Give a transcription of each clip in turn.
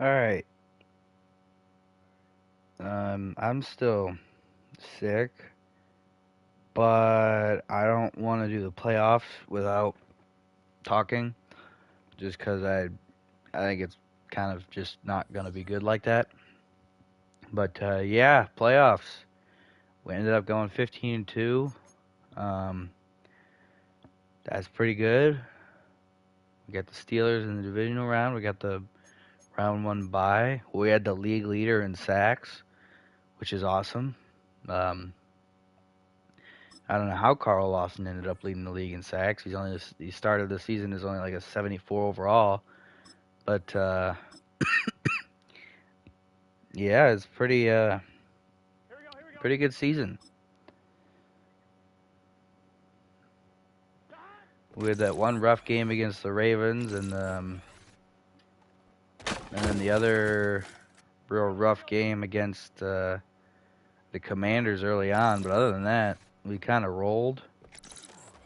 All right. I'm still sick, but I don't want to do the playoffs without talking, just because I think it's kind of just not gonna be good like that. But yeah, playoffs. We ended up going 15-2. Um, that's pretty good. We got the Steelers in the divisional round. We got the round one bye. We had the league leader in sacks, which is awesome. Um, I don't know how Carl Lawson ended up leading the league in sacks. He started the season as only like a 74 overall, but yeah, it's pretty good season. We had that one rough game against the Ravens, and then the other real rough game against the Commanders early on. But other than that, we kind of rolled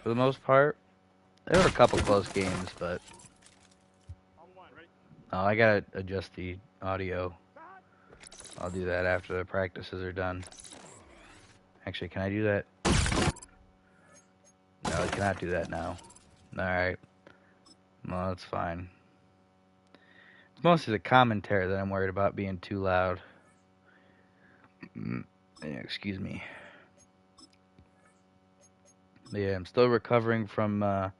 for the most part. There were a couple close games, but oh, I gotta adjust the audio. I'll do that after the practices are done. Actually, can I do that? No, I cannot do that now. Alright. Well, that's fine. It's mostly the commentary that I'm worried about being too loud. Yeah, excuse me. But yeah, I'm still recovering from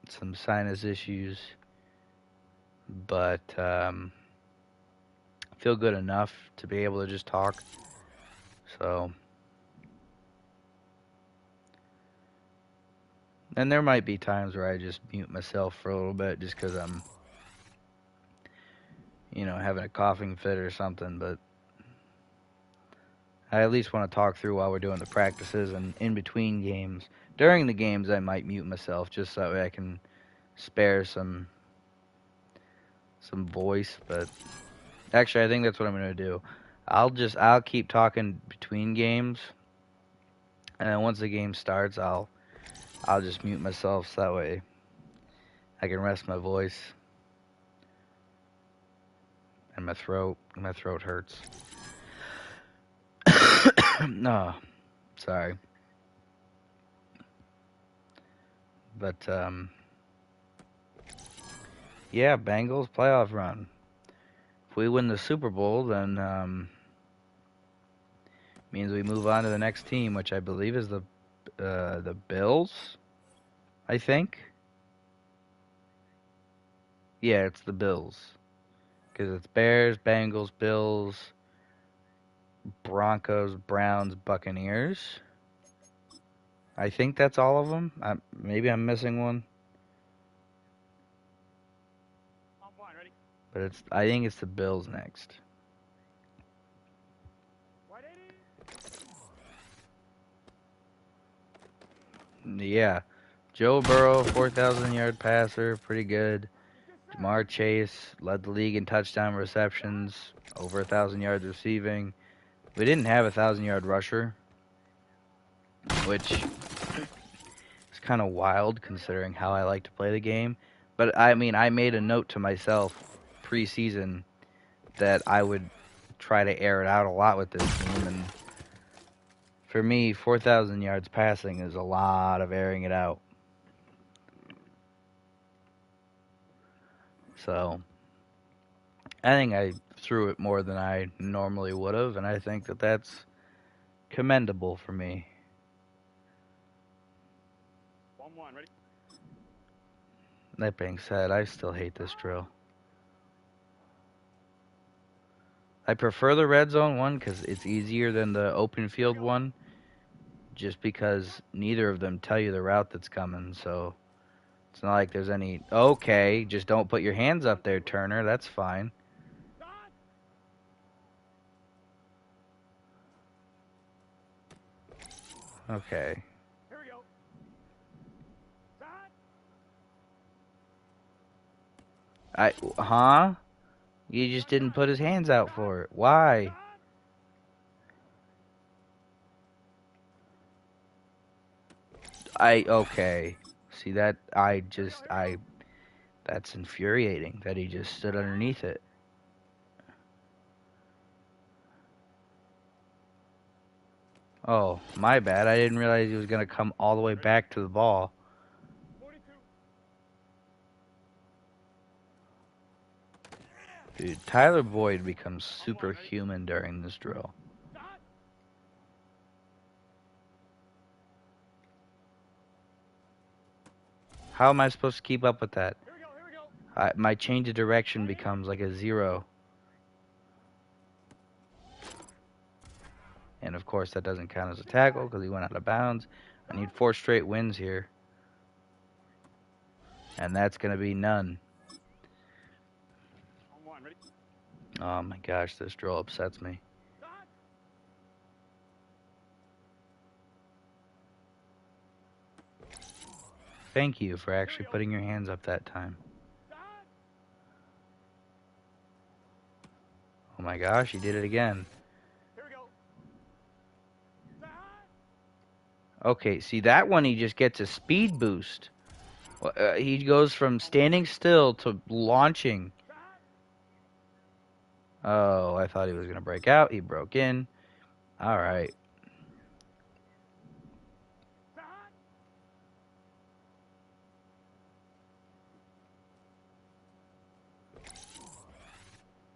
some sinus issues, but I feel good enough to be able to just talk. So, and there might be times where I just mute myself for a little bit just because I'm, having a coughing fit or something, but I at least want to talk through while we're doing the practices and in between games. During the games, I might mute myself just so that way I can spare some voice. But actually, I think that's what I'm gonna do. I'll keep talking between games, and then once the game starts, I'll just mute myself so that way I can rest my voice and my throat. My throat hurts. No, sorry, but yeah, Bengals playoff run. If we win the Super Bowl, then means we move on to the next team, which I believe is the Bills. I think. Yeah, it's the Bills because it's Bears, Bengals, Bills, Broncos, Browns, Buccaneers. I think that's all of them. Maybe I'm missing one, but I think it's the Bills next. Yeah, Joe Burrow, 4,000-yard passer, pretty good. Jamar Chase led the league in touchdown receptions, over 1,000 yards receiving. We didn't have a 1,000-yard rusher, which is kind of wild considering how I like to play the game. But I mean, I made a note to myself preseason that I would try to air it out a lot with this team, and for me, 4,000 yards passing is a lot of airing it out. So I think I threw it more than I normally would have, and I think that that's commendable for me. That being said, I still hate this drill. I prefer the red zone one because it's easier than the open field one, just because neither of them tell you the route that's coming. So it's not like there's any, okay, just don't put your hands up there, Turner. That's fine. Okay. Huh? You just didn't put his hands out for it. Why? Okay. See that? That's infuriating that he just stood underneath it. Oh, my bad. I didn't realize he was going to come all the way back to the ball. Dude, Tyler Boyd becomes superhuman during this drill. How am I supposed to keep up with that? My change of direction becomes like a 0. And of course, that doesn't count as a tackle because he went out of bounds. I need 4 straight wins here. And that's going to be none. Oh my gosh, this drill upsets me. Thank you for actually putting your hands up that time. Oh my gosh, he did it again. Okay, see that one he just gets a speed boost. He goes from standing still to launching. Oh, I thought he was going to break out. He broke in. All right.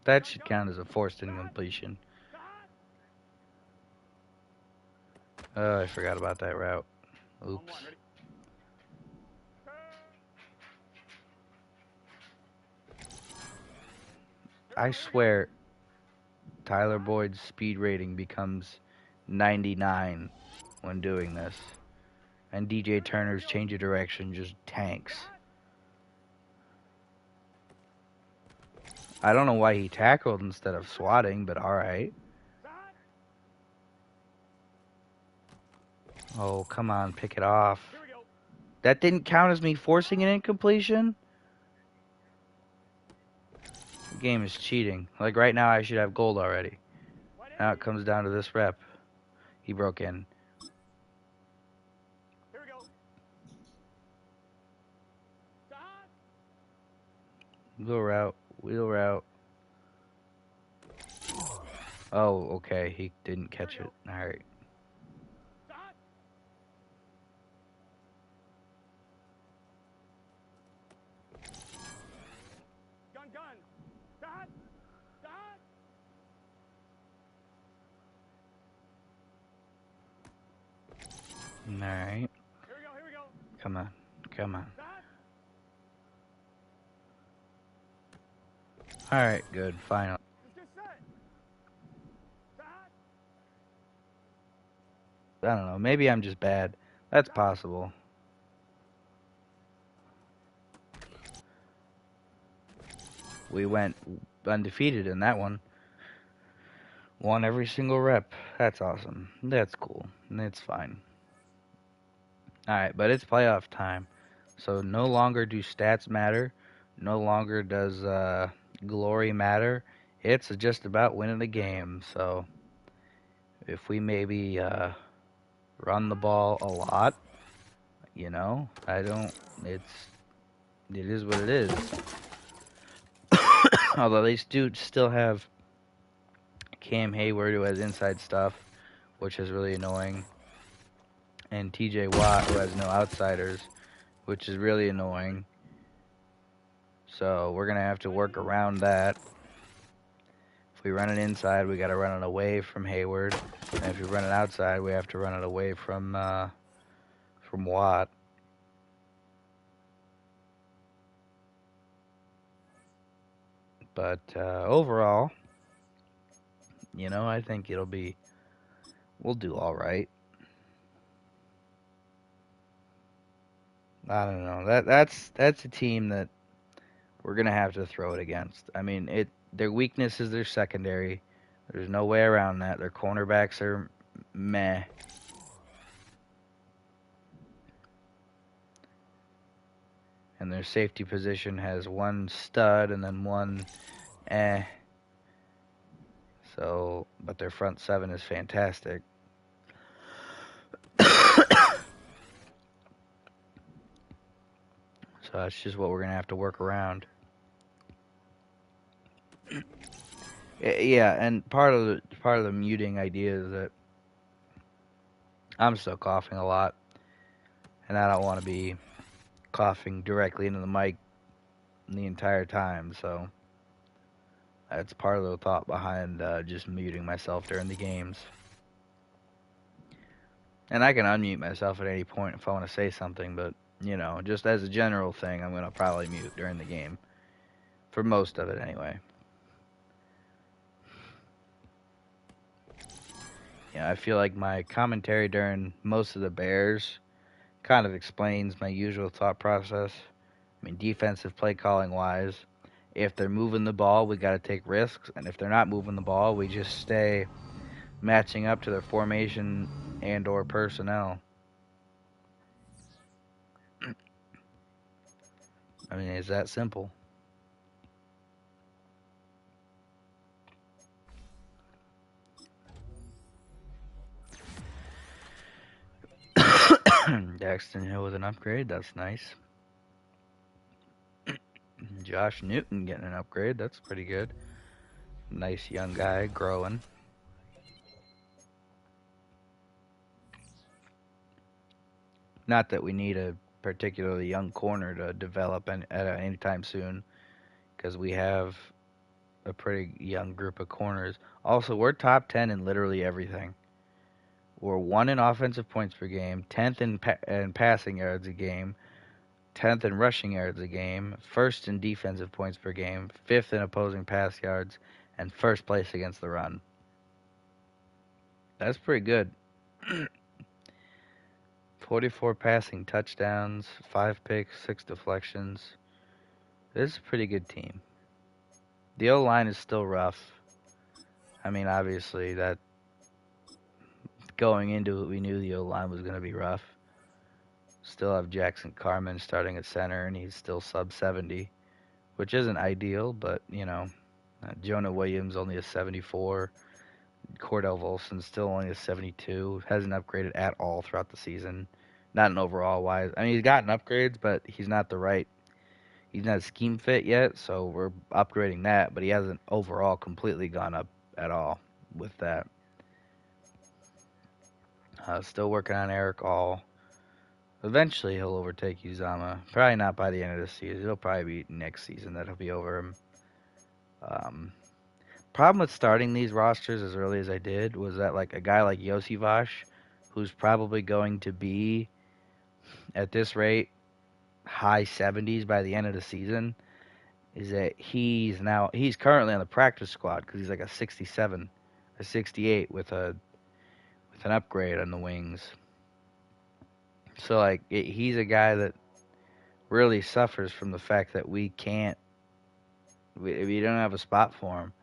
That should count as a forced incompletion. Oh, I forgot about that route. Oops. I swear Tyler Boyd's speed rating becomes 99 when doing this. And DJ Turner's change of direction just tanks. I don't know why he tackled instead of swatting, but alright. Oh, come on, pick it off. That didn't count as me forcing an incompletion? The game is cheating. Like right now I should have gold already. Now it comes down to this rep. He broke in. Wheel route. Wheel route. Oh, okay. He didn't catch it. Alright. Alright. Come on. Come on. Alright, good. Final. I don't know. Maybe I'm just bad. That's possible. We went undefeated in that one. Won every single rep. That's awesome. That's cool. It's fine. Alright, but it's playoff time. So no longer do stats matter. No longer does glory matter. It's just about winning the game. So if we maybe run the ball a lot, you know, it is what it is. Although they do still have Cam Hayward, who has inside stuff, which is really annoying, and TJ Watt, who has no outsiders, which is really annoying. So we're going to have to work around that. If we run it inside, we got to run it away from Hayward. And if we run it outside, we have to run it away from Watt. But overall, you know, I think we'll do all right. I don't know. That's a team that we're gonna have to throw it against. I mean, their weakness is their secondary. There's no way around that. Their cornerbacks are meh. And their safety position has one stud and then one eh. So, but their front seven is fantastic. So It's just what we're gonna have to work around. Yeah, and part of the muting idea is that I'm still coughing a lot, and I don't want to be coughing directly into the mic the entire time. So that's part of the thought behind just muting myself during the games. And I can unmute myself at any point if I want to say something, but just as a general thing, I'm gonna probably mute during the game for most of it anyway. I feel like my commentary during most of the Bears kind of explains my usual thought process. I mean, defensive play calling wise, if they're moving the ball, we got to take risks, and if they're not moving the ball, we just stay matching up to their formation and/or personnel. I mean, it's that simple. Daxton Hill with an upgrade. That's nice. Josh Newton getting an upgrade. That's pretty good. Nice young guy growing. Not that we need a particularly young corner to develop at any time soon, because we have a pretty young group of corners. Also, we're top 10 in literally everything. We're 1 in offensive points per game, 10th in passing yards a game, 10th in rushing yards a game, 1st in defensive points per game, 5th in opposing pass yards, and 1st place against the run. That's pretty good. 44 passing touchdowns, 5 picks, 6 deflections. This is a pretty good team. The O-line is still rough. I mean, obviously, that going into it, we knew the O-line was going to be rough. Still have Jackson Carman starting at center, and he's still sub 70, which isn't ideal, but, Jonah Williams only a 74. Cordell Volson still only a 72. Hasn't upgraded at all throughout the season. Not an overall wise. I mean, he's gotten upgrades, but he's not he's not scheme fit yet, so we're upgrading that, but he hasn't overall completely gone up at all with that. Still working on Eric All. Eventually he'll overtake Uzama. Probably not by the end of the season. It'll probably be next season that he'll be over him. Problem with starting these rosters as early as I did was that like a guy like Yosivash, who's probably going to be at this rate high 70s by the end of the season, is that he's currently on the practice squad because he's like a 67, a 68 with an upgrade on the wings. So like he's a guy that really suffers from the fact that we don't have a spot for him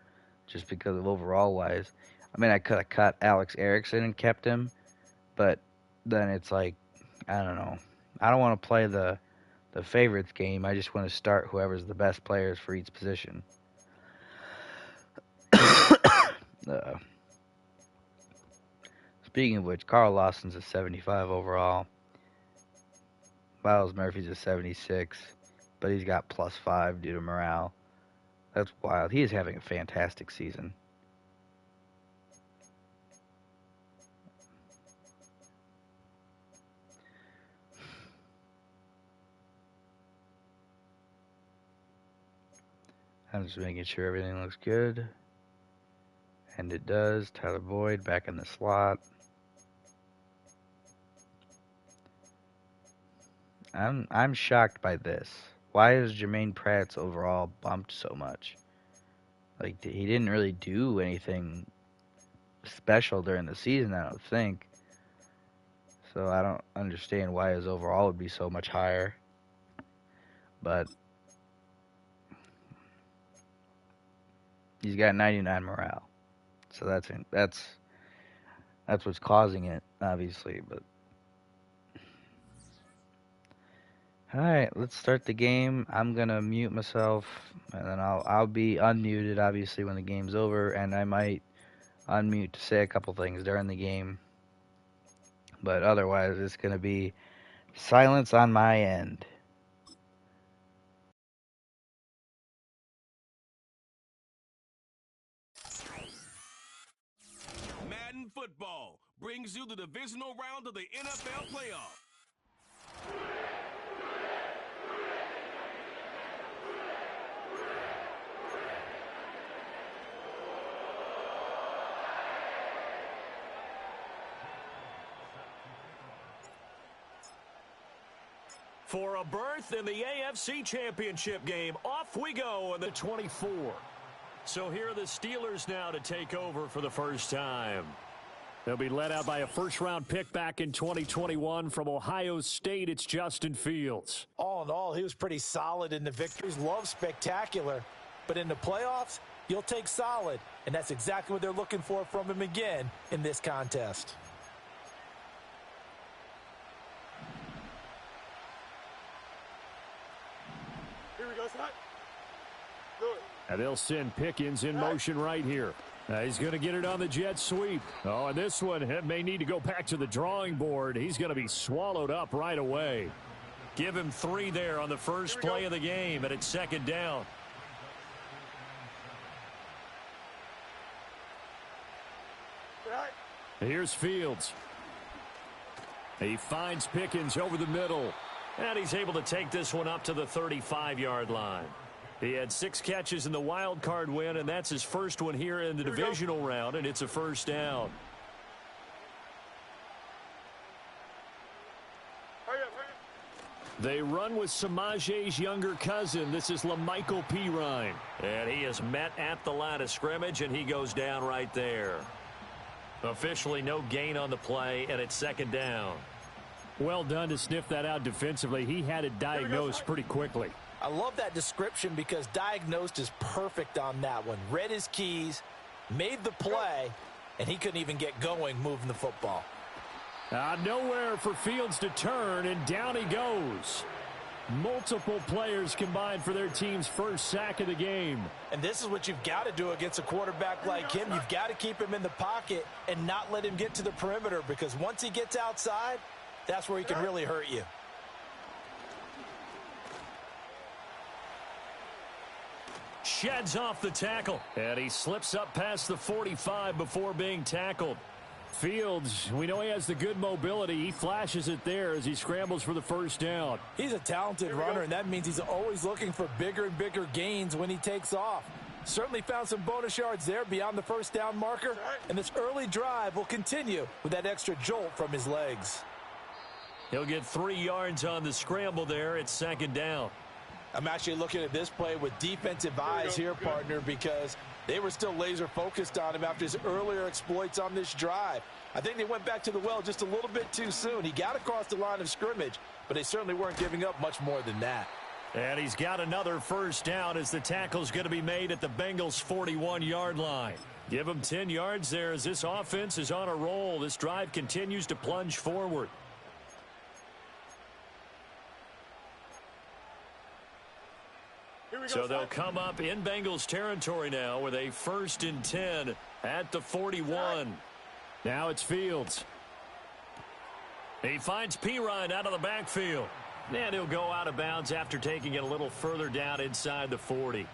just because of overall wise. I mean, I could have cut Alex Erickson and kept him, but then it's like, I don't know. I don't want to play the favorites game. I just want to start whoever's the best players for each position. Speaking of which, Carl Lawson's a 75 overall. Miles Murphy's a 76, but he's got +5 due to morale. That's wild. He is having a fantastic season. I'm just making sure everything looks good. And it does. Tyler Boyd back in the slot. I'm shocked by this. Why is Jermaine Pratt's overall bumped so much? Like, he didn't really do anything special during the season, I don't think. So I don't understand why his overall would be so much higher. But he's got 99 morale. So that's what's causing it, obviously, but all right, let's start the game. I'm gonna mute myself, and then I'll be unmuted, obviously, when the game's over, and I might unmute to say a couple things during the game. But otherwise, it's gonna be silence on my end. football brings you the divisional round of the NFL playoffs. For a berth in the AFC Championship game, off we go in the 24. So here are the Steelers now to take over for the first time. They'll be led out by a first-round pick back in 2021 from Ohio State. It's Justin Fields. All in all, he was pretty solid in the victories. Love spectacular. But in the playoffs, you'll take solid. And that's exactly what they're looking for from him again in this contest. Here we go, Scott. Do it. And they'll send Pickens in motion right here. He's going to get it on the jet sweep. Oh, and this one may need to go back to the drawing board. He's going to be swallowed up right away. Give him 3 there on the first play of the game, and it's second down. Right. Here's Fields. He finds Pickens over the middle. And he's able to take this one up to the 35-yard line. He had 6 catches in the wild card win, and that's his first one here in the divisional round, and it's a first down. Hurry up, hurry up. They run with Samaje's younger cousin. This is LaMichael Pirine. And he is met at the line of scrimmage, and he goes down right there. Officially no gain on the play, and it's second down. Well done to sniff that out defensively. He had it diagnosed pretty quickly. I love that description because diagnosed is perfect on that one. Read his keys, made the play, and he couldn't even get going moving the football. Nowhere for Fields to turn, and down he goes. Multiple players combined for their team's first sack of the game. And this is what you've got to do against a quarterback like him. You've got to keep him in the pocket and not let him get to the perimeter, because once he gets outside, that's where he can really hurt you. Sheds off the tackle, and he slips up past the 45 before being tackled. Fields, we know he has the good mobility. He flashes it there as he scrambles for the first down. He's a talented runner, and that means he's always looking for bigger and bigger gains when he takes off. Certainly found some bonus yards there beyond the first down marker, and this early drive will continue with that extra jolt from his legs. He'll get 3 yards on the scramble there. It's second down. I'm actually looking at this play with defensive eyes here, partner, because they were still laser focused on him after his earlier exploits on this drive. I think they went back to the well just a little bit too soon. He got across the line of scrimmage, but they certainly weren't giving up much more than that. And he's got another first down as the tackle's going to be made at the Bengals' 41-yard line. Give him 10 yards there as this offense is on a roll. This drive continues to plunge forward. So they'll come up in Bengals territory now with a 1st and 10 at the 41. Now it's Fields. He finds Pirine out of the backfield. And he'll go out of bounds after taking it a little further down inside the 40.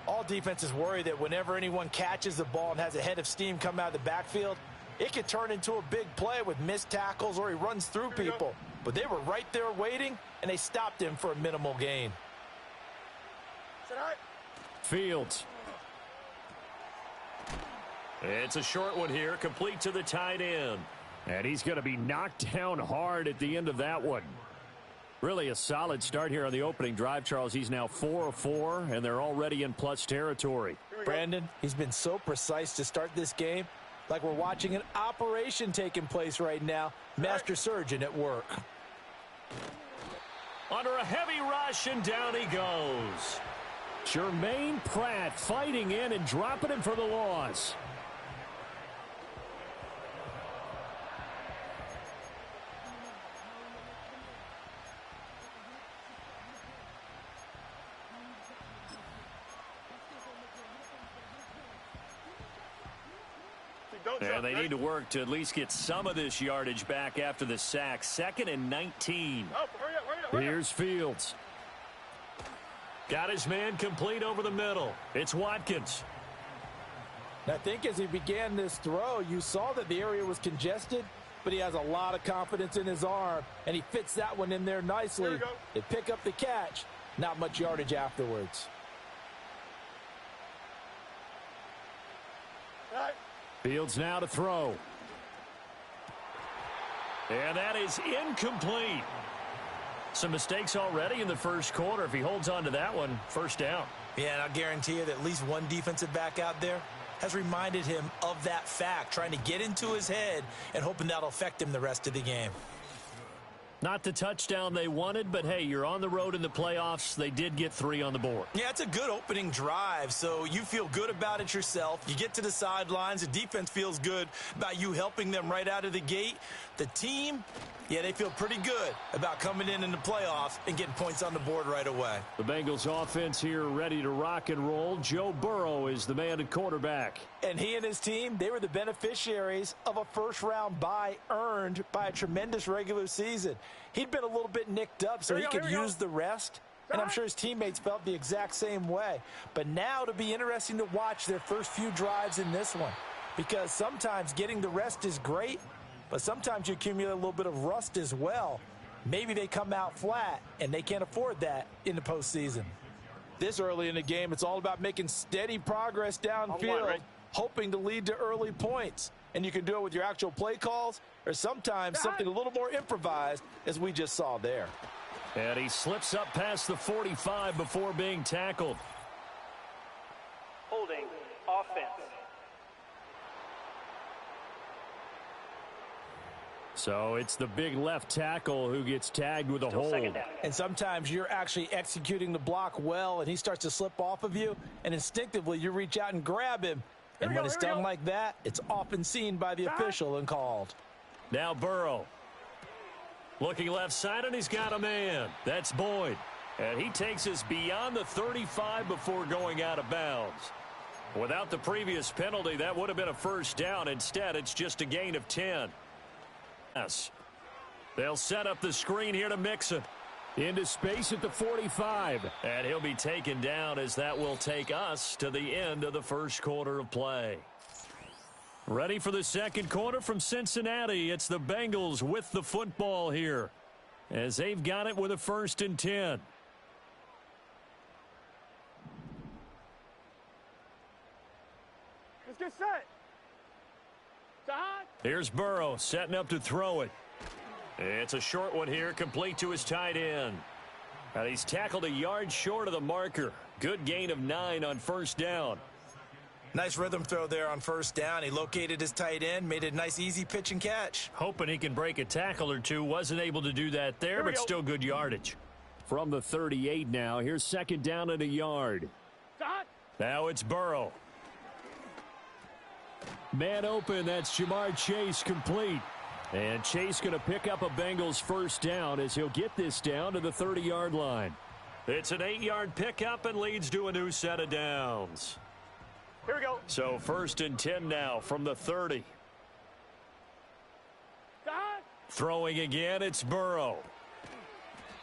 All defenses worry that whenever anyone catches the ball and has a head of steam come out of the backfield, it could turn into a big play with missed tackles or he runs through people. But they were right there waiting, and they stopped him for a minimal gain. Fields. It's a short one here, complete to the tight end. And he's going to be knocked down hard at the end of that one. Really a solid start here on the opening drive, Charles. He's now 4 of 4, and they're already in plus territory. Brandon, he's been so precise to start this game, like we're watching an operation taking place right now. Master surgeon at work. Under a heavy rush, and down he goes. Jermaine Pratt fighting in and dropping him for the loss. And they need to work to at least get some of this yardage back after the sack. 2nd and 19. Here's Fields. Got his man complete over the middle. It's Watkins. And I think as he began this throw, you saw that the area was congested, but he has a lot of confidence in his arm, and he fits that one in there nicely. They pick up the catch. Not much yardage afterwards. Fields now to throw. And that is incomplete. Some mistakes already in the first quarter. If he holds on to that one, first down. Yeah, and I'll guarantee you that at least one defensive back out there has reminded him of that fact, trying to get into his head and hoping that'll affect him the rest of the game. Not the touchdown they wanted, but hey, you're on the road in the playoffs. They did get 3 on the board. Yeah, it's a good opening drive, so you feel good about it yourself. You get to the sidelines. The defense feels good about you helping them right out of the gate. The team, yeah, they feel pretty good about coming in the playoffs and getting points on the board right away. The Bengals offense here ready to rock and roll. Joe Burrow is the man at quarterback. And he and his team, they were the beneficiaries of a first-round bye earned by a tremendous regular season. He'd been a little bit nicked up, so he could use the rest. And I'm sure his teammates felt the exact same way. But now it'll be interesting to watch their first few drives in this one, because sometimes getting the rest is great, but sometimes you accumulate a little bit of rust as well. Maybe they come out flat, and they can't afford that in the postseason. This early in the game, it's all about making steady progress downfield, hoping to lead to early points. And you can do it with your actual play calls or sometimes something a little more improvised, as we just saw there. And he slips up past the 45 before being tackled. Holding offense. So it's the big left tackle who gets tagged with a hold. And sometimes you're actually executing the block well, and he starts to slip off of you, and instinctively you reach out and grab him. And when it's done like that, it's often seen by the official and called. Now Burrow. Looking left side, and he's got a man. That's Boyd. And he takes us beyond the 35 before going out of bounds. Without the previous penalty, that would have been a first down. Instead, it's just a gain of 10. Yes. They'll set up the screen here to Mixon. Into space at the 45. And he'll be taken down, as that will take us to the end of the first quarter of play. Ready for the second quarter from Cincinnati. It's the Bengals with the football here, as they've got it with a 1st and 10. Let's get set. Here's Burrow setting up to throw it. It's a short one here, complete to his tight end. And he's tackled a yard short of the marker. Good gain of 9 on first down. Nice rhythm throw there on first down. He located his tight end, made it a nice easy pitch and catch. Hoping he can break a tackle or two. Wasn't able to do that there, but still good yardage. From the 38 now, here's 2nd down and a yard. Now it's Burrow. Man open, that's Jamar Chase, complete. And Chase going to pick up a Bengals first down as he'll get this down to the 30-yard line. It's an 8-yard pickup and leads to a new set of downs. Here we go. So 1st and 10 now from the 30. Throwing again, it's Burrow.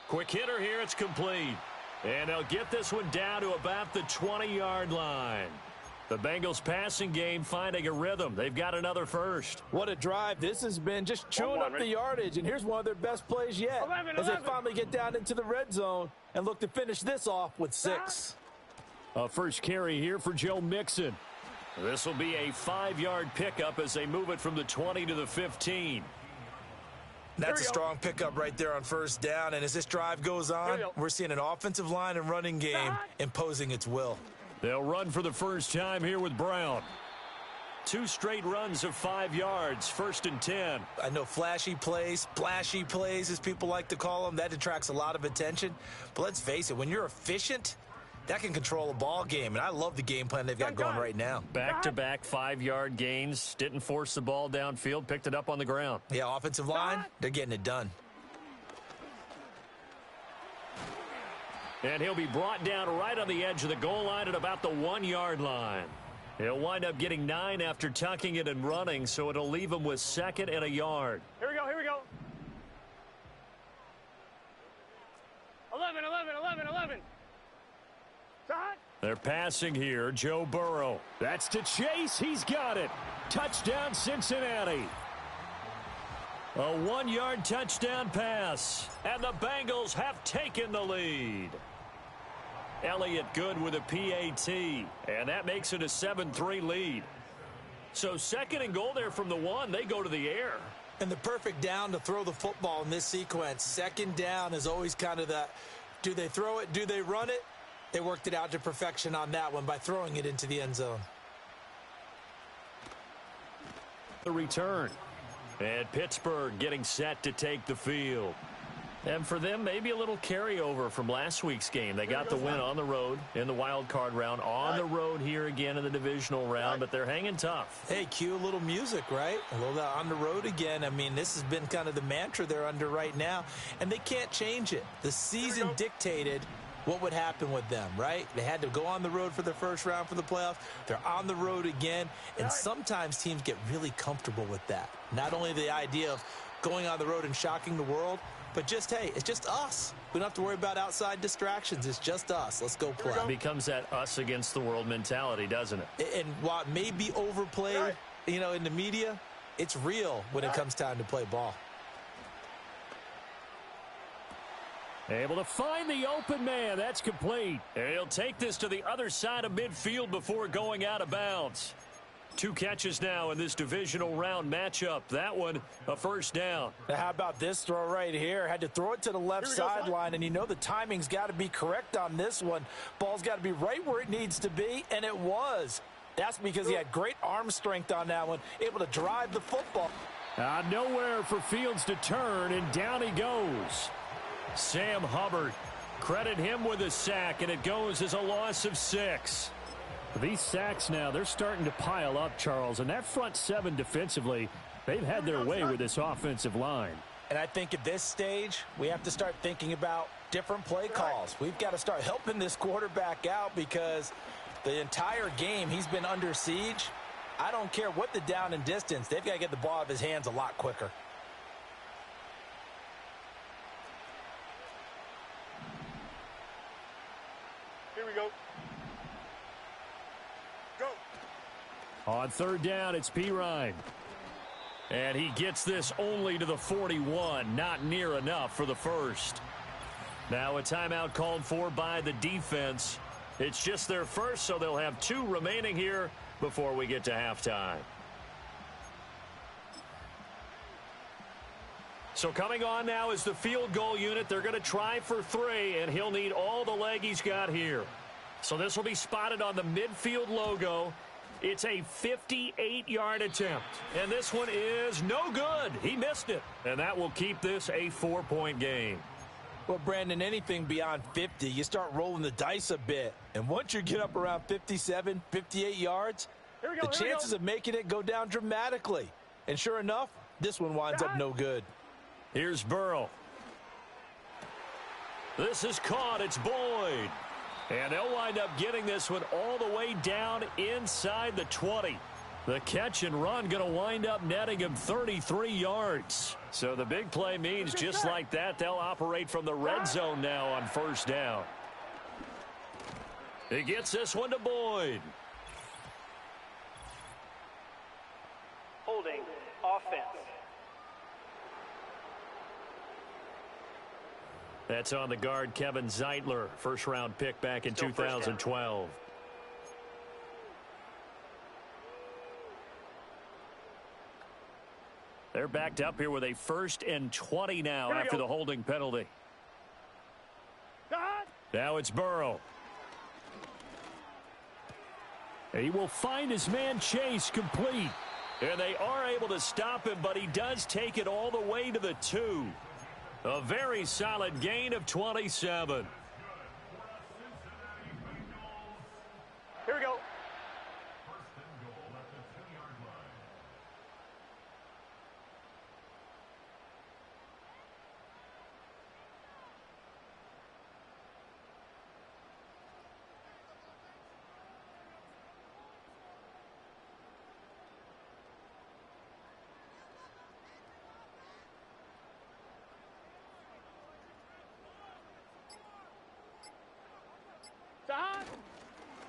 Quick hitter here, it's complete. And they'll get this one down to about the 20-yard line. The Bengals passing game finding a rhythm. They've got another first. What a drive this has been, just chewing up the yardage. And here's one of their best plays yet, as they finally get down into the red zone and look to finish this off with 6. A first carry here for Joe Mixon. This will be a 5-yard pickup as they move it from the 20 to the 15. That's a strong pickup right there on first down. And as this drive goes on, we're seeing an offensive line and running game imposing its will. They'll run for the first time here with Brown. 2 straight runs of 5 yards, 1st and 10. I know flashy plays, splashy plays, as people like to call them, that attracts a lot of attention. But let's face it, when you're efficient, that can control a ball game. And I love the game plan they've got going right now. Back-to-back 5-yard gains. Didn't force the ball downfield. Picked it up on the ground. Yeah, offensive line, they're getting it done. And he'll be brought down right on the edge of the goal line at about the 1-yard line. He'll wind up getting 9 after tucking it and running, so it'll leave him with 2nd and a yard. Here we go, here we go. 11, 11, 11, 11. They're passing here. Joe Burrow. That's to Chase. He's got it. Touchdown, Cincinnati. A 1-yard touchdown pass. And the Bengals have taken the lead. Elliott good with a PAT. And that makes it a 7-3 lead. So 2nd and goal there from the 1. They go to the air. And the perfect down to throw the football in this sequence. 2nd down is always kind of the, do they throw it, do they run it? They worked it out to perfection on that one by throwing it into the end zone. The return. And Pittsburgh getting set to take the field. And for them, maybe a little carryover from last week's game. They got the win on the road in the wild card round, on the road here again in the divisional round, but they're hanging tough. Hey, cue a little music, right? A little on the road again. I mean, this has been kind of the mantra they're under right now, and they can't change it. The season dictated what would happen with them, right? They had to go on the road for the first round for the playoffs. They're on the road again, and sometimes teams get really comfortable with that. Not only the idea of going on the road and shocking the world, but just, hey, it's just us. We don't have to worry about outside distractions. It's just us. Let's go play. It becomes that us against the world mentality, doesn't it? And while it may be overplayed, you know, in the media, it's real when it comes time to play ball. Able to find the open man. That's complete. And he'll take this to the other side of midfield before going out of bounds. 2 catches now in this divisional round matchup. That one, a first down. Now, how about this throw right here? Had to throw it to the left sideline, and you know the timing's got to be correct on this one. Ball's got to be right where it needs to be, and it was. That's because he had great arm strength on that one, able to drive the football. Nowhere for Fields to turn, and down he goes. Sam Hubbard, credit him with a sack, and it goes as a loss of 6. These sacks now, they're starting to pile up, Charles, and that front 7 defensively, they've had their way with this offensive line. And I think at this stage, we have to start thinking about different play calls. We've got to start helping this quarterback out because the entire game he's been under siege. I don't care what the down and distance, they've got to get the ball out of his hands a lot quicker. Here we go. Go. On 3rd down, it's Pirine. And he gets this only to the 41, not near enough for the first. Now a timeout called for by the defense. It's just their first, so they'll have 2 remaining here before we get to halftime. So coming on now is the field goal unit. They're going to try for 3, and he'll need all the leg he's got here. So this will be spotted on the midfield logo. It's a 58-yard attempt, and this one is no good. He missed it, and that will keep this a 4-point game. Well, Brandon, anything beyond 50, you start rolling the dice a bit. And once you get up around 57, 58 yards, the chances of making it go down dramatically. And sure enough, this one winds up no good. Here's Burrow. This is caught. It's Boyd. And they'll wind up getting this one all the way down inside the 20. The catch and run going to wind up netting him 33 yards. So the big play means just like that, they'll operate from the red zone now on 1st down. He gets this one to Boyd. Holding offense. That's on the guard, Kevin Zeitler, first-round pick back in 2012. They're backed up here with a 1st and 20 now after the holding penalty. Now it's Burrow. He will find his man Chase complete. And they are able to stop him, but he does take it all the way to the 2. A very solid gain of 27. Here we go.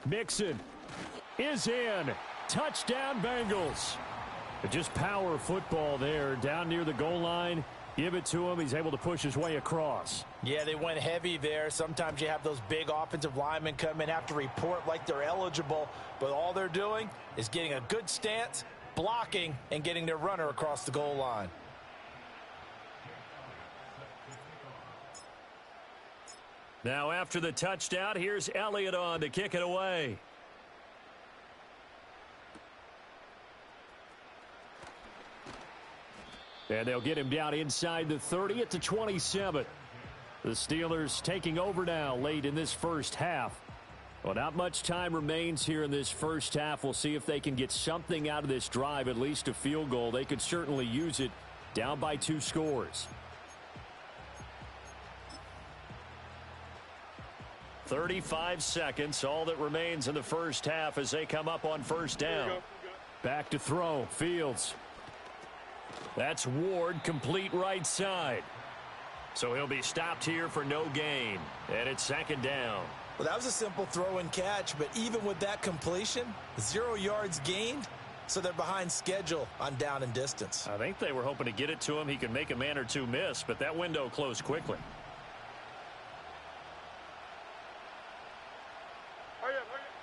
Mixon is in. Touchdown, Bengals. Just power football there down near the goal line. Give it to him. He's able to push his way across. Yeah, they went heavy there. Sometimes you have those big offensive linemen come in, have to report like they're eligible, but all they're doing is getting a good stance, blocking, and getting their runner across the goal line. Now after the touchdown, here's Elliott on to kick it away. And they'll get him down inside the 30 at the 27. The Steelers taking over now late in this first half. Well, not much time remains here in this first half. We'll see if they can get something out of this drive, at least a field goal. They could certainly use it, down by 2 scores. 35 seconds, all that remains in the first half as they come up on first down. Back to throw, Fields. That's Ward, complete right side. So he'll be stopped here for no gain. And it's second down. Well, that was a simple throw and catch, but even with that completion, 0 yards gained, so they're behind schedule on down and distance. I think they were hoping to get it to him. He could make a man or two miss, but that window closed quickly.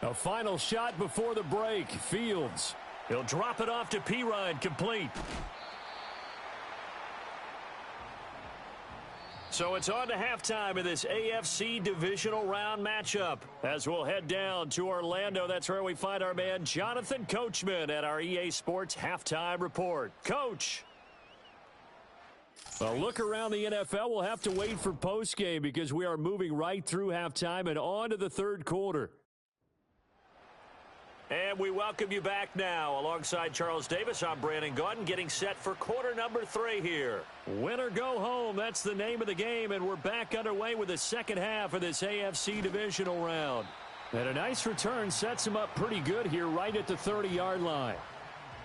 A final shot before the break. Fields. He'll drop it off to Pirine, complete. So it's on to halftime of this AFC divisional round matchup. As we'll head down to Orlando, that's where we find our man Jonathan Coachman at our EA Sports Halftime Report. Coach. A look around the NFL. We'll have to wait for postgame because we are moving right through halftime and on to the third quarter. And we welcome you back now. Alongside Charles Davis, I'm Brandon Gaudin, getting set for quarter number 3 here. Win or go home, that's the name of the game, and we're back underway with the second half of this AFC divisional round. And a nice return sets them up pretty good here right at the 30-yard line.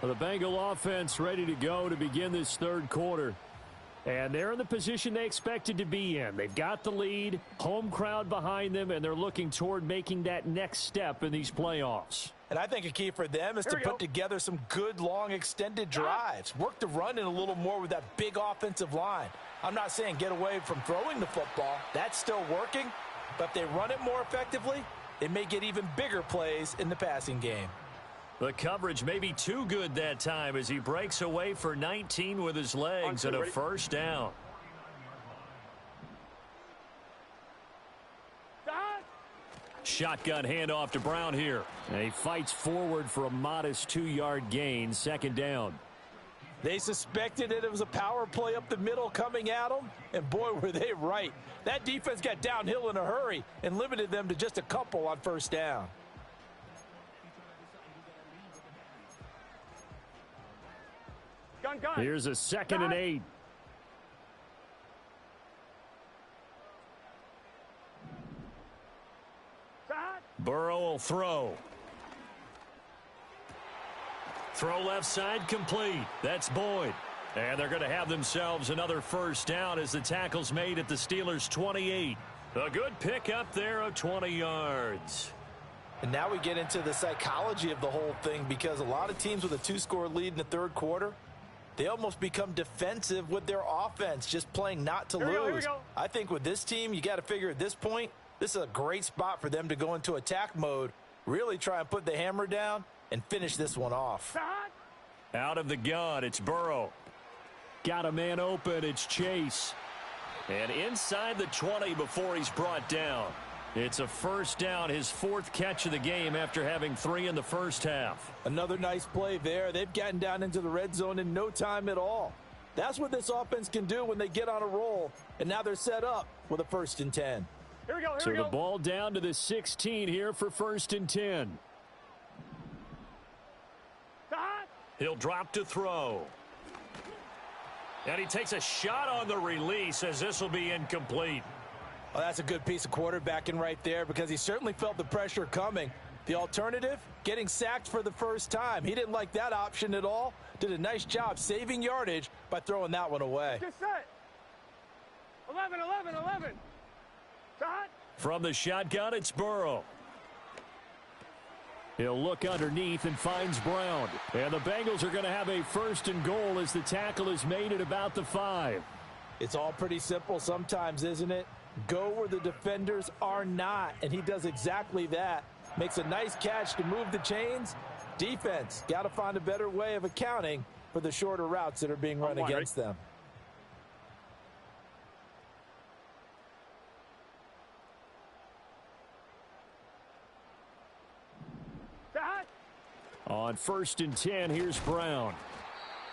The Bengal offense ready to go to begin this third quarter. And they're in the position they expected to be in. They've got the lead, home crowd behind them, and they're looking toward making that next step in these playoffs. And I think a key for them is to put together some good, long, extended drives. Work the run in a little more with that big offensive line. I'm not saying get away from throwing the football. That's still working. But if they run it more effectively, they may get even bigger plays in the passing game. The coverage may be too good that time as he breaks away for 19 with his legs and a first down. Shotgun handoff to Brown here. And he fights forward for a modest 2-yard gain, second down. They suspected it was a power play up the middle coming at them, and boy, were they right. That defense got downhill in a hurry and limited them to just a couple on first down. Here's a 2nd and 8. Burrow will throw. Throw left side complete. That's Boyd. And they're going to have themselves another first down as the tackle's made at the Steelers' 28. A good pickup there of 20 yards. And now we get into the psychology of the whole thing, because a lot of teams with a 2-score lead in the third quarter, they almost become defensive with their offense, just playing not to lose. I think with this team, you got to figure at this point, this is a great spot for them to go into attack mode, really try and put the hammer down and finish this one off. Out of the gun, it's Burrow. Got a man open, it's Chase. And inside the 20 before he's brought down. It's a first down, his 4th catch of the game after having 3 in the first half. Another nice play there. They've gotten down into the red zone in no time at all. That's what this offense can do when they get on a roll. And now they're set up with a 1st and 10. Here we go. So the ball down to the 16 here for 1st and 10. He'll drop to throw. And he takes a shot on the release as this will be incomplete. Well, that's a good piece of quarterbacking right there, because he certainly felt the pressure coming. The alternative, getting sacked for the first time. He didn't like that option at all. Did a nice job saving yardage by throwing that one away. Get set. 11. From the shotgun, it's Burrow. He'll look underneath and finds Brown. And the Bengals are going to have a 1st and goal as the tackle is made at about the 5. It's all pretty simple sometimes, isn't it? Go where the defenders are not, and he does exactly that. Makes a nice catch to move the chains. Defense, got to find a better way of accounting for the shorter routes that are being run against them. On 1st and 10, here's Brown.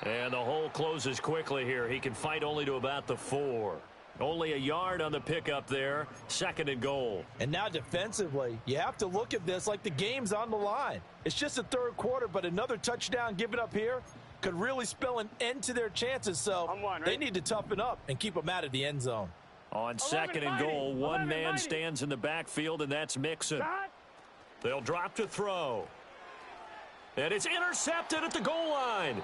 And the hole closes quickly here. He can fight only to about the 4. Only a yard on the pickup there. 2nd and goal. And now defensively, you have to look at this like the game's on the line. It's just the 3rd quarter, but another touchdown given up here could really spell an end to their chances. So they need to toughen up and keep them out of the end zone. On 2nd and goal, one man stands in the backfield, and that's Mixon. They'll drop to throw. And it's intercepted at the goal line.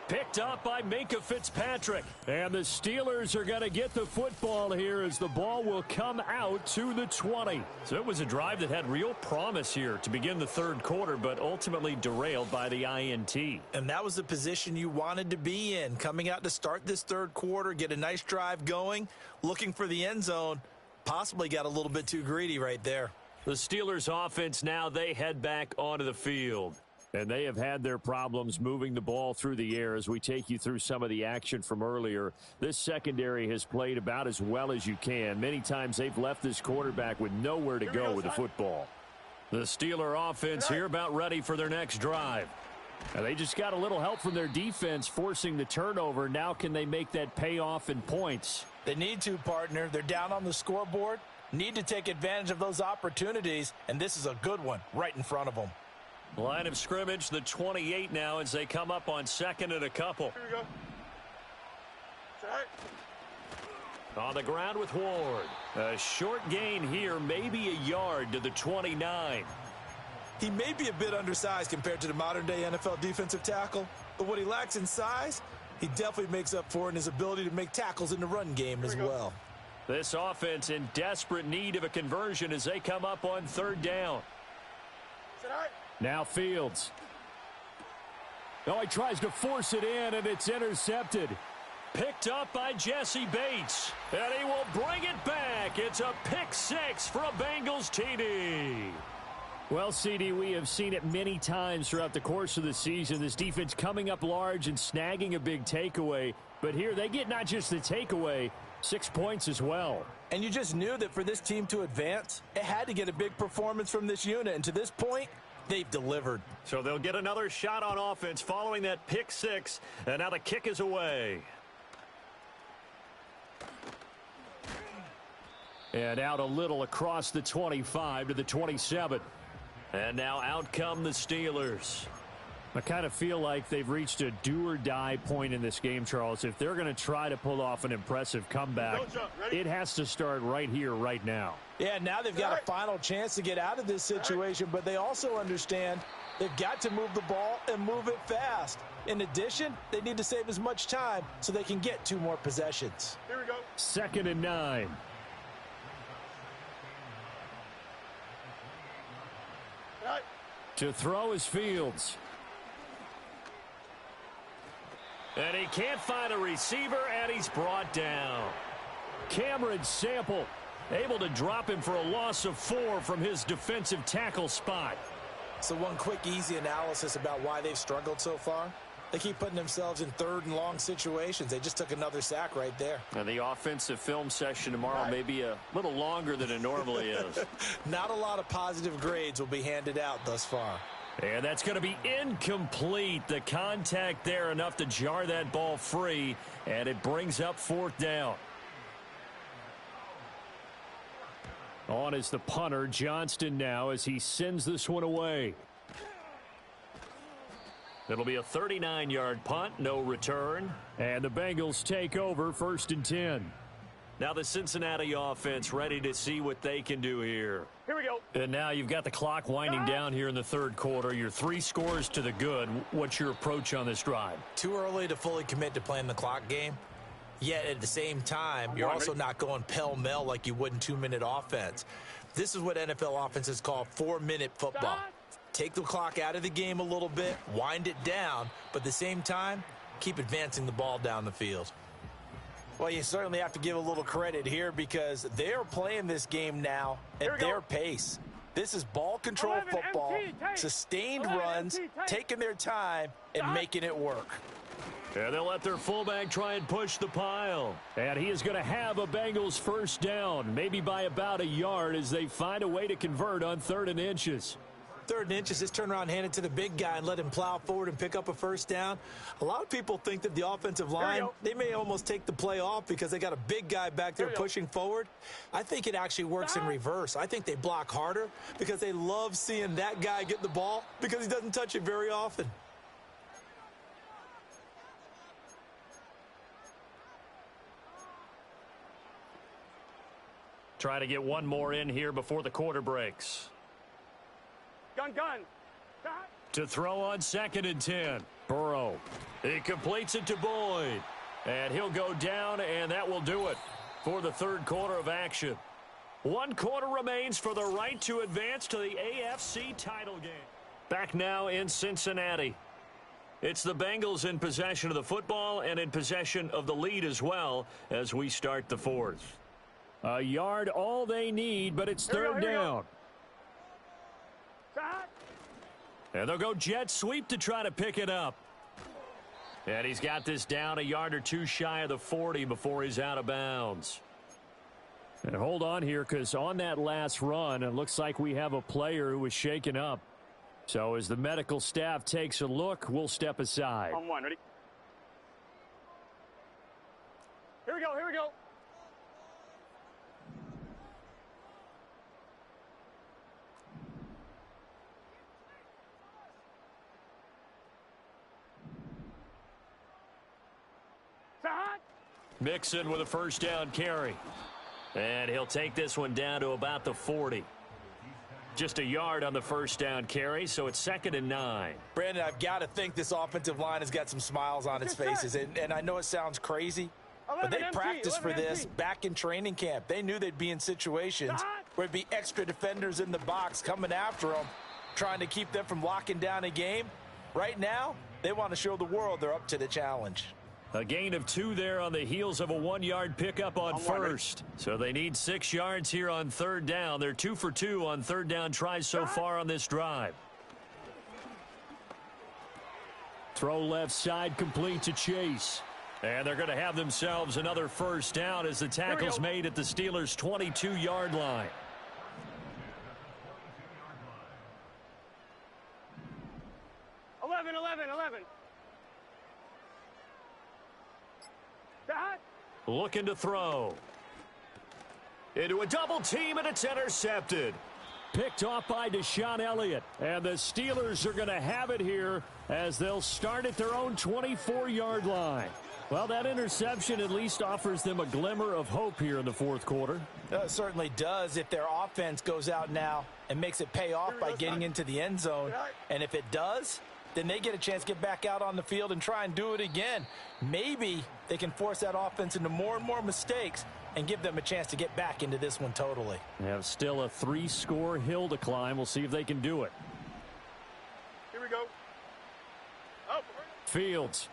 Picked up by Minkah Fitzpatrick. And the Steelers are going to get the football here as the ball will come out to the 20. So it was a drive that had real promise here to begin the 3rd quarter, but ultimately derailed by the INT. And that was the position you wanted to be in. Coming out to start this 3rd quarter, get a nice drive going, looking for the end zone. Possibly got a little bit too greedy right there. The Steelers offense now, they head back onto the field. And they have had their problems moving the ball through the air as we take you through some of the action from earlier. This secondary has played about as well as you can. Many times they've left this quarterback with nowhere to go with the football. The Steeler offense here about ready for their next drive. And they just got a little help from their defense forcing the turnover. Now can they make that pay off in points? They need to, partner. They're down on the scoreboard. Need to take advantage of those opportunities, and this is a good one right in front of them. Line of scrimmage, the 28 now as they come up on 2nd and a couple. Here we go. On the ground with Ward. A short gain here, maybe a yard to the 29. He may be a bit undersized compared to the modern-day NFL defensive tackle, but what he lacks in size, he definitely makes up for in his ability to make tackles in the run game as well. This offense in desperate need of a conversion as they come up on 3rd down. Now Fields. Oh, he tries to force it in, and it's intercepted. Picked up by Jesse Bates. And he will bring it back. It's a pick 6 for a Bengals TD. Well, CD, we have seen it many times throughout the course of the season. This defense coming up large and snagging a big takeaway. But here they get not just the takeaway, 6 points as well. And you just knew that for this team to advance, it had to get a big performance from this unit. And to this point, they've delivered. So they'll get another shot on offense following that pick 6. And now the kick is away. And out a little across the 25 to the 27. And now out come the Steelers. I kind of feel like they've reached a do-or-die point in this game, Charles. If they're going to try to pull off an impressive comeback, it has to start right here, right now. Yeah, now they've got a final chance to get out of this situation, but they also understand they've got to move the ball and move it fast. In addition, they need to save as much time so they can get 2 more possessions. Here we go. 2nd and 9. To throw is Fields. And he can't find a receiver, and he's brought down. Cameron Sample able to drop him for a loss of 4 from his defensive tackle spot. So one quick, easy analysis about why they've struggled so far. They keep putting themselves in 3rd and long situations. They just took another sack right there. And the offensive film session tomorrow may be a little longer than it normally is. Not a lot of positive grades will be handed out thus far. And that's going to be incomplete. The contact there enough to jar that ball free, and it brings up 4th down. On is the punter, Johnston, now as he sends this one away. It'll be a 39-yard punt, no return. And the Bengals take over 1st and 10. Now the Cincinnati offense ready to see what they can do here. Here we go. And now you've got the clock winding down here in the 3rd quarter. You're 3 scores to the good. What's your approach on this drive? Too early to fully commit to playing the clock game. Yet at the same time, you're also not going pell-mell like you would in 2-minute offense. This is what NFL offenses call 4-minute football. take the clock out of the game a little bit, wind it down, but at the same time, keep advancing the ball down the field. Well, you certainly have to give a little credit here because they're playing this game now at their pace. This is ball control football, sustained runs, taking their time, and making it work. And they'll let their fullback try and push the pile. And he is going to have a Bengals first down, maybe by about a yard as they find a way to convert on 3rd and inches. 3rd and inches, just turn around, hand it to the big guy, and let him plow forward and pick up a first down. A lot of people think that the offensive line, they may almost take the play off because they got a big guy back there pushing forward. I think it actually works in reverse. I think they block harder because they love seeing that guy get the ball because he doesn't touch it very often. Try to get one more in here before the quarter breaks. Gun. To throw on 2nd and 10. Burrow. He completes it to Boyd. And he'll go down, and that will do it for the 3rd quarter of action. 1 quarter remains for the right to advance to the AFC title game. Back now in Cincinnati. It's the Bengals in possession of the football and in possession of the lead as well as we start the 4th. A yard all they need, but it's 3rd down. And they'll go jet sweep to try to pick it up. And he's got this down a yard or 2 shy of the 40 before he's out of bounds. And hold on here because on that last run, it looks like we have a player who was shaken up. So as the medical staff takes a look, we'll step aside. On 1, ready? Here we go. Mixon with a first down carry. And he'll take this one down to about the 40. Just a yard on the first down carry, so it's 2nd and 9. Brandon, I've got to think this offensive line has got some smiles on its faces. And I know it sounds crazy, but they practiced for this back in training camp. They knew they'd be in situations where there'd be extra defenders in the box coming after them, trying to keep them from locking down a game. Right now, they want to show the world they're up to the challenge. A gain of 2 there on the heels of a 1-yard pickup on first. So they need 6 yards here on 3rd down. They're 2 for 2 on 3rd down tries so far on this drive. Throw left side complete to Chase. And they're going to have themselves another first down as the tackle's made at the Steelers' 22-yard line. Eleven. Looking to throw. Into a double team, and it's intercepted. Picked off by Deshaun Elliott. And the Steelers are going to have it here as they'll start at their own 24-yard line. Well, that interception at least offers them a glimmer of hope here in the 4th quarter. It certainly does if their offense goes out now and makes it pay off by getting into the end zone. And if it does, then they get a chance to get back out on the field and try and do it again. Maybe they can force that offense into more and more mistakes and give them a chance to get back into this one totally. They have still a 3-score hill to climb. We'll see if they can do it. Here we go. Oh. Fields.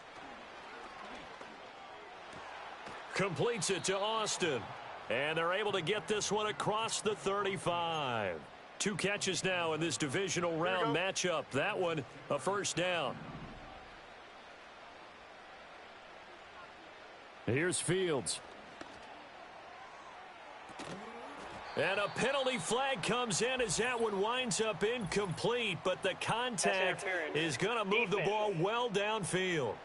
Completes it to Austin. And they're able to get this one across the 35. 2 catches now in this divisional round matchup. That one, a first down. Here's Fields. And a penalty flag comes in as that one winds up incomplete, but the contact is going to move the ball well downfield.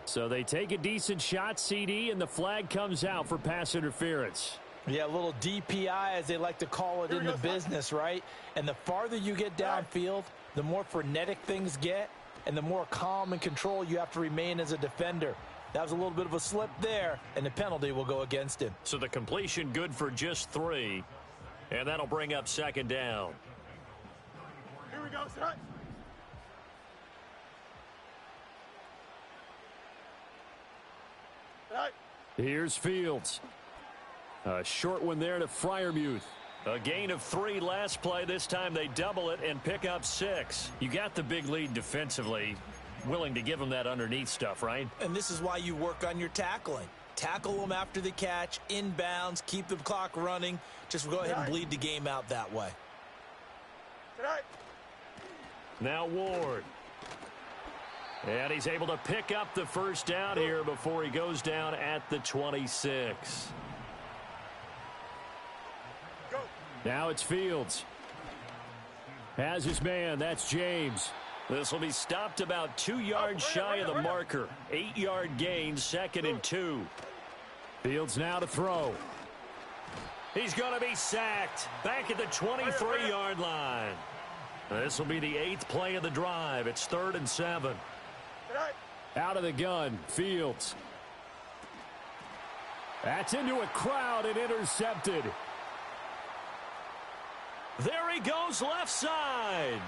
So they take a decent shot, CD, and the flag comes out for pass interference. Yeah, a little DPI, as they like to call it in the business, right? And the farther you get downfield, the more frenetic things get, and the more calm and control you have to remain as a defender. That was a little bit of a slip there, and the penalty will go against him. So the completion good for just 3, and that'll bring up 2nd down. Here we go, son. Here's Fields. A short one there to Freiermuth. A gain of 3 last play. This time they double it and pick up 6. You got the big lead defensively. Willing to give them that underneath stuff, right? And this is why you work on your tackling. Tackle them after the catch, inbounds, keep the clock running. Just go ahead and bleed the game out that way. Now Ward. And he's able to pick up the first down here before he goes down at the 26. Now it's Fields. Has his man. That's James. This will be stopped about 2 yards shy of the marker. 8-yard gain, 2nd and 2. Fields now to throw. He's going to be sacked. Back at the 23-yard line. This will be the 8th play of the drive. It's 3rd and 7. Out of the gun, Fields. That's into a crowd and intercepted. There he goes, left side.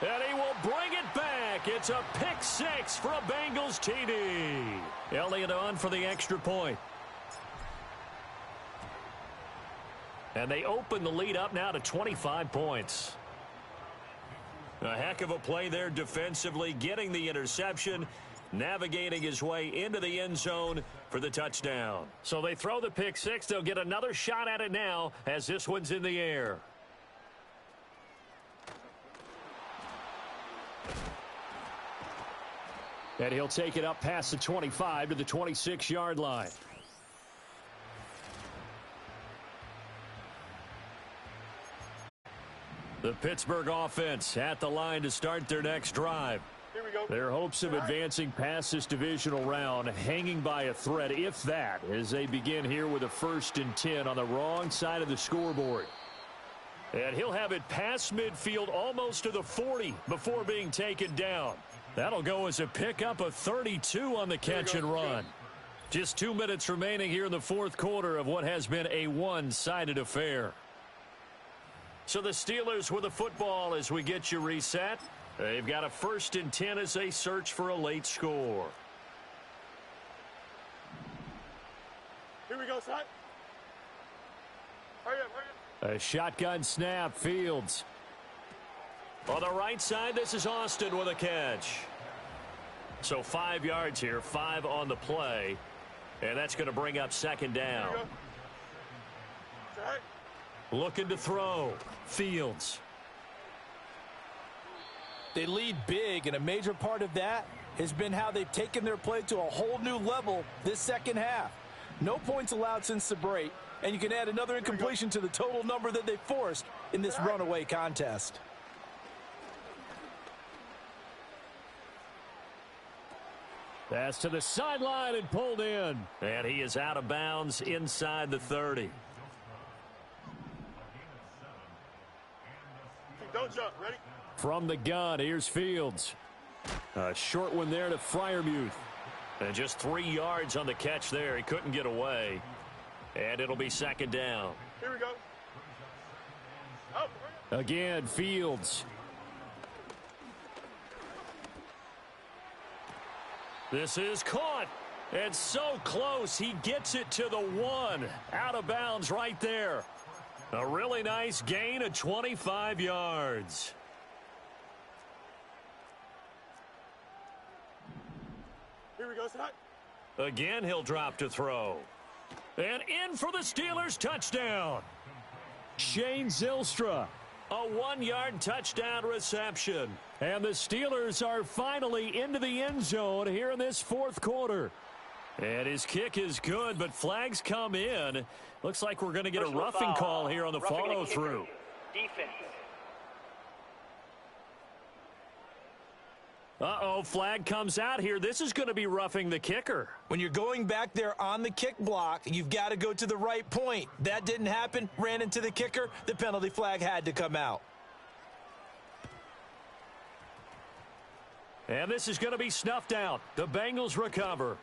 And he will bring it back. It's a pick 6 for a Bengals TD. Elliott on for the extra point. And they open the lead up now to 25 points. A heck of a play there defensively, getting the interception, navigating his way into the end zone for the touchdown. So they throw the pick 6. They'll get another shot at it now as this one's in the air. And he'll take it up past the 25 to the 26-yard line. The Pittsburgh offense at the line to start their next drive. Here we go. Their hopes of advancing past this divisional round hanging by a thread, if that, as they begin here with a 1st and 10 on the wrong side of the scoreboard. And he'll have it past midfield almost to the 40 before being taken down. That'll go as a pickup of 32 on the catch and run. Just 2 minutes remaining here in the 4th quarter of what has been a one-sided affair. So the Steelers with the football as we get you reset. They've got a 1st and 10 as they search for a late score. Here we go, son. Hurry up. A shotgun snap, Fields. On the right side, this is Austin with a catch. So 5 yards here, 5 on the play. And that's going to bring up 2nd down. Looking to throw. Fields. They lead big, and a major part of that has been how they've taken their play to a whole new level this second half. No points allowed since the break, and you can add another incompletion to the total number that they forced in this runaway contest. Pass to the sideline and pulled in. And he is out of bounds inside the 30. Don't jump. Ready? From the gun, here's Fields. A short one there to Freiermuth. And just 3 yards on the catch there. He couldn't get away. And it'll be 2nd down. Here we go. Again, Fields. This is caught. And so close. He gets it to the 1. Out of bounds right there. A really nice gain of 25 yards. Here we go, son. Again, he'll drop to throw. And in for the Steelers touchdown. Shane Zylstra. A 1-yard touchdown reception. And the Steelers are finally into the end zone here in this 4th quarter. And his kick is good, but flags come in. Looks like we're going to get a roughing call here on the follow-through. Defense. Uh-oh, flag comes out here. This is going to be roughing the kicker. When you're going back there on the kick block, you've got to go to the right point. That didn't happen. Ran into the kicker. The penalty flag had to come out. And this is going to be snuffed out. The Bengals recover.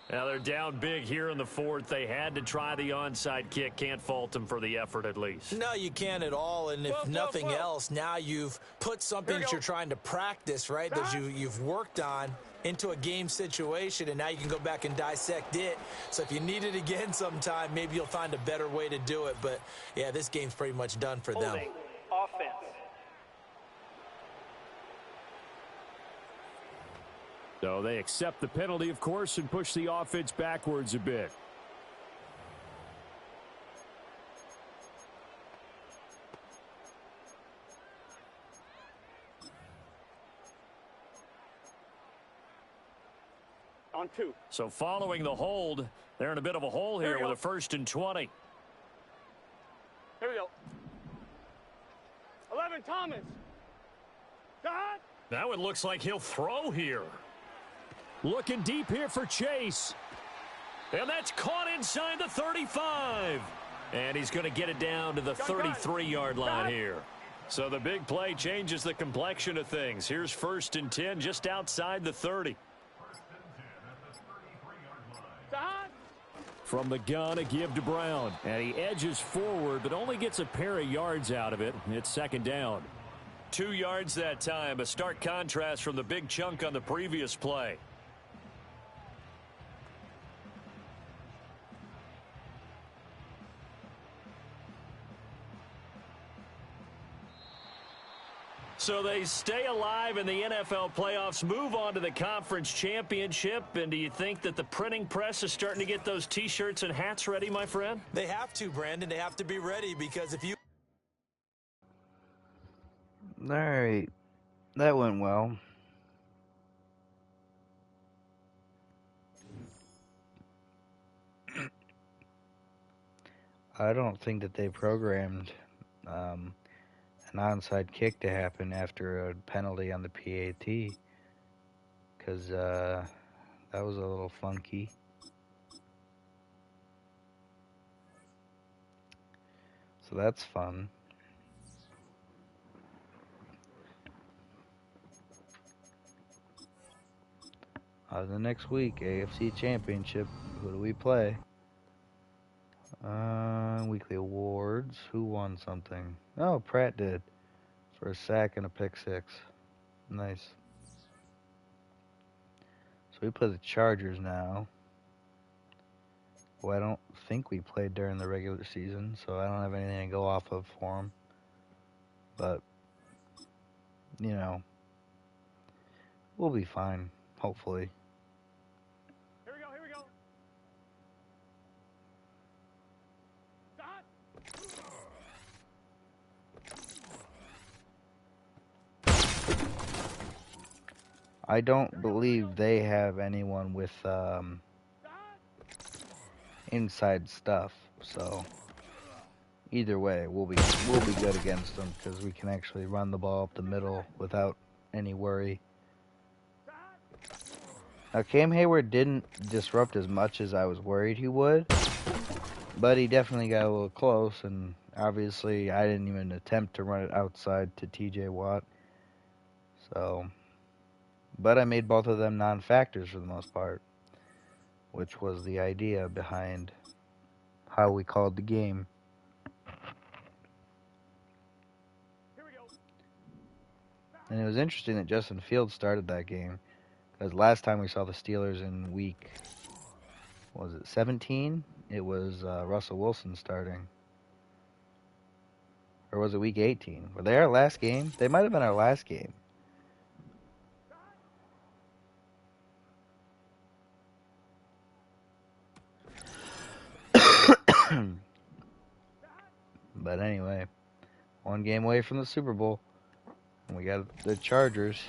Now they're down big here in the fourth. They had to try the onside kick. Can't fault them for the effort at least. No, you can't at all. And if nothing else, now you've put something that you're trying to practice, right, that you've worked on into a game situation, and now you can go back and dissect it. So if you need it again sometime, maybe you'll find a better way to do it. But, yeah, this game's pretty much done for them. Offense. So they accept the penalty, of course, and push the offense backwards a bit. On 2. So following the hold, they're in a bit of a hole here with a 1st and 20. Here we go. 11, Thomas. Dot. Now it looks like he'll throw here. Looking deep here for Chase. And that's caught inside the 35. And he's going to get it down to the 33-yard line here. So the big play changes the complexion of things. Here's 1st and 10 just outside the 30. From the gun, a give to Brown. And he edges forward, but only gets a pair of yards out of it. It's 2nd down. 2 yards that time. A stark contrast from the big chunk on the previous play. So they stay alive in the NFL playoffs, move on to the conference championship. And do you think that the printing press is starting to get those T-shirts and hats ready, my friend? They have to, Brandon. They have to be ready because if you... All right. That went well. I don't think that they programmed an onside kick to happen after a penalty on the PAT, because that was a little funky. So that's fun. The next week, AFC Championship. Who do we play? Weekly awards. Who won something? Oh, Pratt did. For a sack and a pick 6. Nice. So we play the Chargers now. Well, I don't think we played during the regular season, so I don't have anything to go off of for them. But, you know, we'll be fine, hopefully. Here we go, here we go. I don't believe they have anyone with inside stuff, so either way, we'll be good against them because we can actually run the ball up the middle without any worry. Now, Cam Hayward didn't disrupt as much as I was worried he would, but he definitely got a little close, and obviously I didn't even attempt to run it outside to TJ Watt. So, but I made both of them non-factors for the most part, which was the idea behind how we called the game. And it was interesting that Justin Fields started that game, because last time we saw the Steelers in week, what was it, 17? It was Russell Wilson starting. Or was it week 18? Were they our last game? They might have been our last game. But anyway, one game away from the Super Bowl. And we got the Chargers.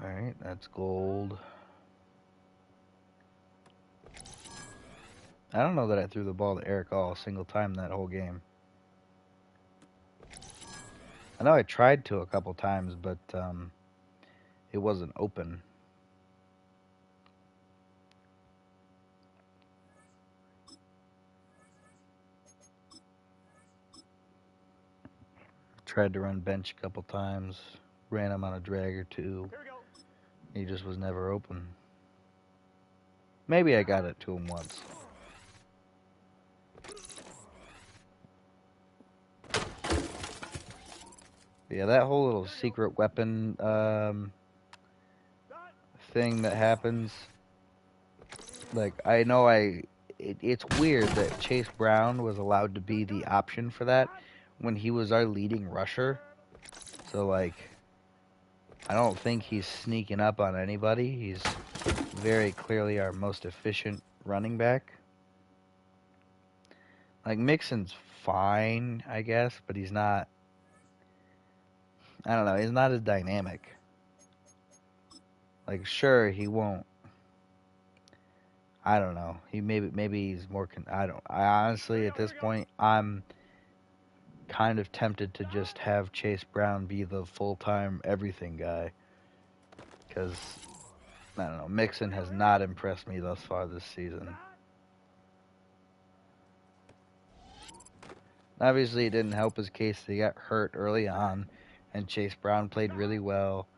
Alright, that's gold. I don't know that I threw the ball to Eric All a single time that whole game. I know I tried to a couple times, but it wasn't open. tried to run bench a couple times, ran him on a drag or two. Here we go. He just was never open. Maybe I got it to him once. Yeah, that whole little secret weapon thing that happens. Like, I know it's weird that Chase Brown was allowed to be the option for that when he was our leading rusher. So, like, I don't think he's sneaking up on anybody. He's very clearly our most efficient running back. Like, Mixon's fine, I guess, but he's not, I don't know, he's not as dynamic. Like, sure, he won't. I don't know. He maybe he's more. I honestly at this point I'm kind of tempted to just have Chase Brown be the full-time everything guy, because I don't know. Mixon has not impressed me thus far this season. Obviously, it didn't help his case that he got hurt early on, and Chase Brown played really well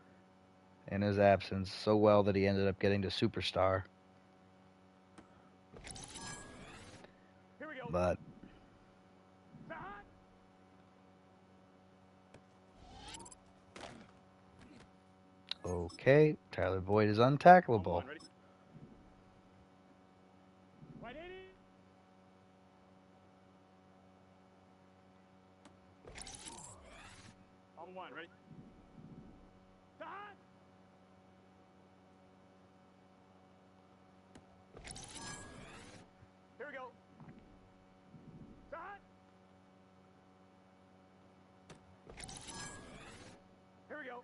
in his absence, so well that he ended up getting to superstar. But okay, Tyler Boyd is untackleable. On one, ready? Here we go. Here we go.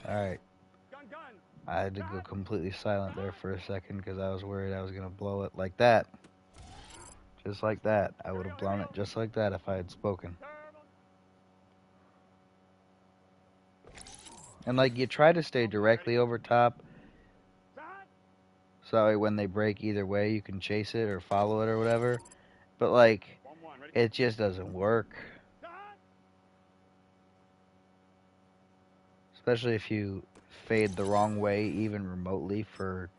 Alright. I had to go completely silent there for a second because I was worried I was going to blow it like that. Just like that. I would have blown it just like that if I had spoken. And, like, you try to stay directly over top, so when they break either way, you can chase it or follow it or whatever. But, like, it just doesn't work. Especially if you fade the wrong way, even remotely for,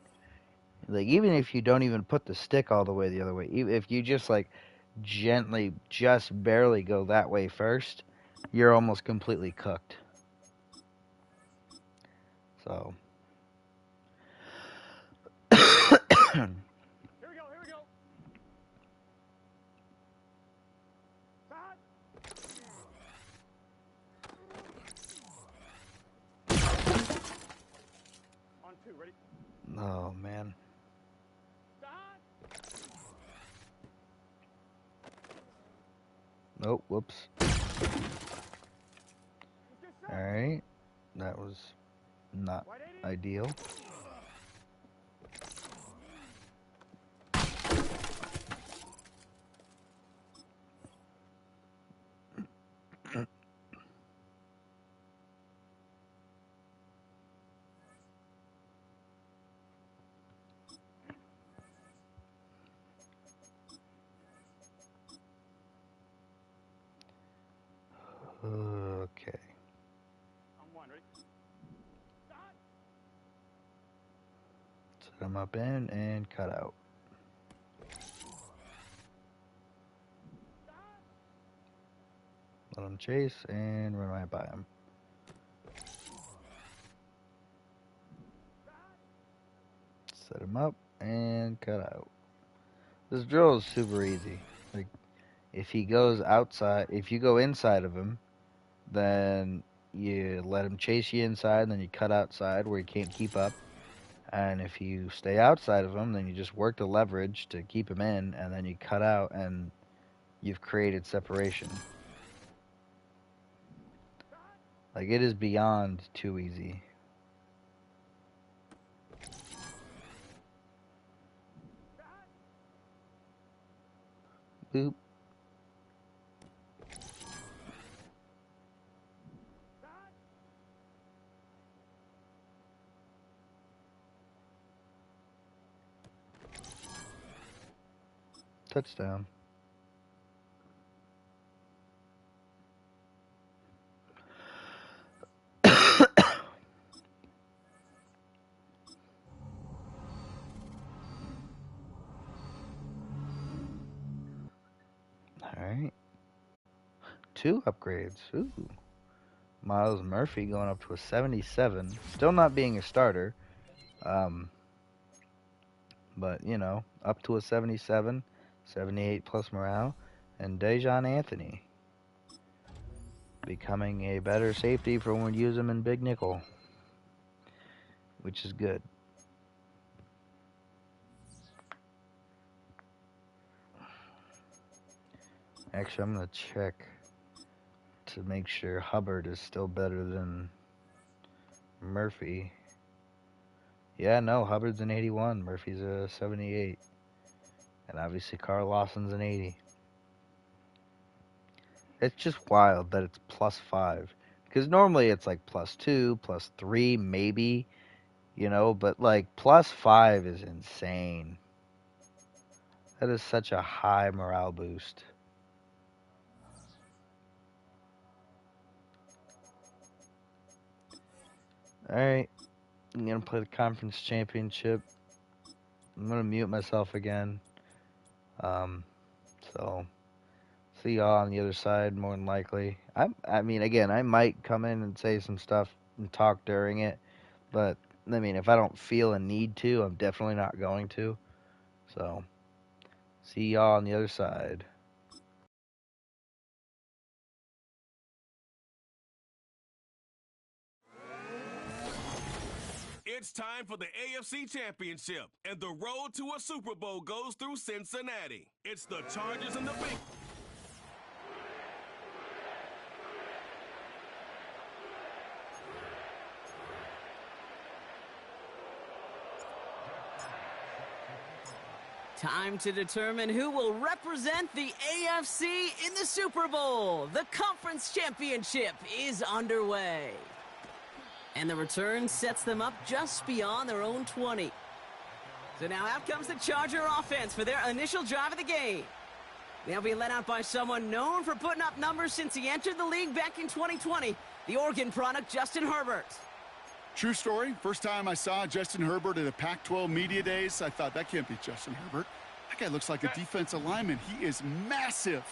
like, even if you don't even put the stick all the way the other way, if you just, like, gently, just barely go that way first, you're almost completely cooked. So. Here we go, here we go. On two, ready? Oh, man. Oh, whoops. Alright. That was not ideal. Okay. On one, ready? Set him up in and cut out. Let him chase and run right by him. Set him up and cut out. This drill is super easy. Like, if he goes outside, if you go inside of him, then you let him chase you inside, and then you cut outside where he can't keep up. And if you stay outside of him, then you just work the leverage to keep him in, and then you cut out, and you've created separation. Like, it is beyond too easy. Boop. touchdown. All right. 2 upgrades. Ooh. Miles Murphy going up to a 77. Still not being a starter. But, you know, up to a 77. 78 plus morale. And Dejon Anthony becoming a better safety for when we use him in big nickel, which is good. Actually, I'm going to check to make sure Hubbard is still better than Murphy. Yeah, no, Hubbard's an 81. Murphy's a 78. And obviously Carl Lawson's an 80. It's just wild that it's +5. Because normally it's like +2, +3, maybe. You know, but like +5 is insane. That is such a high morale boost. Alright. I'm going to play the conference championship. I'm going to mute myself again. So, see y'all on the other side, more than likely. I mean, again, I might come in and say some stuff and talk during it. But, I mean, if I don't feel a need to, I'm definitely not going to. So, see y'all on the other side. It's time for the AFC Championship, and the road to a Super Bowl goes through Cincinnati. It's the Chargers and the Bengals. Time to determine who will represent the AFC in the Super Bowl. The conference championship is underway. And the return sets them up just beyond their own 20. So now out comes the Charger offense for their initial drive of the game. They'll be led out by someone known for putting up numbers since he entered the league back in 2020, the Oregon product, Justin Herbert. True story. First time I saw Justin Herbert at a Pac-12 media days, I thought, that can't be Justin Herbert. That guy looks like a defensive lineman. He is massive.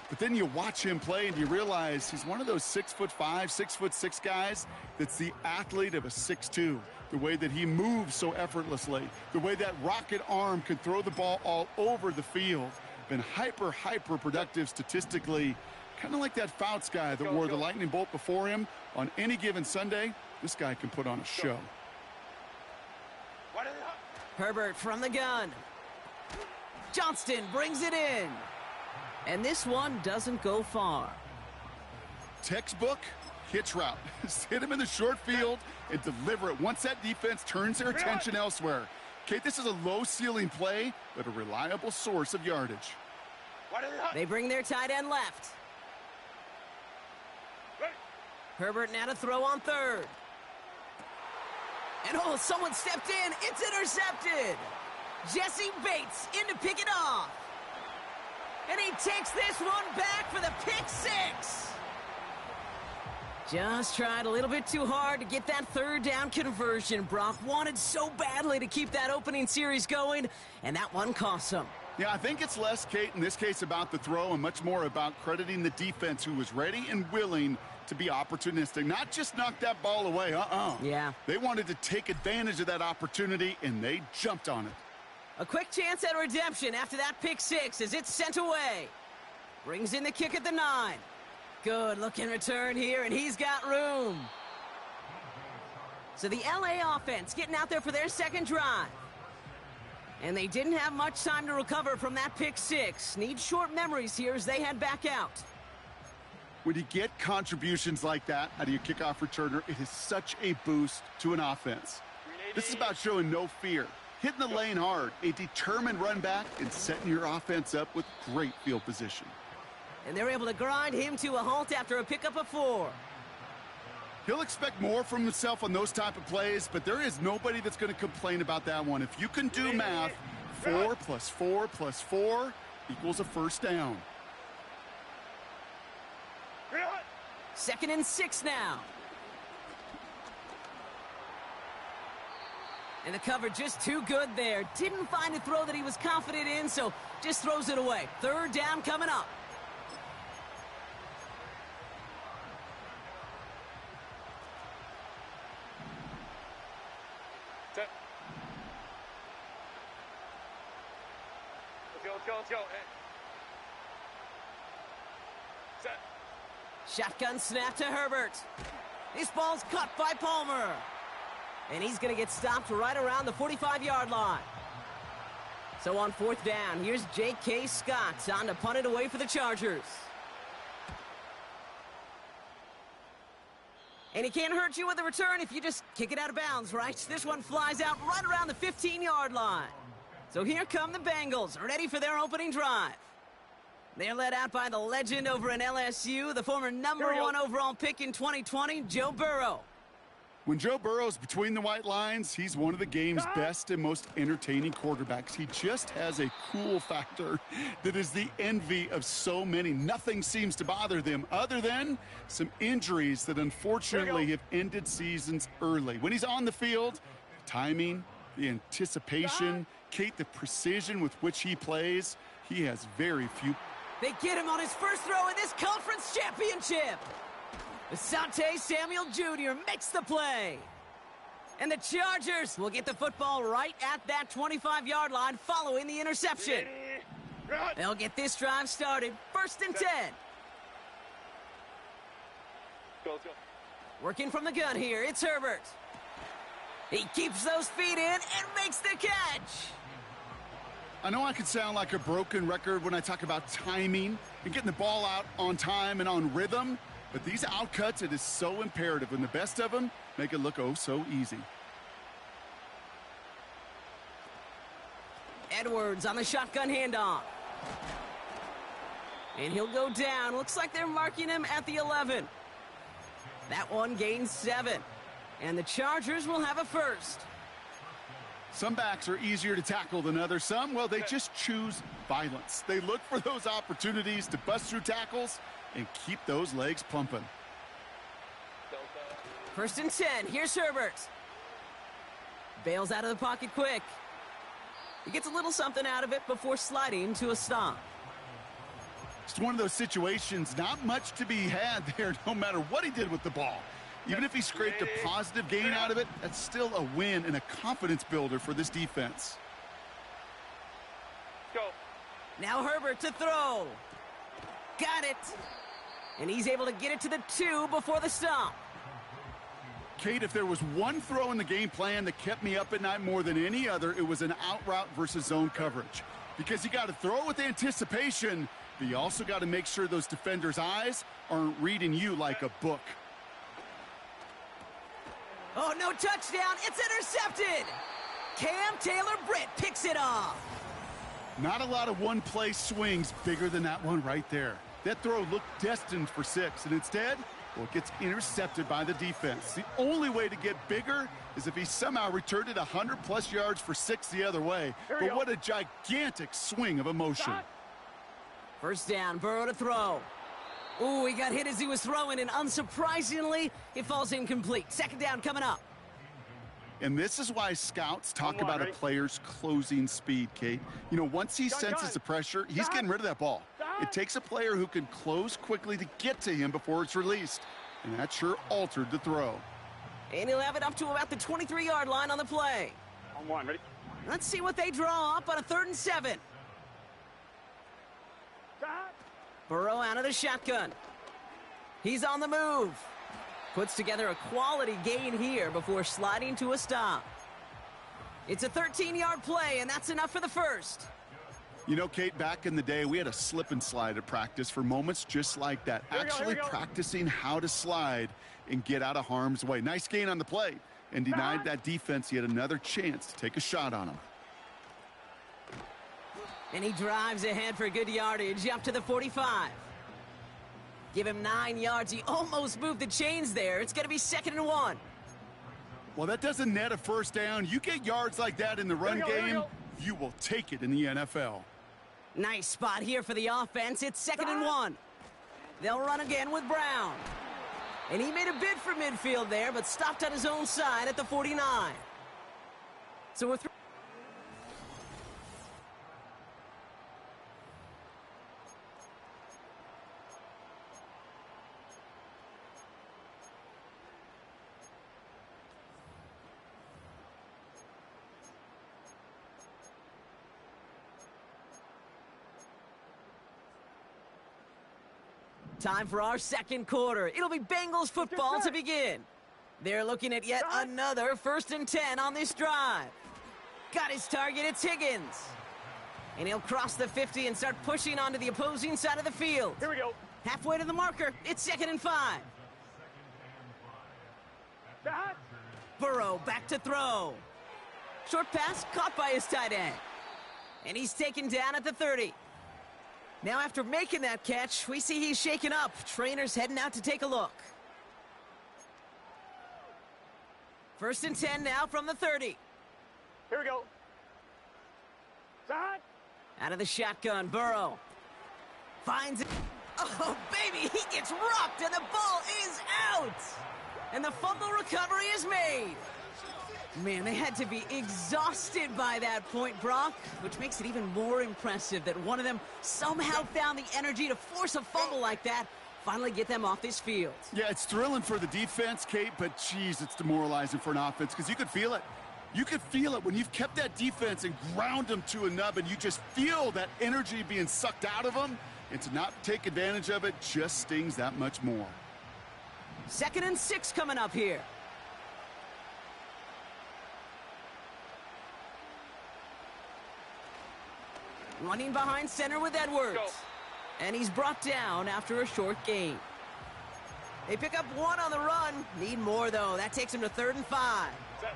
But then you watch him play and you realize he's one of those 6'5", 6'6" guys that's the athlete of a 6'2". The way that he moves so effortlessly, the way that rocket arm can throw the ball all over the field. Been hyper productive statistically. Kind of like that Fouts guy that wore the lightning bolt before him. On any given Sunday, this guy can put on a show. Herbert from the gun. Johnston brings it in. And this one doesn't go far. Textbook hitch route. Just hit him in the short field and deliver it once that defense turns their attention elsewhere. Okay, this is a low ceiling play, but a reliable source of yardage. They bring their tight end left. Herbert now to throw on third. And oh, someone stepped in. It's intercepted. Jesse Bates in to pick it off. And he takes this one back for the pick six. Just tried a little bit too hard to get that third down conversion. Brock wanted so badly to keep that opening series going, and that one cost him. Yeah, I think it's less, Kate, in this case about the throw and much more about crediting the defense who was ready and willing to be opportunistic. Not just knock that ball away, Yeah. They wanted to take advantage of that opportunity, and they jumped on it. A quick chance at redemption after that pick six as it's sent away. Brings in the kick at the 9. Good looking return here, and he's got room. So the LA offense getting out there for their second drive. And they didn't have much time to recover from that pick six. Need short memories here as they head back out. When you get contributions like that out of your kickoff returner, it is such a boost to an offense. This is about showing no fear. Hitting the lane hard, a determined run back, and setting your offense up with great field position. And they're able to grind him to a halt after a pickup of 4. He'll expect more from himself on those type of plays, but there is nobody that's going to complain about that one. If you can do math, 4 + 4 + 4, equals a first down. 2nd and 6 now. And the cover just too good there. Didn't find a throw that he was confident in, so just throws it away. 3rd down coming up. Let's go. Set. Shotgun snap to Herbert. This ball's caught by Palmer. And he's going to get stopped right around the 45-yard line. So on 4th down, here's J.K. Scott on to punt it away for the Chargers. And he can't hurt you with the return if you just kick it out of bounds, right? This one flies out right around the 15-yard line. So here come the Bengals, ready for their opening drive. They're led out by the legend over in LSU, the former #1 overall pick in 2020, Joe Burrow. When Joe Burrow's between the white lines, he's one of the game's best and most entertaining quarterbacks. He just has a cool factor that is the envy of so many. Nothing seems to bother them other than some injuries that unfortunately have ended seasons early. When he's on the field, the timing, the anticipation, Kate, the precision with which he plays, he has very few. They get him on his first throw in this conference championship. Asante Samuel Jr. makes the play. And the Chargers will get the football right at that 25-yard line following the interception. They'll get this drive started. 1st and 10. Go. Working from the gun here, it's Herbert. He keeps those feet in and makes the catch. I know I can sound like a broken record when I talk about timing and getting the ball out on time and on rhythm, but these outcuts, it is so imperative, and the best of them make it look oh so easy. Edwards on the shotgun handoff. And he'll go down. Looks like they're marking him at the 11. That one gains 7. And the Chargers will have a first. Some backs are easier to tackle than others. Some, well, they just choose violence. They look for those opportunities to bust through tackles and keep those legs pumping. 1st and 10. Here's Herbert. Bails out of the pocket quick. He gets a little something out of it before sliding to a stop. It's one of those situations, not much to be had there no matter what he did with the ball. Even if he scraped a positive gain out of it, that's still a win and a confidence builder for this defense. Go. Now Herbert to throw. Got it. And he's able to get it to the 2 before the stop. Kate, if there was one throw in the game plan that kept me up at night more than any other, it was an out route versus zone coverage. Because you got to throw with anticipation, but you also got to make sure those defenders' eyes aren't reading you like a book. Oh, no touchdown. It's intercepted. Cam Taylor-Britt picks it off. Not a lot of one-play swings bigger than that one right there. That throw looked destined for 6, and instead, well, it gets intercepted by the defense. The only way to get bigger is if he somehow returned it 100-plus yards for 6 the other way. But what a gigantic swing of emotion. 1st down, Burrow to throw. Ooh, he got hit as he was throwing, and unsurprisingly, it falls incomplete. 2nd down coming up. And this is why scouts talk about a player's closing speed, Kate. You know, once he senses the pressure, he's getting rid of that ball. It takes a player who can close quickly to get to him before it's released. And that sure altered the throw. And he'll have it up to about the 23-yard line on the play. On 1, ready? Let's see what they draw up on a 3rd and 7. Burrow out of the shotgun. He's on the move. Puts together a quality gain here before sliding to a stop. It's a 13-yard play, and that's enough for the first. You know, Kate, back in the day, we had a slip and slide at practice for moments just like that. Actually practicing how to slide and get out of harm's way. Nice gain on the play, and denied that defense yet another chance to take a shot on him. And he drives ahead for good yardage up to the 45. Give him 9 yards. He almost moved the chains there. It's going to be 2nd and 1. Well, that doesn't net a first down. You get yards like that in the run game, you will take it in the NFL. Nice spot here for the offense. It's 2nd and 1. They'll run again with Brown. And he made a bid for midfield there, but stopped on his own side at the 49. So we're through. Time for our second quarter. It'll be Bengals football to begin. They're looking at yet another 1st and 10 on this drive. Got his target, it's Higgins. And he'll cross the 50 and start pushing onto the opposing side of the field. Here we go. Halfway to the marker, it's 2nd and 5. Back. Burrow back to throw. Short pass caught by his tight end. And he's taken down at the 30. Now after making that catch, we see he's shaken up. Trainer's heading out to take a look. 1st and 10 now from the 30. Here we go. Side. Out of the shotgun, Burrow. Finds it. Oh, baby, he gets rocked and the ball is out. And the fumble recovery is made. Man, they had to be exhausted by that point, Brock, which makes it even more impressive that one of them somehow found the energy to force a fumble like that, finally get them off this field. Yeah, it's thrilling for the defense, Kate, but geez, it's demoralizing for an offense because you could feel it. You could feel it when you've kept that defense and ground them to a nub, and you just feel that energy being sucked out of them, and to not take advantage of it just stings that much more. 2nd and 6 coming up here. Running behind center with Edwards. And he's brought down after a short gain. They pick up 1 on the run. Need more, though. That takes him to 3rd and 5. Set.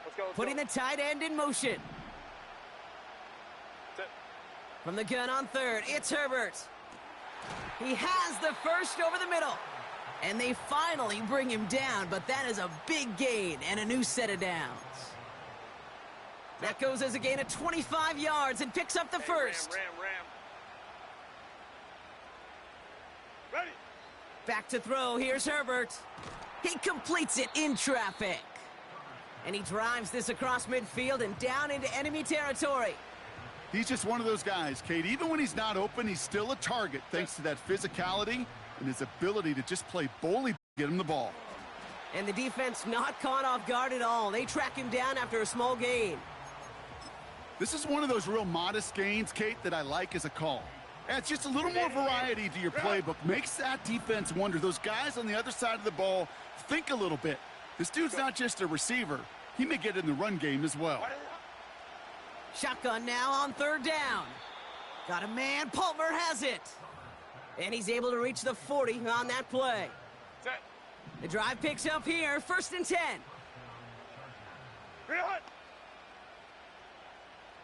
Let's go. Putting the tight end in motion. Set. From the gun on 3rd, it's Herbert. He has the first over the middle. And they finally bring him down, but that is a big gain and a new set of downs. That goes as a gain of 25 yards and picks up the first. Ram. Ready. Back to throw, here's Herbert. He completes it in traffic. And he drives this across midfield and down into enemy territory. He's just one of those guys, Kate. Even when he's not open, he's still a target thanks to that physicality and his ability to just play bully, get him the ball. And the defense not caught off guard at all. They track him down after a small gain. This is one of those real modest gains, Kate, that I like as a call. Adds just a little more variety to your playbook. Makes that defense wonder. Those guys on the other side of the ball think a little bit. This dude's not just a receiver. He may get in the run game as well. Shotgun now on 3rd down. Got a man. Palmer has it. And he's able to reach the 40 on that play. Set. The drive picks up here. 1st and 10. Ready.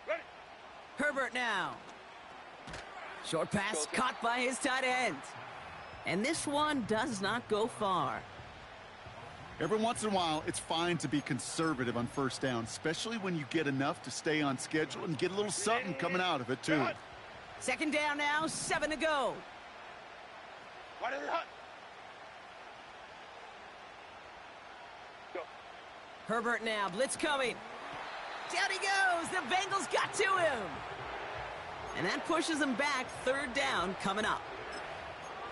Ready. Herbert now. Short pass caught by his tight end. And this one does not go far. Every once in a while, it's fine to be conservative on 1st down, especially when you get enough to stay on schedule and get a little something coming out of it, too. 2nd down now, 7 to go. What is it? Go. Herbert now, blitz coming. Down he goes, the Bengals got to him. And that pushes them back, 3rd down coming up.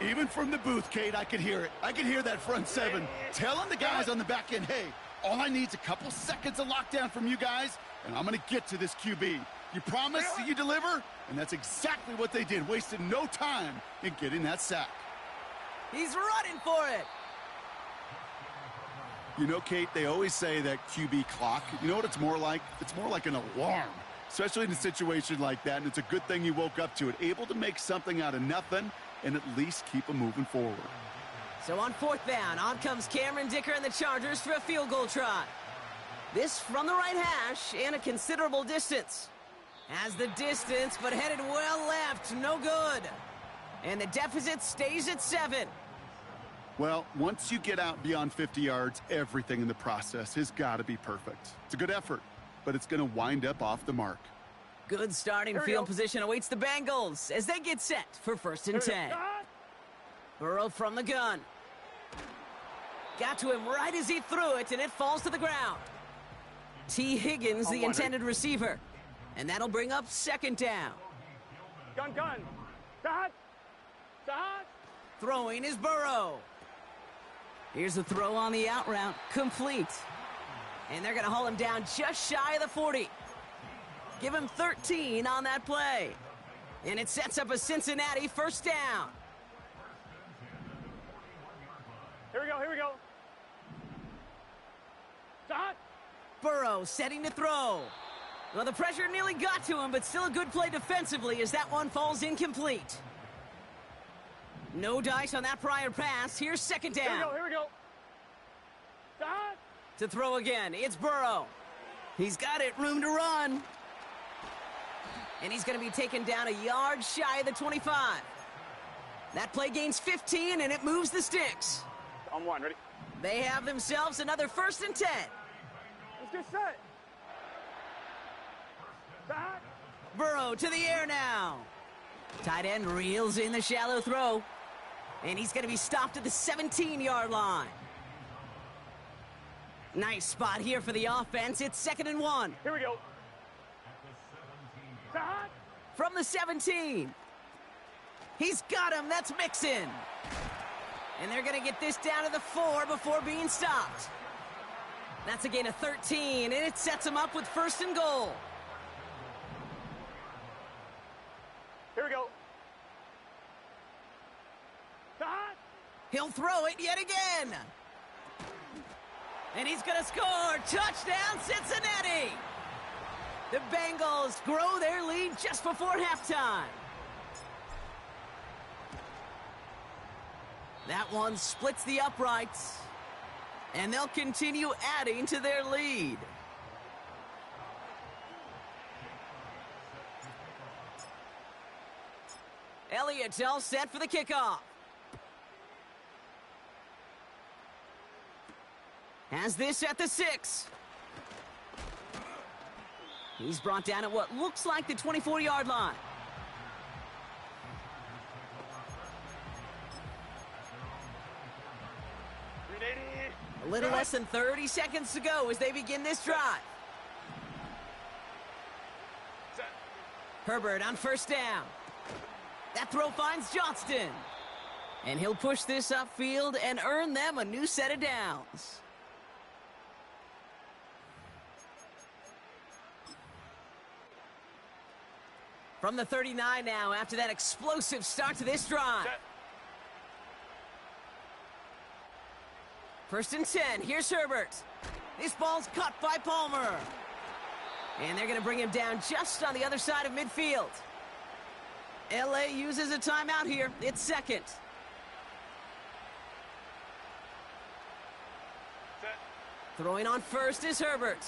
Even from the booth, Kate, I could hear it. I could hear that front 7 telling the guys on the back end, hey, all I need is a couple seconds of lockdown from you guys, and I'm going to get to this QB. You promise that you deliver? And that's exactly what they did, wasted no time in getting that sack. He's running for it. You know, Kate, they always say that QB clock, you know what it's more like? It's more like an alarm, especially in a situation like that, and it's a good thing you woke up to it, able to make something out of nothing and at least keep them moving forward. So on 4th down, on comes Cameron Dicker and the Chargers for a field goal try. This from the right hash and a considerable distance. Has the distance, but headed well left, no good. And the deficit stays at 7. Well, once you get out beyond 50 yards, everything in the process has got to be perfect. It's a good effort, but it's going to wind up off the mark. Good starting field position awaits the Bengals as they get set for 1st and 10. Burrow from the gun. Got to him right as he threw it, and it falls to the ground. T. Higgins, the intended receiver. And that'll bring up 2nd down. Gun. Sahad. Throwing is Burrow. Here's the throw on the out route. Complete. And they're going to haul him down just shy of the 40. Give him 13 on that play. And it sets up a Cincinnati 1st down. Here we go. Sahad. Burrow setting to throw. Well, the pressure nearly got to him, but still a good play defensively as that one falls incomplete. No dice on that prior pass. Here's 2nd down. Here we go. Sahad. To throw again, it's Burrow. He's got it, room to run. And he's going to be taken down a yard shy of the 25. That play gains 15, and it moves the sticks. On 1, ready? They have themselves another 1st and 10. Let's get set. Sahad. Burrow to the air now. Tight end reels in the shallow throw. And he's going to be stopped at the 17-yard line. Nice spot here for the offense. It's 2nd and 1. Here we go. Sahad. From the 17. He's got him. That's Mixon. And they're going to get this down to the 4 before being stopped. That's a gain of 13, and it sets him up with 1st and goal. Here we go. Sahad. He'll throw it yet again. And he's going to score. Touchdown, Cincinnati. The Bengals grow their lead just before halftime. That one splits the uprights. And they'll continue adding to their lead. Elliott's all set for the kickoff. Has this at the 6. He's brought down at what looks like the 24-yard line. A little less than 30 seconds to go as they begin this drive. Herbert on 1st down. That throw finds Johnston. And he'll push this upfield and earn them a new set of downs. From the 39 now after that explosive start to this drive. 1st and 10. Here's Herbert. This ball's caught by Palmer. And they're going to bring him down just on the other side of midfield. LA uses a timeout here. It's 2nd. Throwing on 1st is Herbert.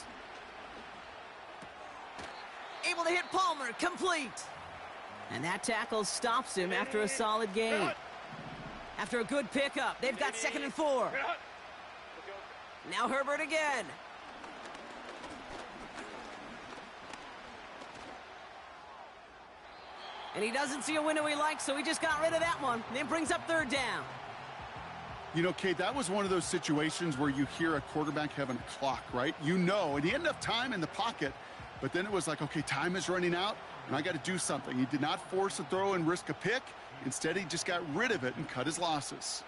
Able to hit Palmer. Complete. And that tackle stops him after a solid gain. After a good pickup, they've got 2nd and 4. Now Herbert again. And he doesn't see a window he likes, so he just got rid of that one. And it brings up 3rd down. You know, Kate, that was one of those situations where you hear a quarterback having a clock, right? You know, and he had enough time in the pocket, but then it was like, okay, time is running out, and I got to do something. He did not force a throw and risk a pick. Instead, he just got rid of it and cut his losses.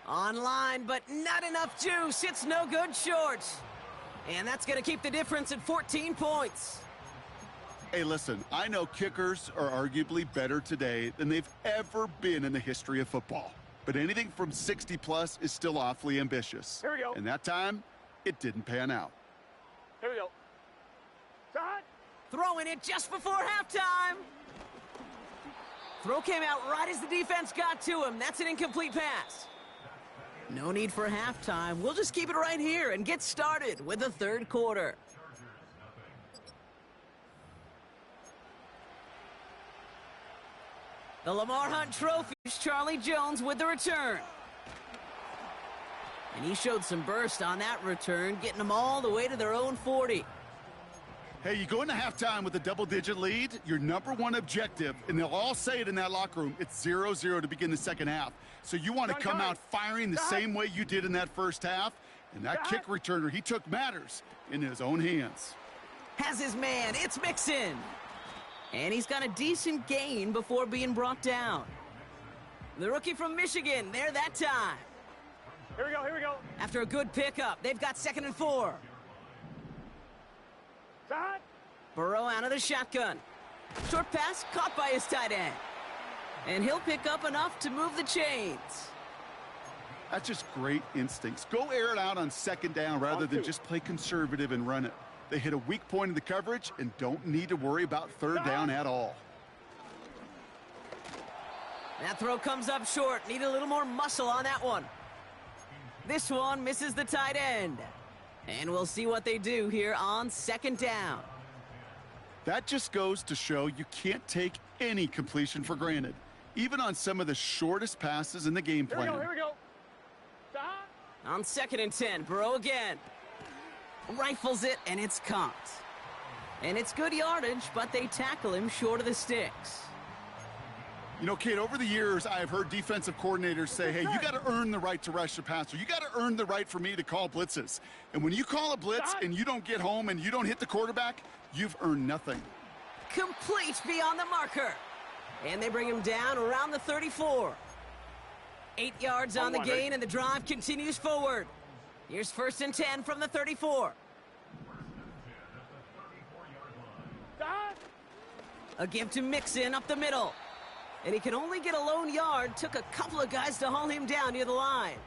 Online, but not enough juice. It's no good short. And that's going to keep the difference at 14 points. Hey, listen, I know kickers are arguably better today than they've ever been in the history of football. But anything from 60-plus is still awfully ambitious. Here we go. And that time, it didn't pan out. Here we go. Sahad. Throwing it just before halftime. Throw came out right as the defense got to him. That's an incomplete pass. No need for halftime. We'll just keep it right here and get started with the 3rd quarter. The Lamar Hunt Trophy. Charlie Jones with the return. And he showed some burst on that return, getting them all the way to their own 40. Hey, you go into halftime with a double-digit lead, your number one objective, and they'll all say it in that locker room, it's 0-0 to begin the second half. So you want to come out firing the same way you did in that first half, and that kick returner, he took matters in his own hands. Has his man, it's Mixon. And he's got a decent gain before being brought down. The rookie from Michigan, there that time. Here we go, here we go. After a good pickup, they've got 2nd and 4. Shot. Burrow out of the shotgun. Short pass caught by his tight end. And he'll pick up enough to move the chains. That's just great instincts. Go air it out on second down rather than just play conservative and run it. They hit a weak point in the coverage and don't need to worry about third down at all. That throw comes up short. Need a little more muscle on that one. This one misses the tight end. And we'll see what they do here on 2nd down. That just goes to show you can't take any completion for granted, even on some of the shortest passes in the game plan. Here we go. Shot. On 2nd and 10, Burrow again. Rifles it, and it's caught. And it's good yardage, but they tackle him short of the sticks. You know, Kate, over the years, I have heard defensive coordinators say, hey, you got to earn the right to rush the passer. You got to earn the right for me to call blitzes. And when you call a blitz and you don't get home and you don't hit the quarterback, you've earned nothing. Complete beyond the marker. And they bring him down around the 34. 8 yards on the gain, and the drive continues forward. Here's 1st and 10 from the 34. A give to Mixon up the middle. And he can only get a lone yard. Took a couple of guys to haul him down near the line.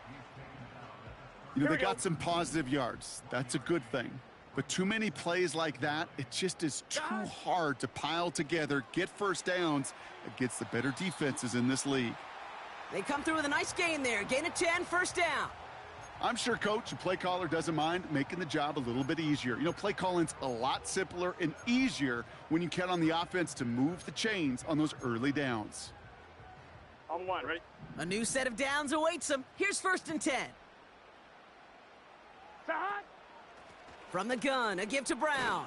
You know, they got some positive yards. That's a good thing. But too many plays like that, it just is too hard to pile together, get first downs against the better defenses in this league. They come through with a nice gain there. Gain of 10, 1st down. I'm sure coach and play caller doesn't mind making the job a little bit easier. You know, play calling's a lot simpler and easier when you count on the offense to move the chains on those early downs. On 1, ready? A new set of downs awaits them. Here's 1st and 10. Shot. From the gun, a give to Brown.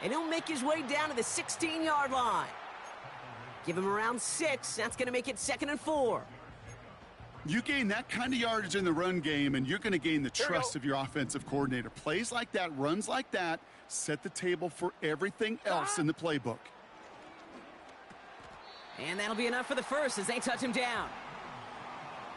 And he'll make his way down to the 16-yard line. Give him around 6. That's going to make it 2nd and 4. You gain that kind of yardage in the run game, and you're going to gain the trust of your offensive coordinator. Plays like that, runs like that, set the table for everything else in the playbook. And that'll be enough for the first as they touch him down.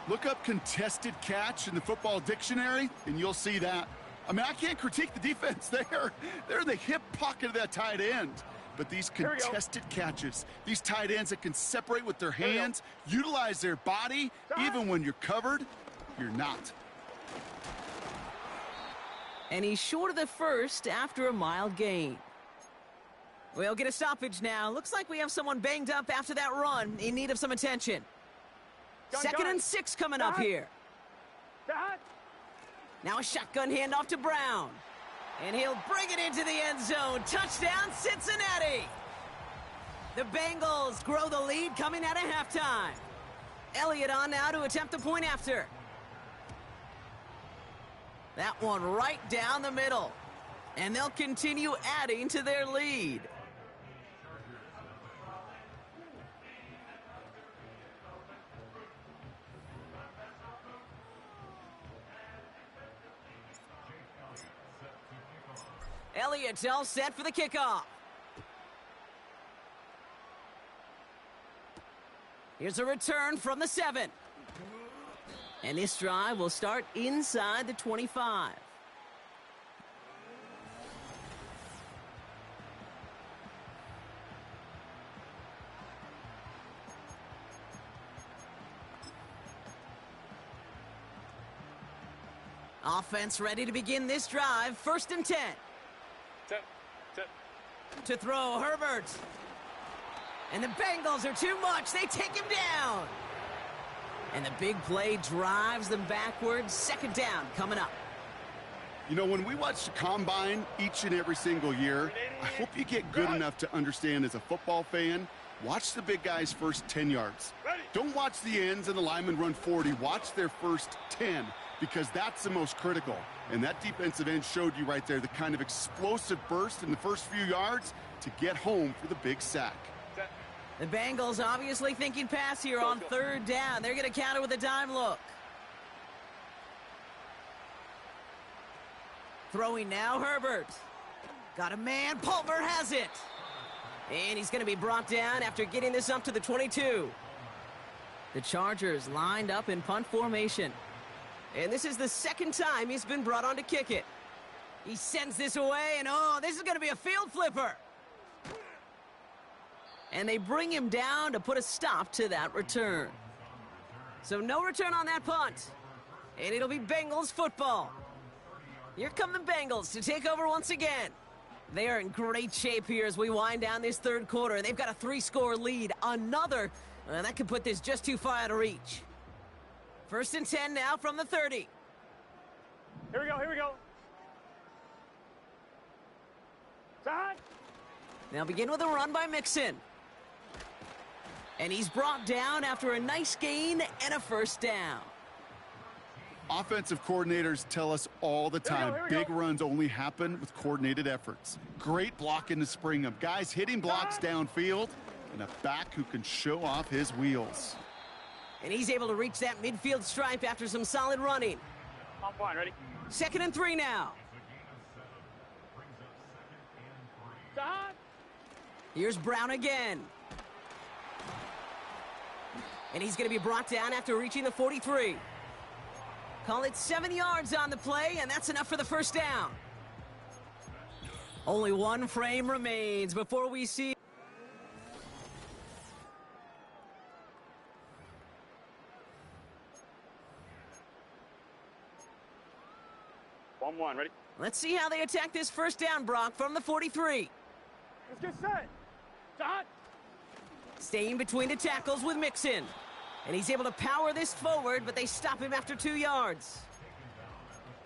Look up contested catch in the football dictionary, and you'll see that. I mean, I can't critique the defense there. They're in the hip pocket of that tight end. But these contested catches, these tight ends that can separate with their hands, utilize their body, even when you're covered, you're not. And he's short of the first after a mild gain. We'll get a stoppage now. Looks like we have someone banged up after that run, in need of some attention. 2nd and 6 coming up here. Now a shotgun handoff to Brown. And he'll bring it into the end zone. Touchdown, Cincinnati. The Bengals grow the lead coming out of halftime. Elliott on now to attempt the point after. That one right down the middle. And they'll continue adding to their lead. Elliott's all set for the kickoff. Here's a return from the 7. And this drive will start inside the 25. Offense ready to begin this drive. 1st and 10. To throw, Herbert. And the Bengals are too much. They take him down. And the big play drives them backwards. 2nd down coming up. You know, when we watch the combine each and every single year, I hope you get good enough to understand as a football fan, Watch the big guy's first 10 yards. Ready. Don't watch the ends and the linemen run 40. Watch their first 10 because that's the most critical. And that defensive end showed you right there the kind of explosive burst in the first few yards to get home for the big sack. The Bengals obviously thinking pass here on third down. They're going to counter with a dime look. Throwing now, Herbert. Got a man. Palmer has it. And he's going to be brought down after getting this up to the 22. The Chargers lined up in punt formation. And this is the second time he's been brought on to kick it. He sends this away, and oh, this is going to be a field flipper. And they bring him down to put a stop to that return. So no return on that punt. And it'll be Bengals football. Here come the Bengals to take over once again. They are in great shape here as we wind down this third quarter. They've got a 3-score lead. Another, that could put this just too far out of reach. 1st and 10 now from the 30. Here we go, here we go. Side. They'll begin with a run by Mixon. And he's brought down after a nice gain and a first down. Offensive coordinators tell us all the time, big runs only happen with coordinated efforts. Great blocking to spring them. Guys hitting blocks downfield, and a back who can show off his wheels. And he's able to reach that midfield stripe after some solid running. I'm fine, ready? 2nd and 3 now. Side. Here's Brown again. And he's going to be brought down after reaching the 43. Call it 7 yards on the play, and that's enough for the first down. Only one frame remains before we see... One, ready? Let's see how they attack this first down, Brock, from the 43. Let's get set. Side. Staying between the tackles with Mixon. And he's able to power this forward, but they stop him after 2 yards.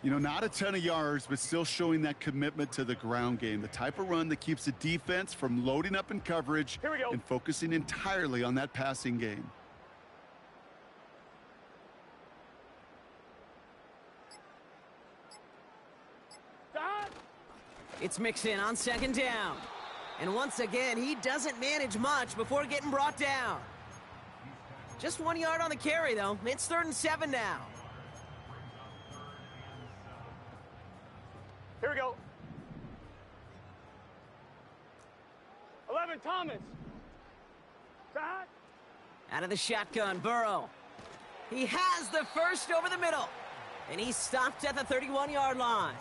You know, not a ton of yards, but still showing that commitment to the ground game. The type of run that keeps the defense from loading up in coverage and focusing entirely on that passing game. Side. It's Mixon on 2nd down. And once again, he doesn't manage much before getting brought down. Just 1 yard on the carry, though. It's 3rd and 7 now. Here we go. 11, Thomas. Side. Out of the shotgun, Burrow. He has the first over the middle. And he's stopped at the 31-yard line.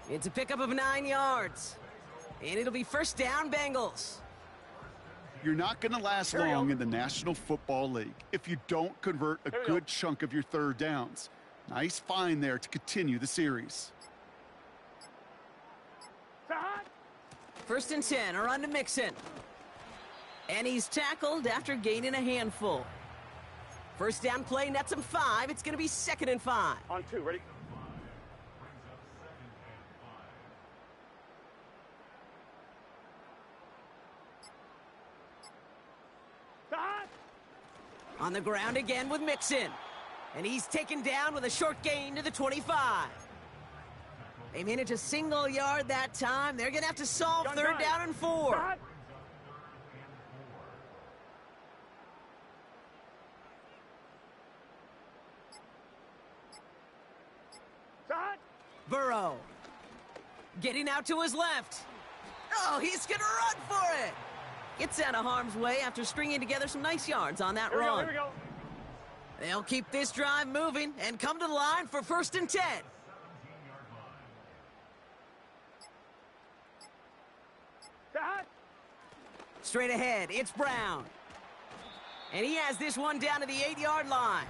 It's a pickup of 9 yards. And it'll be first down, Bengals. You're not going to last long in the National Football League if you don't convert a good chunk of your third downs. Nice find there to continue the series. 1st and 10, a run to Mixon. And he's tackled after gaining a handful. First down play nets him 5. It's going to be 2nd and 5. On 2, ready? On the ground again with Mixon. And he's taken down with a short gain to the 25. They manage a single yard that time. They're going to have to solve 3rd down and 4. Burrow. Getting out to his left. Oh, he's going to run for it. Gets out of harm's way after stringing together some nice yards on that run. Here we go. They'll keep this drive moving and come to the line for 1st and 10. Straight ahead, it's Brown. And he has this one down to the 8-yard line.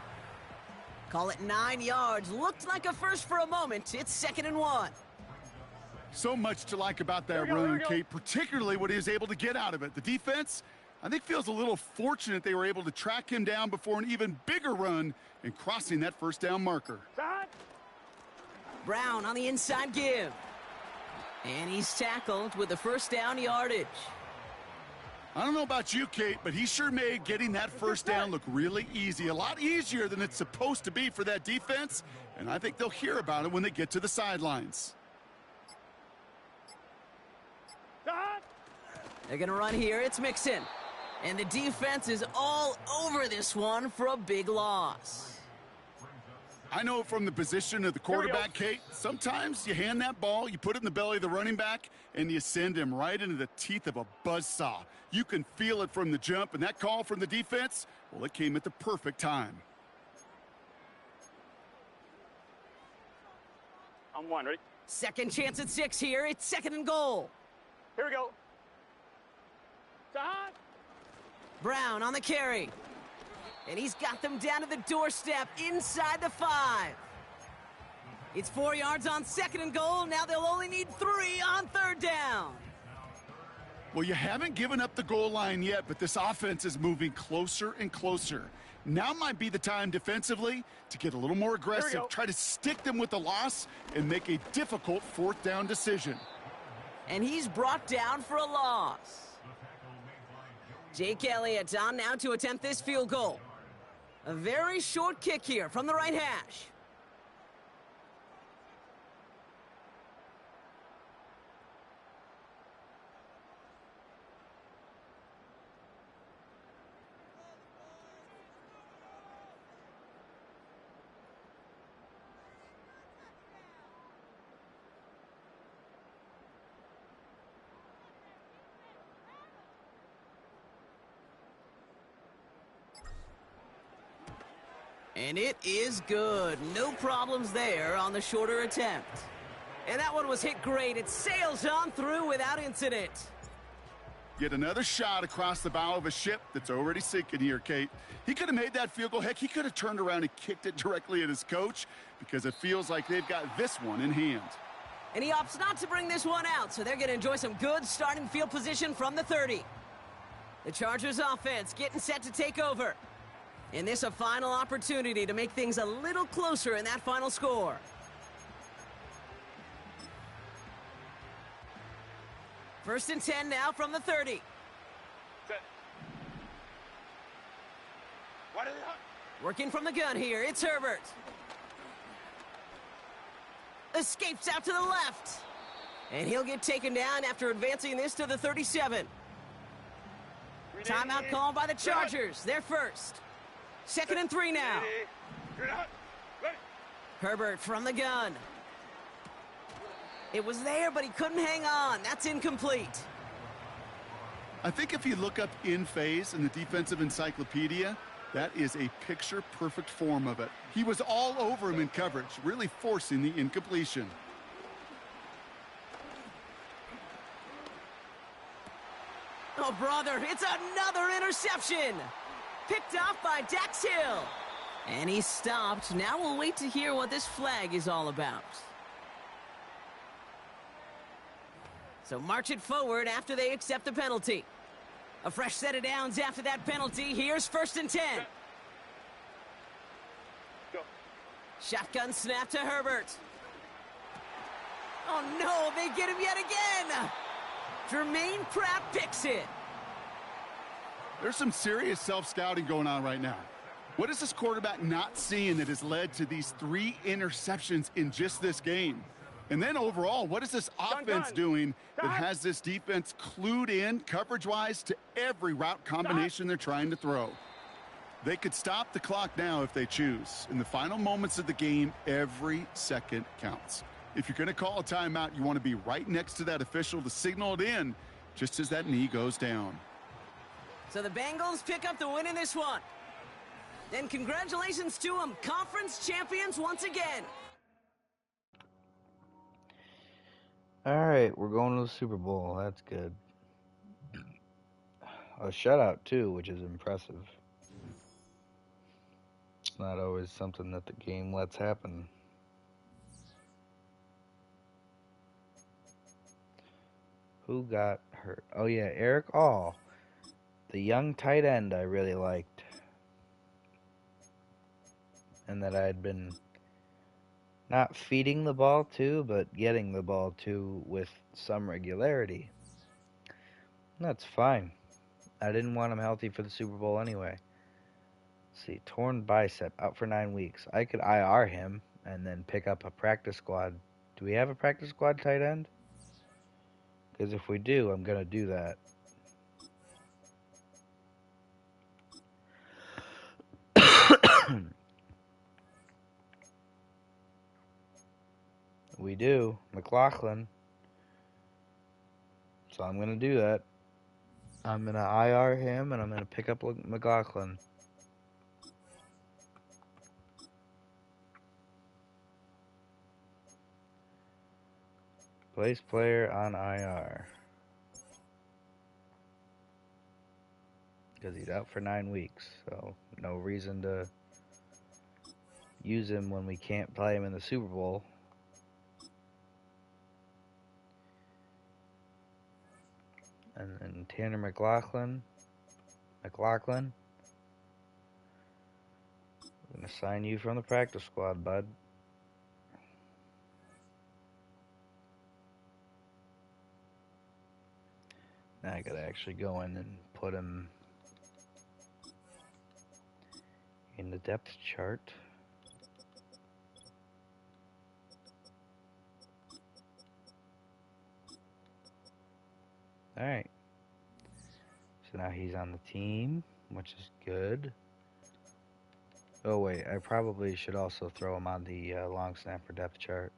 Call it 9 yards. Looked like a first for a moment. It's 2nd and 1. So much to like about that run, Kate, particularly what he was able to get out of it. The defense, I think, feels a little fortunate they were able to track him down before an even bigger run and crossing that first down marker. Brown on the inside give. And he's tackled with the first down yardage. I don't know about you, Kate, but he sure made getting that first down look really easy. A lot easier than it's supposed to be for that defense, and I think they'll hear about it when they get to the sidelines. They're going to run here. It's Mixon. And the defense is all over this one for a big loss. I know from the position of the quarterback, Kate, sometimes you hand that ball, you put it in the belly of the running back, and you send him right into the teeth of a buzzsaw. You can feel it from the jump, and that call from the defense, well, it came at the perfect time. On one, ready? Second chance at 6 here. It's 2nd and goal. Here we go. Shot. Brown on the carry. And he's got them down to the doorstep inside the 5. It's 4 yards on 2nd and goal. Now they'll only need 3 on 3rd down. Well, you haven't given up the goal line yet, but this offense is moving closer and closer. Now might be the time defensively to get a little more aggressive, try to stick them with the loss, and make a difficult 4th down decision. And he's brought down for a loss. Jake Elliott on now to attempt this field goal. A very short kick here from the right hash. And it is good. No problems there on the shorter attempt. And that one was hit great. It sails on through without incident. Yet another shot across the bow of a ship that's already sinking here, Kate. He could have made that field goal. Heck, he could have turned around and kicked it directly at his coach because it feels like they've got this one in hand. And he opts not to bring this one out, so they're going to enjoy some good starting field position from the 30. The Chargers offense getting set to take over. And this a final opportunity to make things a little closer in that final score. First and 10 now from the 30. Working from the gun here, it's Herbert. Escapes out to the left. And he'll get taken down after advancing this to the 37. Timeout called by the Chargers. They're first. 2nd and 3 now. Herbert from the gun. It was there, but he couldn't hang on. That's incomplete. I think if you look up in phase in the defensive encyclopedia, that is a picture-perfect form of it. He was all over him in coverage, really forcing the incompletion. Oh, brother, it's another interception. Picked off by Dax Hill. And he stopped. Now we'll wait to hear what this flag is all about. So march it forward after they accept the penalty. A fresh set of downs after that penalty. Here's 1st and 10. Go. Shotgun snap to Herbert. Oh, no, they get him yet again. Jermaine Pratt picks it. There's some serious self-scouting going on right now. What is this quarterback not seeing that has led to these 3 interceptions in just this game? And then overall, what is this offense doing that has this defense clued in coverage-wise to every route combination they're trying to throw? They could stop the clock now if they choose. In the final moments of the game, every second counts. If you're going to call a timeout, you want to be right next to that official to signal it in just as that knee goes down. So the Bengals pick up the win in this one. And congratulations to them, conference champions once again. All right, we're going to the Super Bowl. That's good. A shutout, too, which is impressive. It's not always something that the game lets happen. Who got hurt? Oh, yeah, Eric All. The young tight end I really liked. And that I had been not feeding the ball to, but getting the ball to with some regularity. That's fine. I didn't want him healthy for the Super Bowl anyway. Let's see, torn bicep, out for 9 weeks. I could IR him and then pick up a practice squad. Do we have a practice squad tight end? Because if we do, I'm going to do that. We do. McLaughlin. So I'm going to do that. I'm going to IR him, and I'm going to pick up McLaughlin. Place player on IR. Because he's out for 9 weeks. So no reason to use him when we can't play him in the Super Bowl. And then Tanner McLaughlin. I'm going to sign you from the practice squad, bud. Now I got to actually go in and put him in the depth chart. Alright. So now he's on the team, which is good. Oh wait, I probably should also throw him on the long snapper depth chart.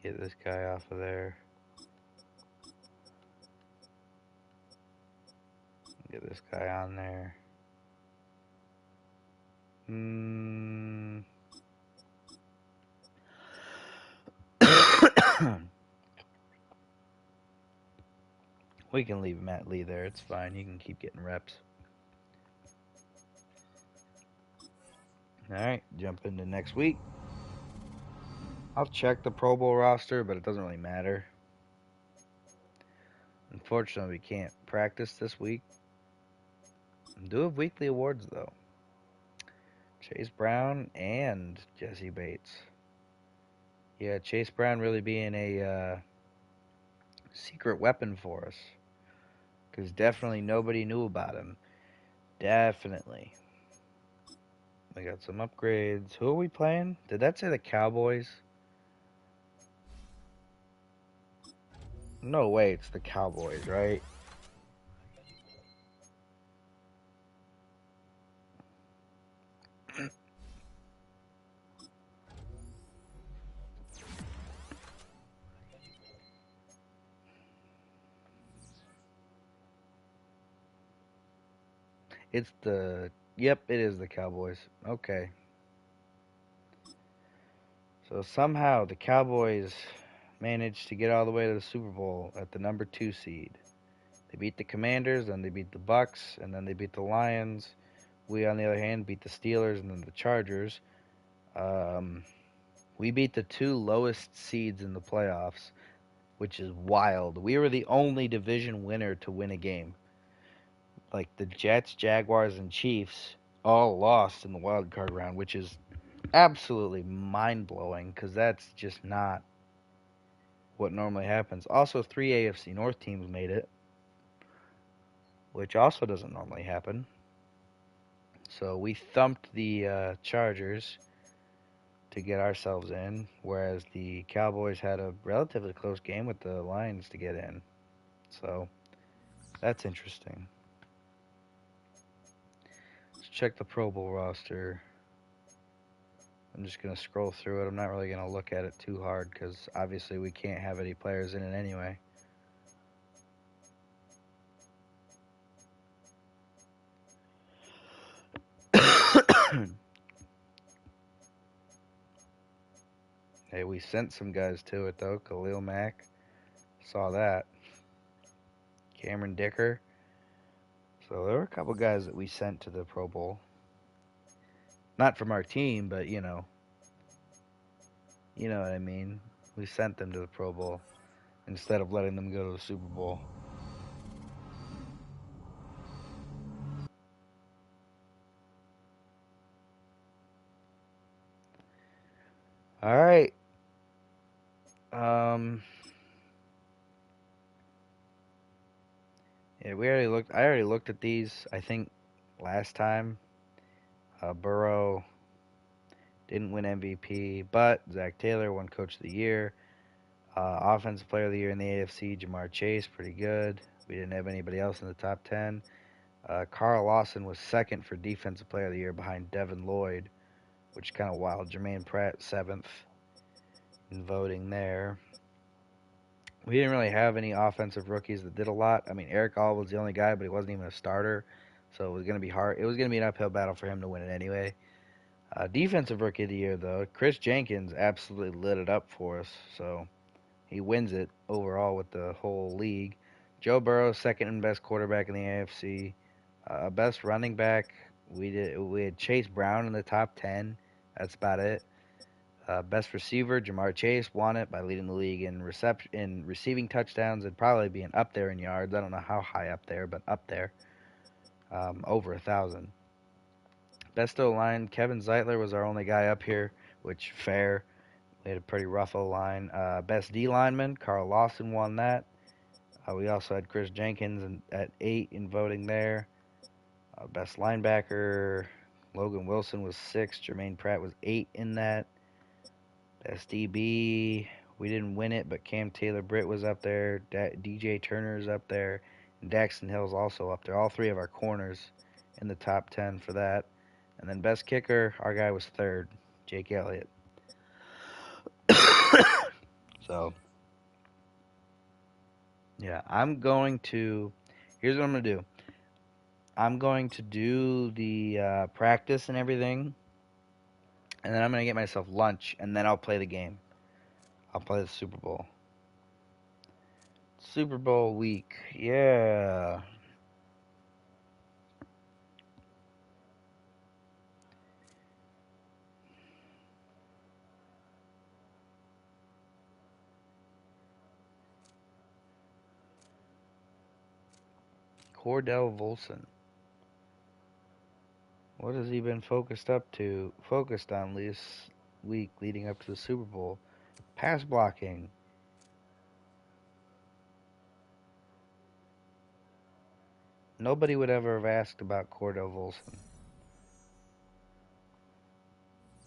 Get this guy off of there. Get this guy on there. We can leave Matt Lee there. It's fine. He can keep getting reps. Alright, jump into next week. I'll check the Pro Bowl roster, but it doesn't really matter. Unfortunately, we can't practice this week. We do have weekly awards, though. Chase Brown and Jesse Bates. Yeah, Chase Brown really being a secret weapon for us. Because definitely nobody knew about him. Definitely. We got some upgrades. Who are we playing? Did that say the Cowboys? No way, it's the Cowboys, right? It's the... Yep, it is the Cowboys. Okay. So somehow the Cowboys managed to get all the way to the Super Bowl at the number 2 seed. They beat the Commanders, then they beat the Bucks, and then they beat the Lions. We, on the other hand, beat the Steelers and then the Chargers. We beat the 2 lowest seeds in the playoffs, which is wild. We were the only division winner to win a game. Like the Jets, Jaguars, and Chiefs all lost in the wild card round, which is absolutely mind-blowing because that's just not what normally happens. Also, 3 AFC North teams made it, which also doesn't normally happen. So we thumped the Chargers to get ourselves in, whereas the Cowboys had a relatively close game with the Lions to get in. So that's interesting. Let's check the Pro Bowl roster. I'm just going to scroll through it. I'm not really going to look at it too hard because obviously we can't have any players in it anyway. Hey, we sent some guys to it, though. Khalil Mack. Saw that. Cameron Dicker. So there were a couple guys that we sent to the Pro Bowl. Not from our team, but, you know. You know what I mean. We sent them to the Pro Bowl instead of letting them go to the Super Bowl. All right. Yeah, we already looked. I already looked at these. I think last time, Burrow didn't win MVP, but Zach Taylor won Coach of the Year. Offensive Player of the Year in the AFC, Jamar Chase, pretty good. We didn't have anybody else in the top 10. Carl Lawson was second for Defensive Player of the Year behind Devin Lloyd, which is kind of wild. Jermaine Pratt, 7th in voting there. We didn't really have any offensive rookies that did a lot. I mean, Eric All was the only guy, but he wasn't even a starter, so it was going to be hard. It was going to be an uphill battle for him to win it anyway. Defensive Rookie of the Year, though, Chris Jenkins absolutely lit it up for us, so he wins it overall with the whole league. Joe Burrow, second and best quarterback in the AFC. Best running back, we had Chase Brown in the top 10. That's about it. Best receiver, Jamar Chase won it by leading the league in receiving touchdowns and probably being up there in yards. I don't know how high up there, but up there, over 1,000. Best O-line, Kevin Zeitler was our only guy up here, which fair. We had a pretty rough O-line. Best D lineman, Carl Lawson won that. We also had Chris Jenkins at 8 in voting there. Best linebacker, Logan Wilson was 6. Jermaine Pratt was 8 in that. Best DB, we didn't win it, but Cam Taylor-Britt was up there. DJ Turner's up there. And Daxton Hill's also up there. All three of our corners in the top 10 for that. And then best kicker, our guy was 3rd, Jake Elliott. So, yeah, here's what I'm going to do. I'm going to do the practice and everything, and then I'm going to get myself lunch, and then I'll play the game. I'll play the Super Bowl. Super Bowl week, yeah. Cordell Volson. What has he been focused on this week leading up to the Super Bowl? Pass blocking. Nobody would ever have asked about Cordell Volson.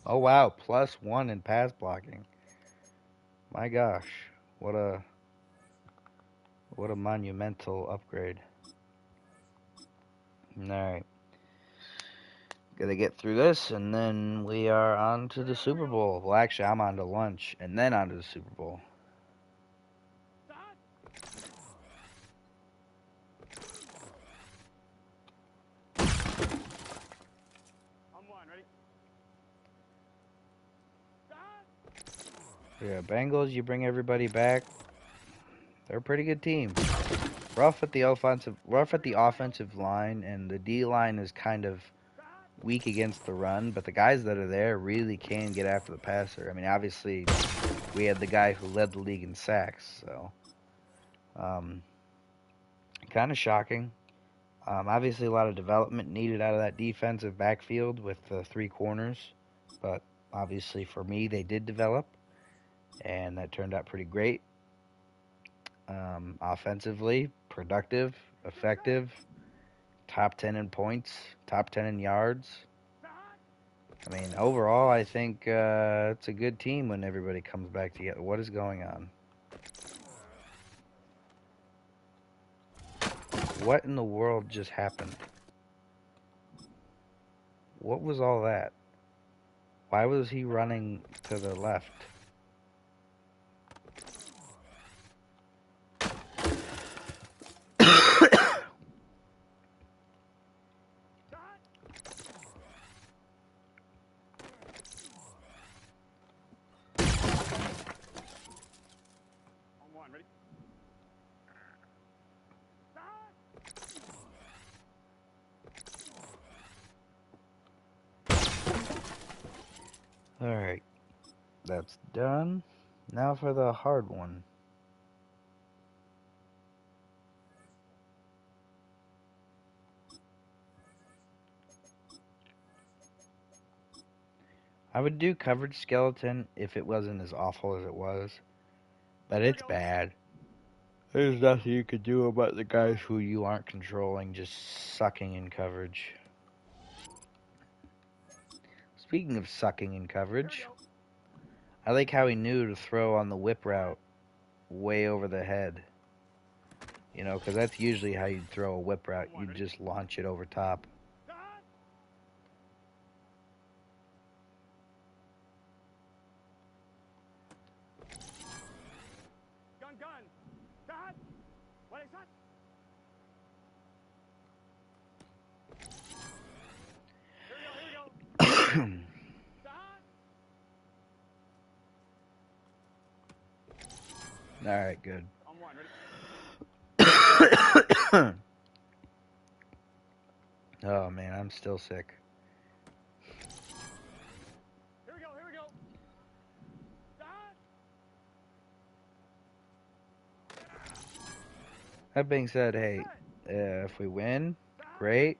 Oh wow, +1 in pass blocking. My gosh, what a monumental upgrade. Alright. Gotta get through this, and then we are on to the Super Bowl. Well, actually, I'm on to lunch, and then on to the Super Bowl. Yeah, Bengals, you bring everybody back. They're a pretty good team. Rough at the offensive line, and the D line is kind of weak against the run, but the guys that are there really can get after the passer. I mean, obviously, we had the guy who led the league in sacks, so kind of shocking. Obviously, a lot of development needed out of that defensive backfield with the 3 corners, but obviously for me, they did develop, and that turned out pretty great. Offensively, productive, effective, top 10 in points, top 10 in yards. I mean, overall, I think it's a good team when everybody comes back together. What is going on? What in the world just happened? What was all that? Why was he running to the left? Alright, that's done. Now for the hard one. I would do coverage skeleton if it wasn't as awful as it was, but it's bad. There's nothing you can do about the guys who you aren't controlling just sucking in coverage. Speaking of sucking in coverage, I like how he knew to throw on the whip route way over the head. You know, because that's usually how you'd throw a whip route. You'd just launch it over top. Gun. Dad. What is that? Here we go. Dad. All right, good. On one, ready? Oh man, I'm still sick. Here we go. Dad. That being said, hey, if we win, great.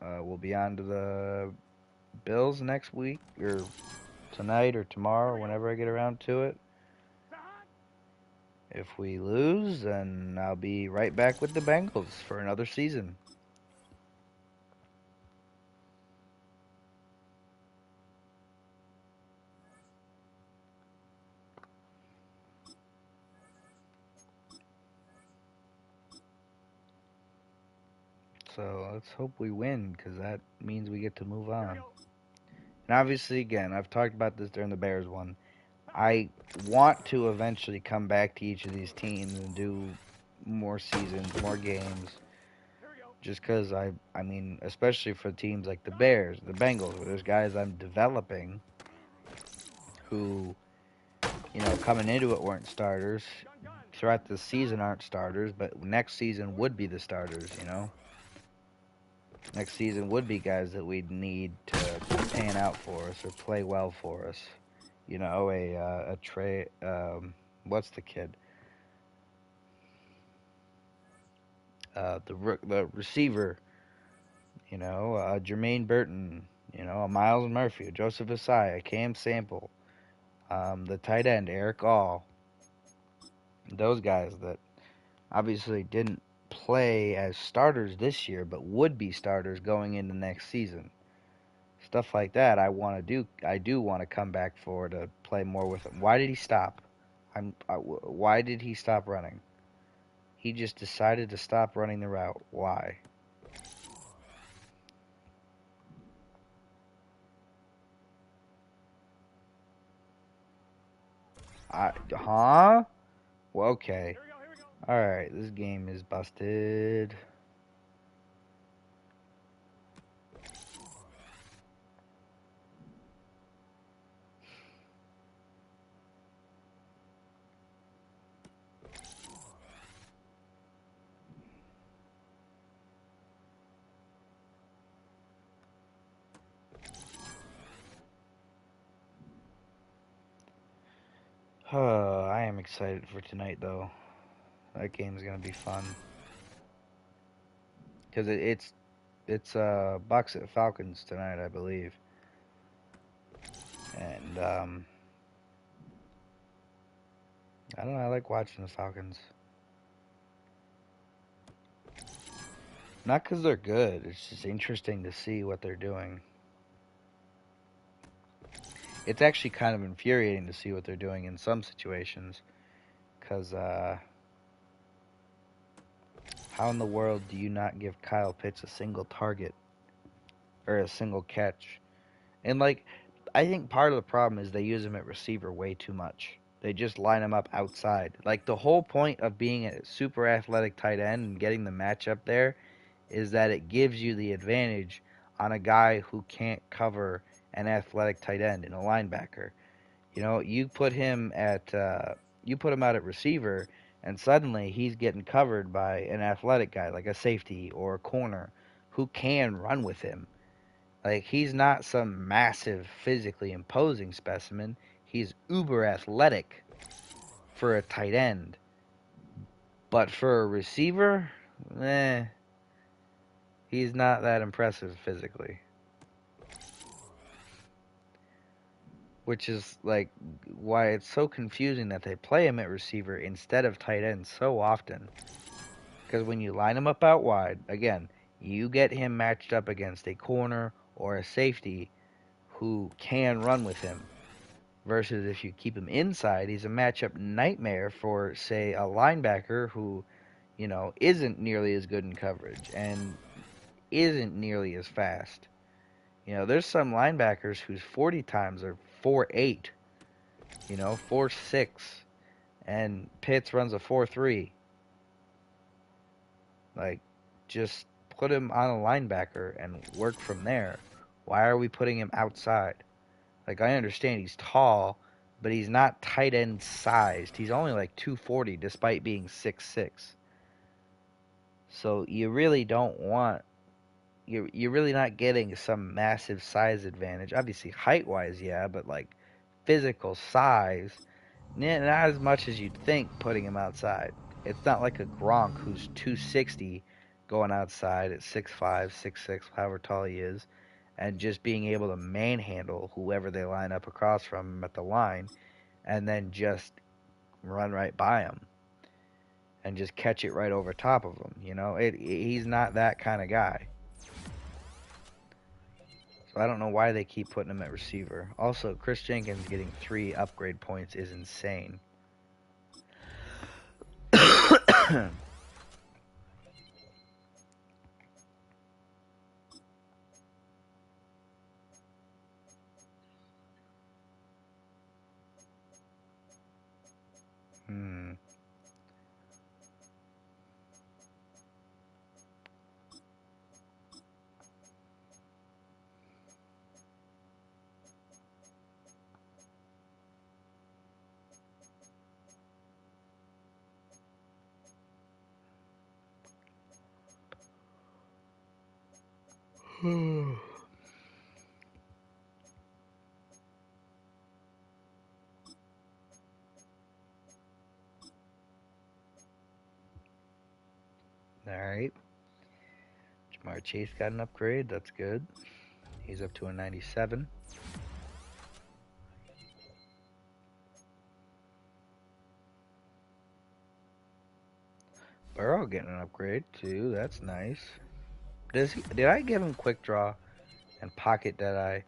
We'll be on to the Bills next week, or tonight, or tomorrow, whenever I get around to it. If we lose, then I'll be right back with the Bengals for another season. So let's hope we win, because that means we get to move on. And obviously, again, I've talked about this during the Bears one. I want to eventually come back to each of these teams and do more seasons, more games. Just because I mean, especially for teams like the Bears, the Bengals, where there's guys I'm developing who, you know, coming into it weren't starters. Throughout the season aren't starters, but next season would be the starters, you know? Next season would be guys that we'd need to pan out for us or play well for us. You know, a Trey, what's the kid? The receiver, you know, Jermaine Burton, you know, a Miles Murphy, a Joseph Asai, a Cam Sample, the tight end, Eric All. Those guys that obviously didn't play as starters this year, but would be starters going into next season. Stuff like that I want to do. I do want to come back for to play more with him. Why did he stop? Why did he stop running? He just decided to stop running the route. Why? Huh? Well, okay. Alright, this game is busted. I am excited for tonight, though. That game's gonna be fun. Because it's Bucks at Falcons tonight, I believe. And, I don't know, I like watching the Falcons. Not because they're good, it's just interesting to see what they're doing. It's actually kind of infuriating to see what they're doing in some situations. Because, how in the world do you not give Kyle Pitts a single target? Or a single catch? And, like, I think part of the problem is they use him at receiver way too much. They just line him up outside. Like, the whole point of being a super athletic tight end and getting the matchup there is that it gives you the advantage on a guy who can't cover an athletic tight end and a linebacker. You know, you put him out at receiver, and suddenly he's getting covered by an athletic guy like a safety or a corner who can run with him. Like, he's not some massive, physically imposing specimen. He's uber athletic for a tight end. But for a receiver, he's not that impressive physically. which is like why it's so confusing that they play him at receiver instead of tight end so often. Because when you line him up out wide, again, you get him matched up against a corner or a safety who can run with him. Versus if you keep him inside, he's a matchup nightmare for, say, a linebacker who, isn't nearly as good in coverage and isn't nearly as fast. There's some linebackers whose 40 times are 4.8, 4.6, and Pitts runs a 4.3. Like, just put him on a linebacker and work from there. Why are we putting him outside? Like, I understand he's tall, but he's not tight end sized. He's only like 240 despite being 6'6". So you really don't want... You're really not getting some massive size advantage. Obviously, height-wise, yeah, but like physical size, not as much as you'd think putting him outside. It's not like a Gronk who's 260 going outside at 6'5", 6'6", however tall he is, and just being able to manhandle whoever they line up across from him at the line, and then just run right by him and just catch it right over top of him. He's not that kind of guy. So I don't know why they keep putting him at receiver. Also, Chris Jenkins getting 3 upgrade points is insane. Alright. Jamar Chase got an upgrade. That's good. He's up to a 97. Burrow getting an upgrade too. That's nice. Did I give him quick draw and pocket deadeye?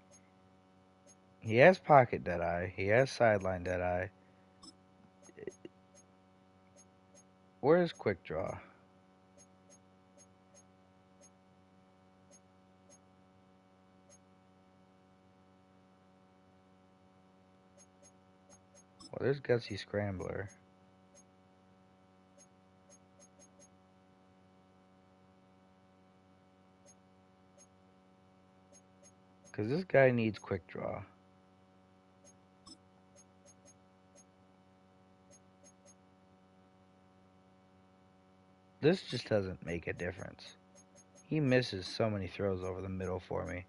He has pocket deadeye. He has sideline deadeye. Where's quick draw? Well, there's Gutsy Scrambler. Because this guy needs quick draw. This just doesn't make a difference. He misses so many throws over the middle for me.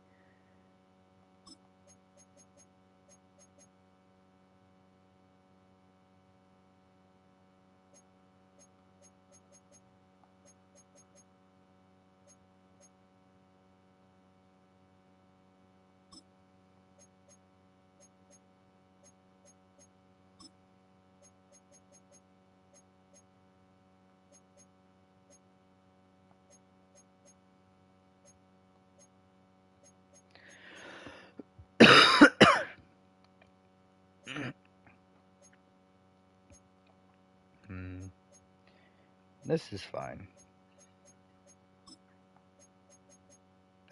This is fine.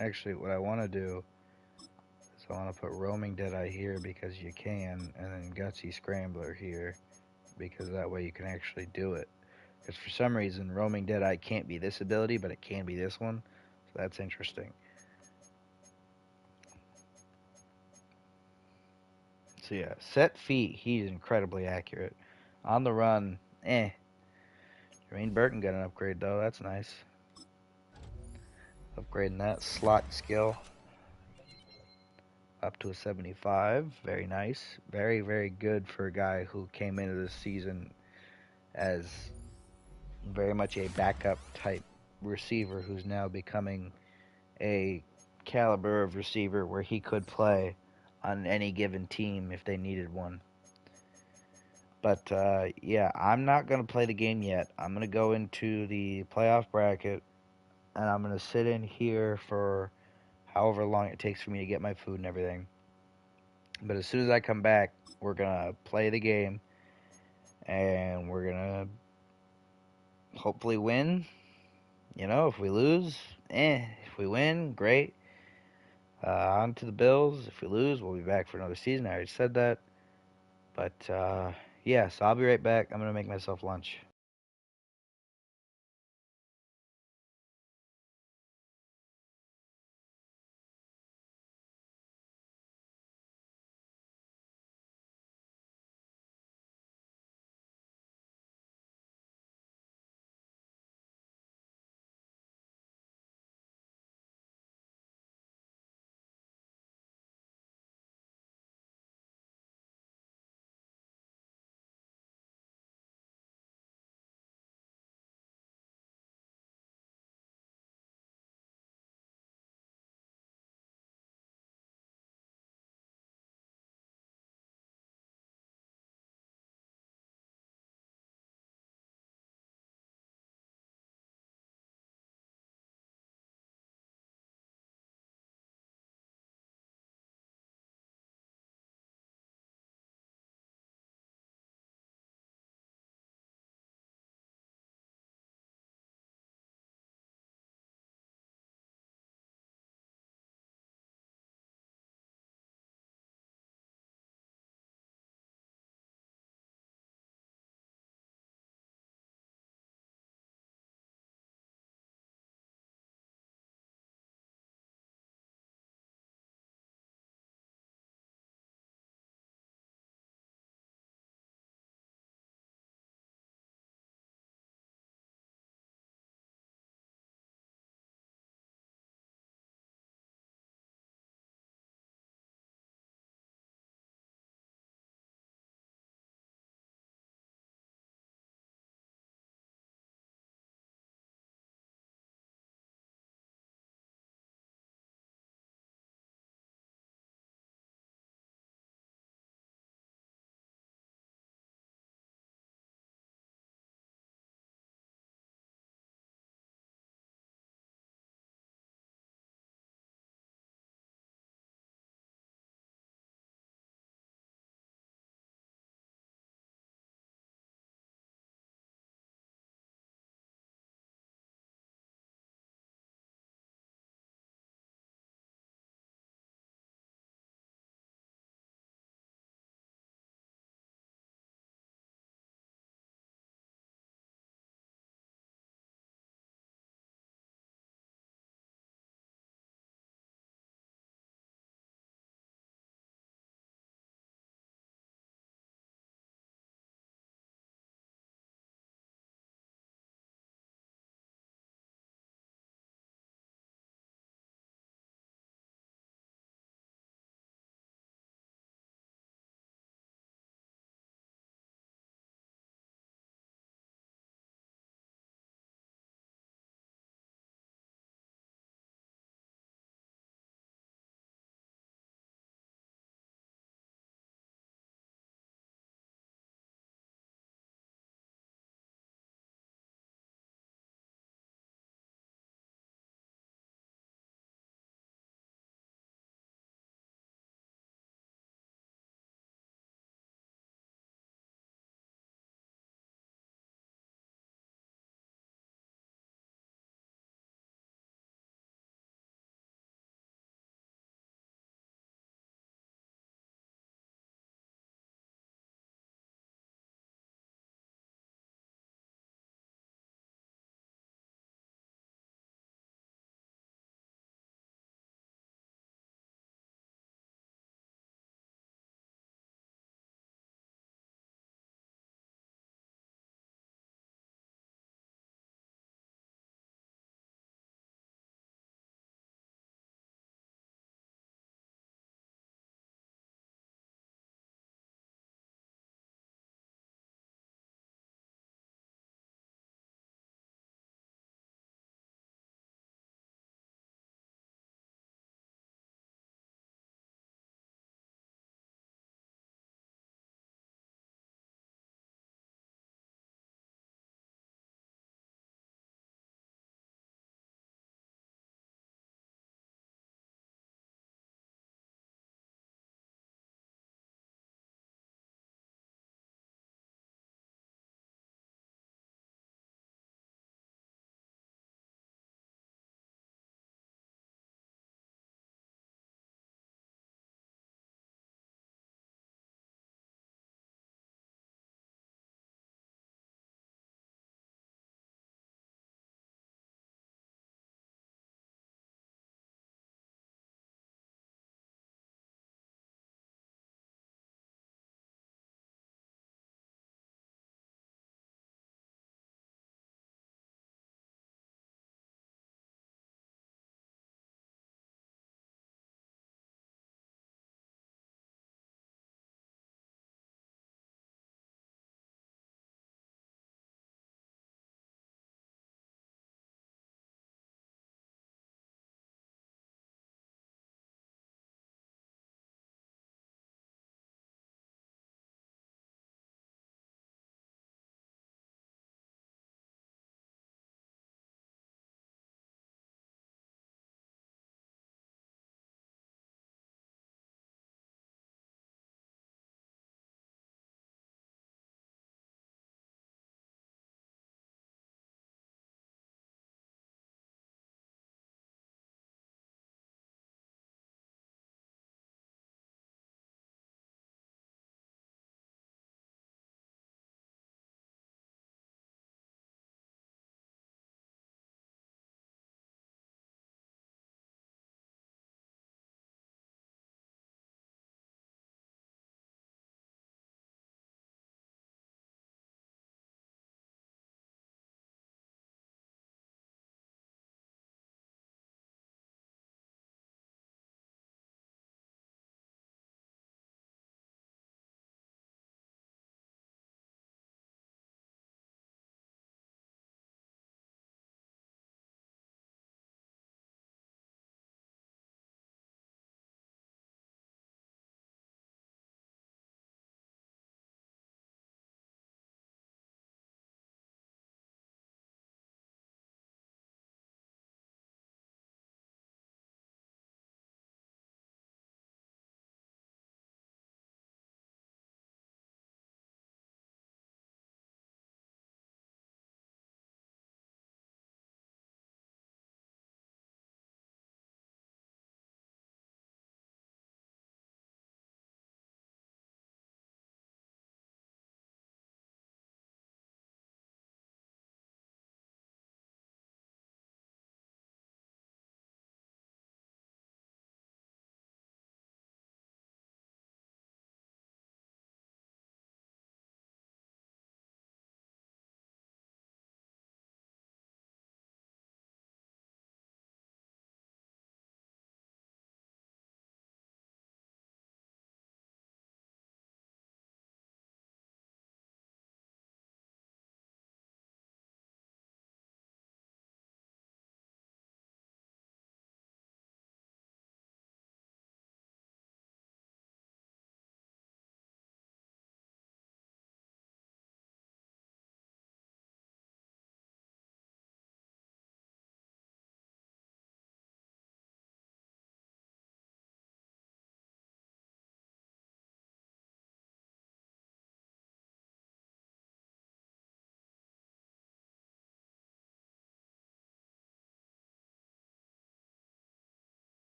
Actually, what I want to do is I want to put Roaming Deadeye here because you can, and then Gutsy Scrambler here because that way you can actually do it. Because for some reason, Roaming Deadeye can't be this ability, but it can be this one. So that's interesting. So yeah, set feet, he's incredibly accurate. On the run, Jermaine Burton got an upgrade though, that's nice. Upgrading that slot skill up to a 75, very nice. Very, very good for a guy who came into this season as very much a backup type receiver who's now becoming a caliber of receiver where he could play on any given team if they needed one. But yeah, I'm not gonna play the game yet. I'm gonna go into the playoff bracket, and I'm gonna sit in here for however long it takes for me to get my food and everything. But as soon as I come back, we're gonna play the game, and we're gonna hopefully win. You know, if we lose, If we win, great. On to the Bills. If we lose, we'll be back for another season. I already said that. But yeah, so I'll be right back. I'm gonna make myself lunch.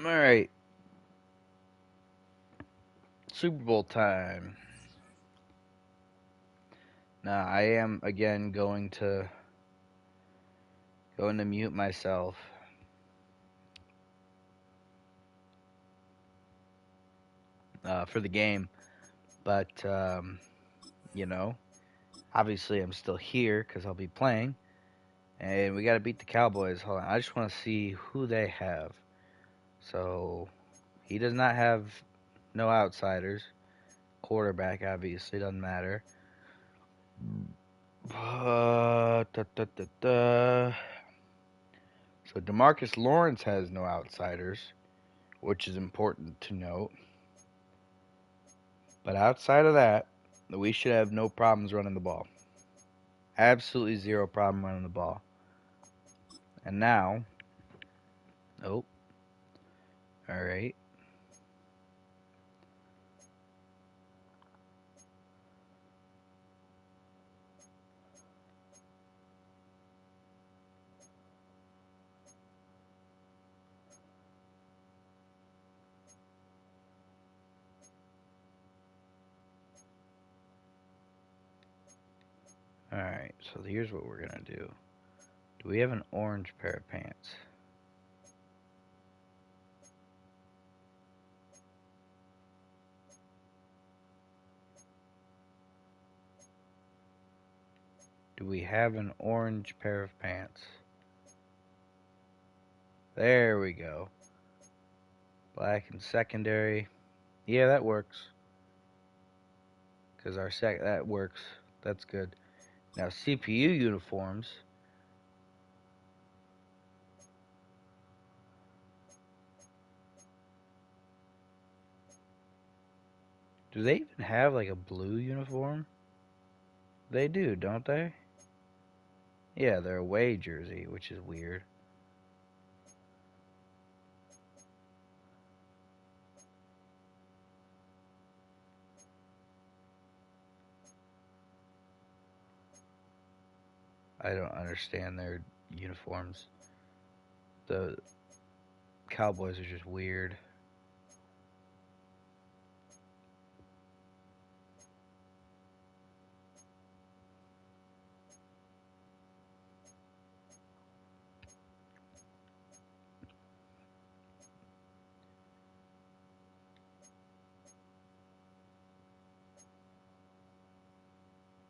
All right. Super Bowl time. Now, I am again going to mute myself. For the game. But, you know, obviously I'm still here because I'll be playing. And we got to beat the Cowboys. Hold on. I just want to see who they have. So, he does not have no outsiders. Quarterback, obviously, doesn't matter. So, DeMarcus Lawrence has no outsiders, which is important to note. But outside of that, we should have no problems running the ball. Absolutely zero problem running the ball. And now, oh, all right. All right, so here's what we're going to do. Do we have an orange pair of pants? Do we have an orange pair of pants? There we go. Black and secondary. Yeah, that works. Because that works. That's good. Now, CPU uniforms. Do they even have like a blue uniform? They do, don't they? Yeah, they're away jersey, which is weird. I don't understand their uniforms. The Cowboys are just weird.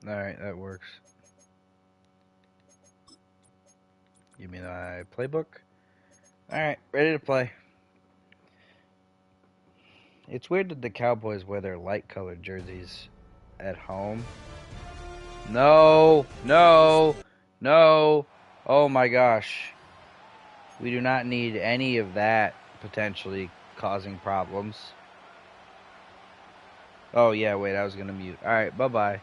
Alright, that works. Give me my playbook. Alright, ready to play. It's weird that the Cowboys wear their light colored jerseys at home. No, no, no. Oh my gosh. We do not need any of that potentially causing problems. Oh yeah, wait, I was going to mute. Alright, bye-bye.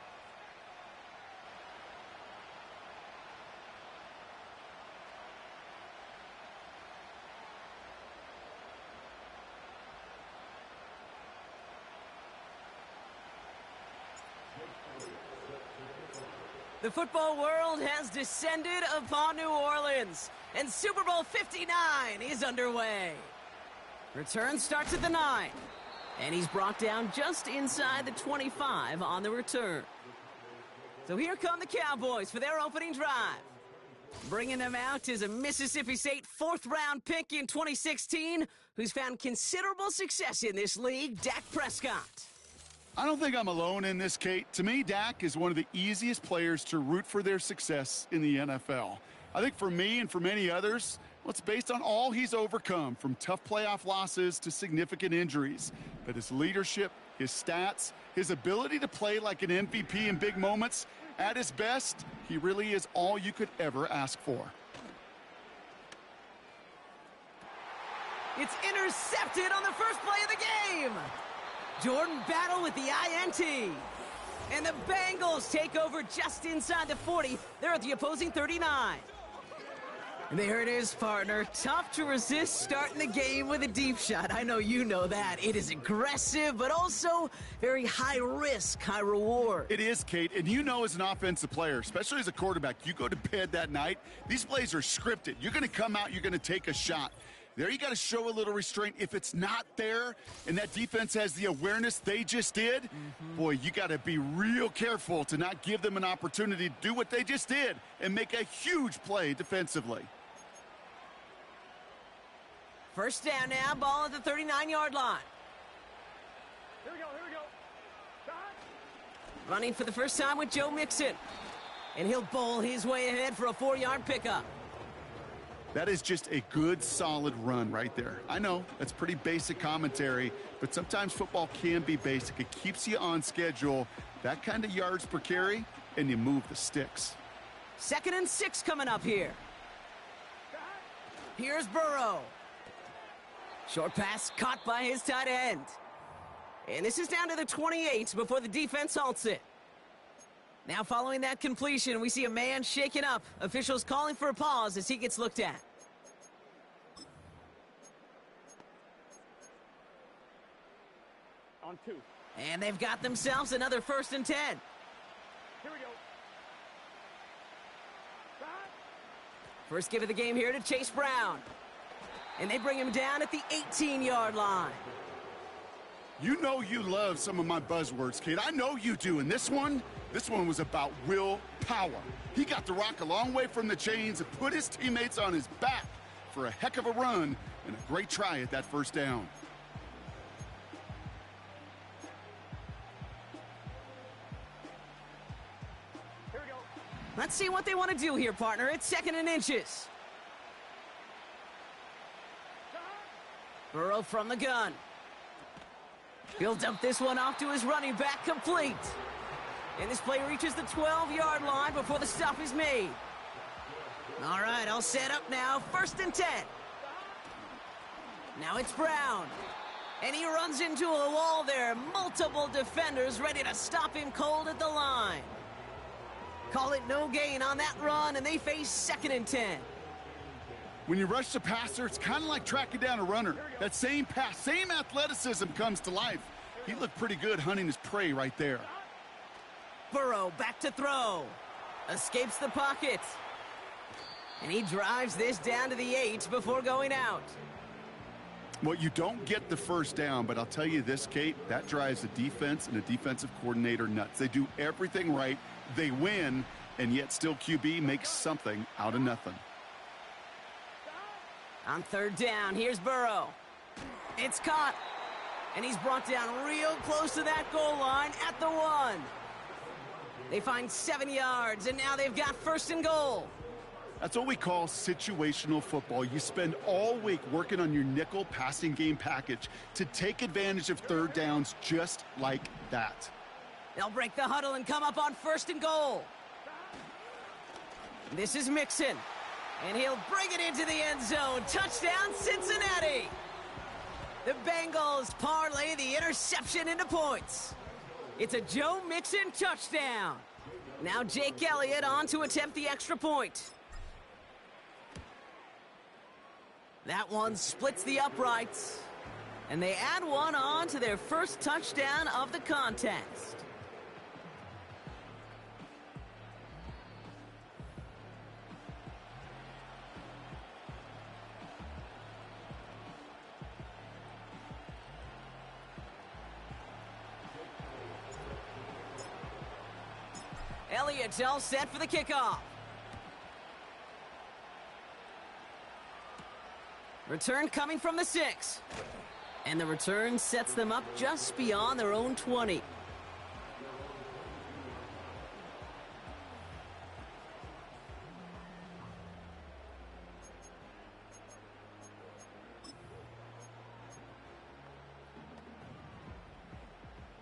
The football world has descended upon New Orleans, and Super Bowl 59 is underway. Return starts at the 9, and he's brought down just inside the 25 on the return. So here come the Cowboys for their opening drive. Bringing them out is a Mississippi State 4th-round pick in 2016 who's found considerable success in this league, Dak Prescott. I don't think I'm alone in this, Kate. To me, Dak is one of the easiest players to root for their success in the NFL. I think for me and for many others, well, it's based on all he's overcome, from tough playoff losses to significant injuries. But his leadership, his stats, his ability to play like an MVP in big moments, at his best, he really is all you could ever ask for. It's intercepted on the first play of the game. Jordan Battle with the INT. And the Bengals take over just inside the 40. They're at the opposing 39. There it is, partner. Tough to resist starting the game with a deep shot. I know you know that. It is aggressive, but also very high risk, high reward. It is, Kate, and you know as an offensive player, especially as a quarterback, you go to bed that night, these plays are scripted. You're going to come out, you're going to take a shot. There you got to show a little restraint. If it's not there and that defense has the awareness they just did, boy, you got to be real careful to not give them an opportunity to do what they just did and make a huge play defensively. First down now, ball at the 39-yard line. Here we go, here we go. Stop. Running for the first time with Joe Mixon. And he'll bowl his way ahead for a 4-yard pickup. That is just a good, solid run right there. I know, that's pretty basic commentary, but sometimes football can be basic. It keeps you on schedule, that kind of yards per carry, and you move the sticks. 2nd and 6 coming up here. Here's Burrow. Short pass caught by his tight end. And this is down to the 28 before the defense halts it. Now following that completion, we see a man shaken up. Officials calling for a pause as he gets looked at. On 2. And they've got themselves another 1st and 10. Here we go. Stop. First give of the game here to Chase Brown. And they bring him down at the 18-yard line. You know you love some of my buzzwords, kid. I know you do. And this one was about willpower. He got the rock a long way from the chains and put his teammates on his back for a heck of a run and a great try at that first down. Here we go. Let's see what they want to do here, partner. It's 2nd and inches. Burrow from the gun. He'll dump this one off to his running back, complete. And this play reaches the 12-yard line before the stop is made. All right, I'll set up now. 1st and 10. Now it's Brown. And he runs into a wall there. Multiple defenders ready to stop him cold at the line. Call it no gain on that run, and they face 2nd and 10. When you rush the passer, it's kind of like tracking down a runner. That same pass, same athleticism comes to life. He looked pretty good hunting his prey right there. Burrow back to throw. Escapes the pocket. And he drives this down to the 8 before going out. Well, you don't get the first down, but I'll tell you this, Kate, that drives the defense and the defensive coordinator nuts. They do everything right. They win, and yet still QB makes something out of nothing. On 3rd down, here's Burrow. It's caught. And he's brought down real close to that goal line at the 1. They find 7 yards, and now they've got 1st and goal. That's what we call situational football. You spend all week working on your nickel passing game package to take advantage of 3rd downs just like that. They'll break the huddle and come up on 1st and goal. This is Mixon. And he'll bring it into the end zone. Touchdown, Cincinnati. The Bengals parlay the interception into points. It's a Joe Mixon touchdown. Now Jake Elliott on to attempt the extra point. That one splits the uprights. And they add one on to their first touchdown of the contest. Elliott's all set for the kickoff. Return coming from the 6. And the return sets them up just beyond their own 20.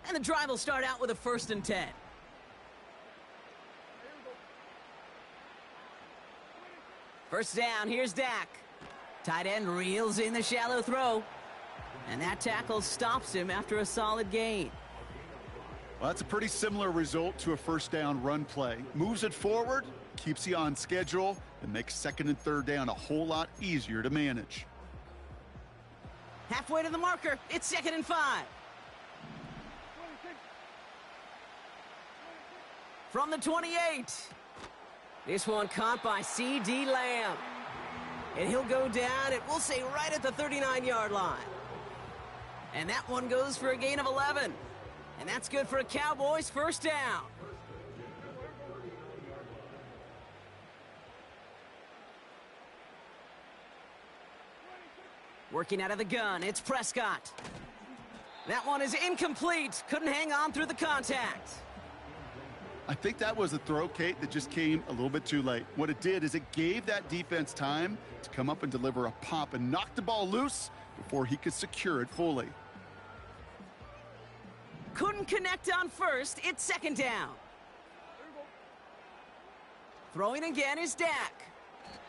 And the drive will start out with a 1st and 10. First down, here's Dak. Tight end reels in the shallow throw. And that tackle stops him after a solid gain. Well, that's a pretty similar result to a 1st down run play. Moves it forward, keeps you on schedule, and makes 2nd and 3rd down a whole lot easier to manage. Halfway to the marker, it's 2nd and 5. From the 28. This one caught by C.D. Lamb. And he'll go down, and we'll say right at the 39-yard line. And that one goes for a gain of 11. And that's good for a Cowboys first down. Working out of the gun, it's Prescott. That one is incomplete. Couldn't hang on through the contact. I think that was a throw, Kate, that just came a little bit too late. What it did is it gave that defense time to come up and deliver a pop and knock the ball loose before he could secure it fully. Couldn't connect on first. It's second down. Throwing again is Dak.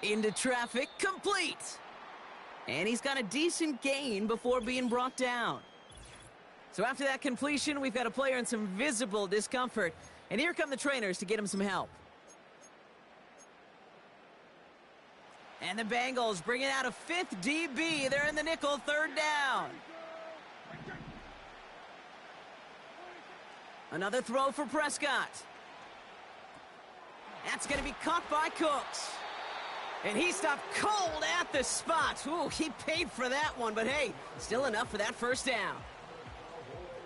Into traffic, complete. And he's got a decent gain before being brought down. So after that completion, we've got a player in some visible discomfort. And here come the trainers to get him some help. And the Bengals bringing out a fifth DB. They're in the nickel, third down. Another throw for Prescott. That's going to be caught by Cooks. And he stopped cold at the spot. Ooh, he paid for that one, but hey, still enough for that first down.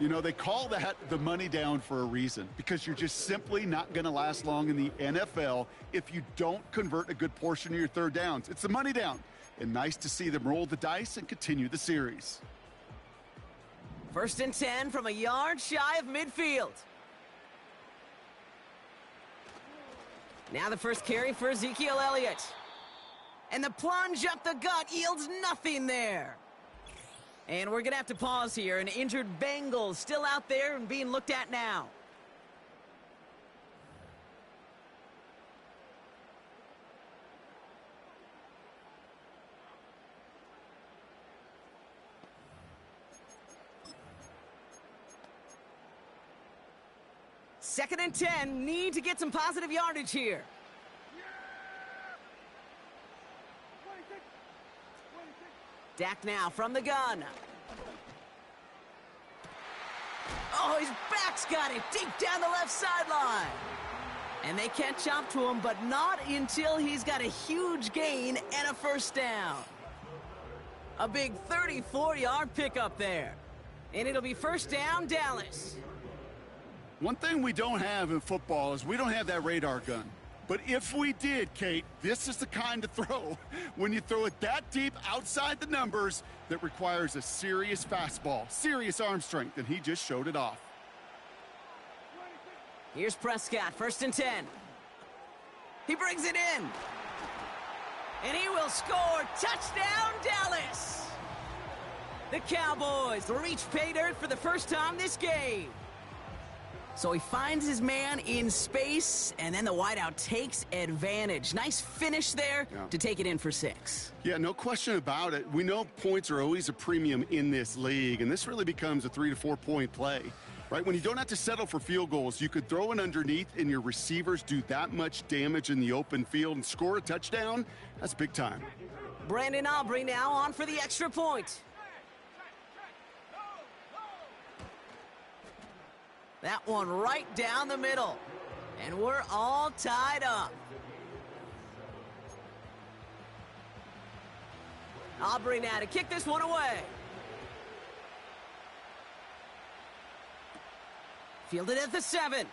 You know, they call that the money down for a reason, because you're just simply not going to last long in the NFL if you don't convert a good portion of your third downs. It's the money down. And nice to see them roll the dice and continue the series. First and 10 from a yard shy of midfield. Now the first carry for Ezekiel Elliott. And the plunge up the gut yields nothing there. And we're going to have to pause here. An injured Bengals still out there and being looked at now. Second and 10, need to get some positive yardage here. Dak now from the gun. Oh, his back's got it deep down the left sideline. And they catch up to him, but not until he's got a huge gain and a first down. A big 34-yard pickup there. And it'll be first down, Dallas. One thing we don't have in football is we don't have that radar gun. But if we did, Kate, this is the kind of throw, when you throw it that deep outside the numbers, that requires a serious fastball, serious arm strength, and he just showed it off. Here's Prescott, first and 10. He brings it in. And he will score. Touchdown, Dallas! The Cowboys reach pay dirt for the first time this game. So he finds his man in space, and then the wideout takes advantage. Nice finish there to take it in for 6. Yeah, no question about it. We know points are always a premium in this league, and this really becomes a 3 to 4 point play. Right, when you don't have to settle for field goals, you could throw it underneath and your receivers do that much damage in the open field and score a touchdown. That's big time. Brandon Aubrey now on for the extra point. That one right down the middle. And we're all tied up. Aubrey now to kick this one away. Fielded at the 7.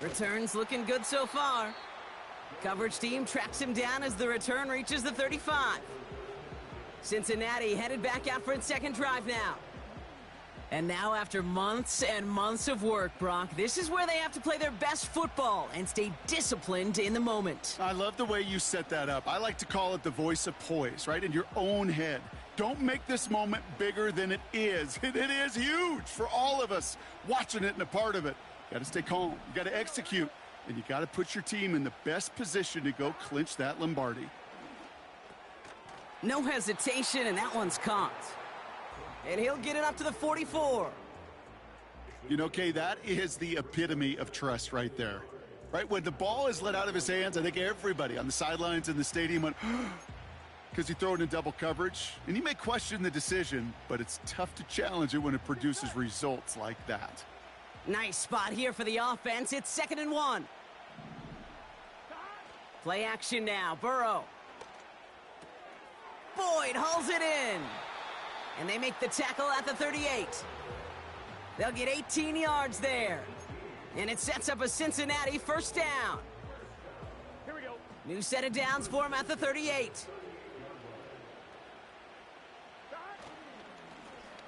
Returns looking good so far. Coverage team tracks him down as the return reaches the 35. Cincinnati headed back out for its second drive now. And now after months and months of work, Brock, this is where they have to play their best football and stay disciplined in the moment. I love the way you set that up. I like to call it the voice of poise, right? In your own head. Don't make this moment bigger than it is. It is huge for all of us watching it and a part of it. You got to stay calm. You got to execute. And you got to put your team in the best position to go clinch that Lombardi. No hesitation, and that one's caught. And he'll get it up to the 44. You know, Kay, that is the epitome of trust right there. Right? When the ball is let out of his hands, I think everybody on the sidelines in the stadium went, because he threw it in double coverage. And you may question the decision, but it's tough to challenge it when it produces results like that. Nice spot here for the offense. It's 2nd and 1. Play action now. Burrow. Boyd hauls it in. And they make the tackle at the 38. They'll get 18 yards there. And it sets up a Cincinnati first down. Here we go. New set of downs for him at the 38.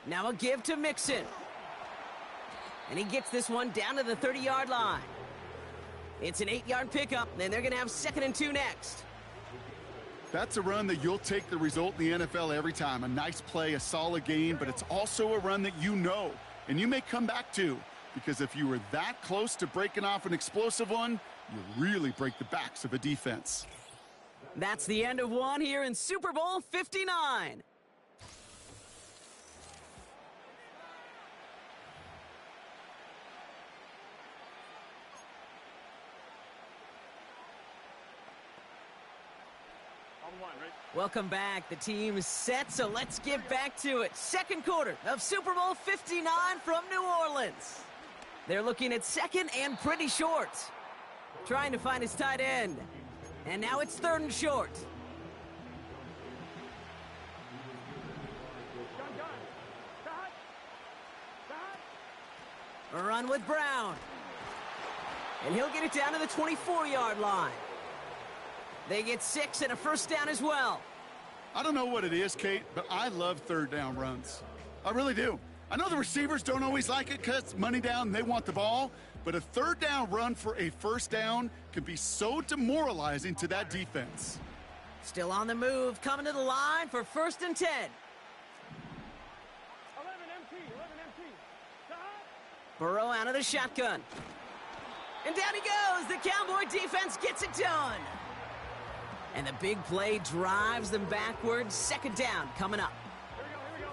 Now a give to Mixon. And he gets this one down to the 30-yard line. It's an 8-yard pickup, and they're going to have 2nd and 2 next. That's a run that you'll take the result in the NFL every time. A nice play, a solid game, but it's also a run that you know, and you may come back to, because if you were that close to breaking off an explosive one, you really break the backs of a defense. That's the end of one here in Super Bowl 59. Welcome back. The team is set, so let's get back to it. Second quarter of Super Bowl 59 from New Orleans. They're looking at second and pretty short. Trying to find his tight end. And now it's 3rd and short. A run with Brown. And he'll get it down to the 24-yard line. They get 6 and a first down as well. I don't know what it is, Kate, but I love 3rd down runs. I really do. I know the receivers don't always like it because money down, they want the ball, but a 3rd down run for a first down can be so demoralizing to that defense. Still on the move, coming to the line for 1st and 10. 11 MT. Burrow out of the shotgun. And down he goes. The Cowboy defense gets it done. And the big play drives them backwards. 2nd down coming up. Here we go.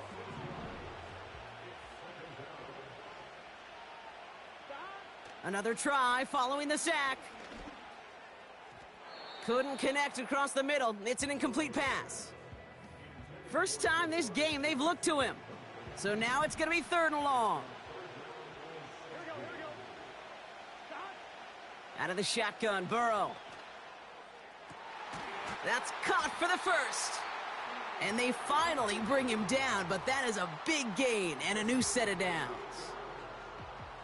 Another try following the sack. Couldn't connect across the middle. It's an incomplete pass. First time this game they've looked to him. So now it's going to be 3rd and long. Here we go. Out of the shotgun, Burrow. That's caught for the first. And they finally bring him down, but that is a big gain and a new set of downs.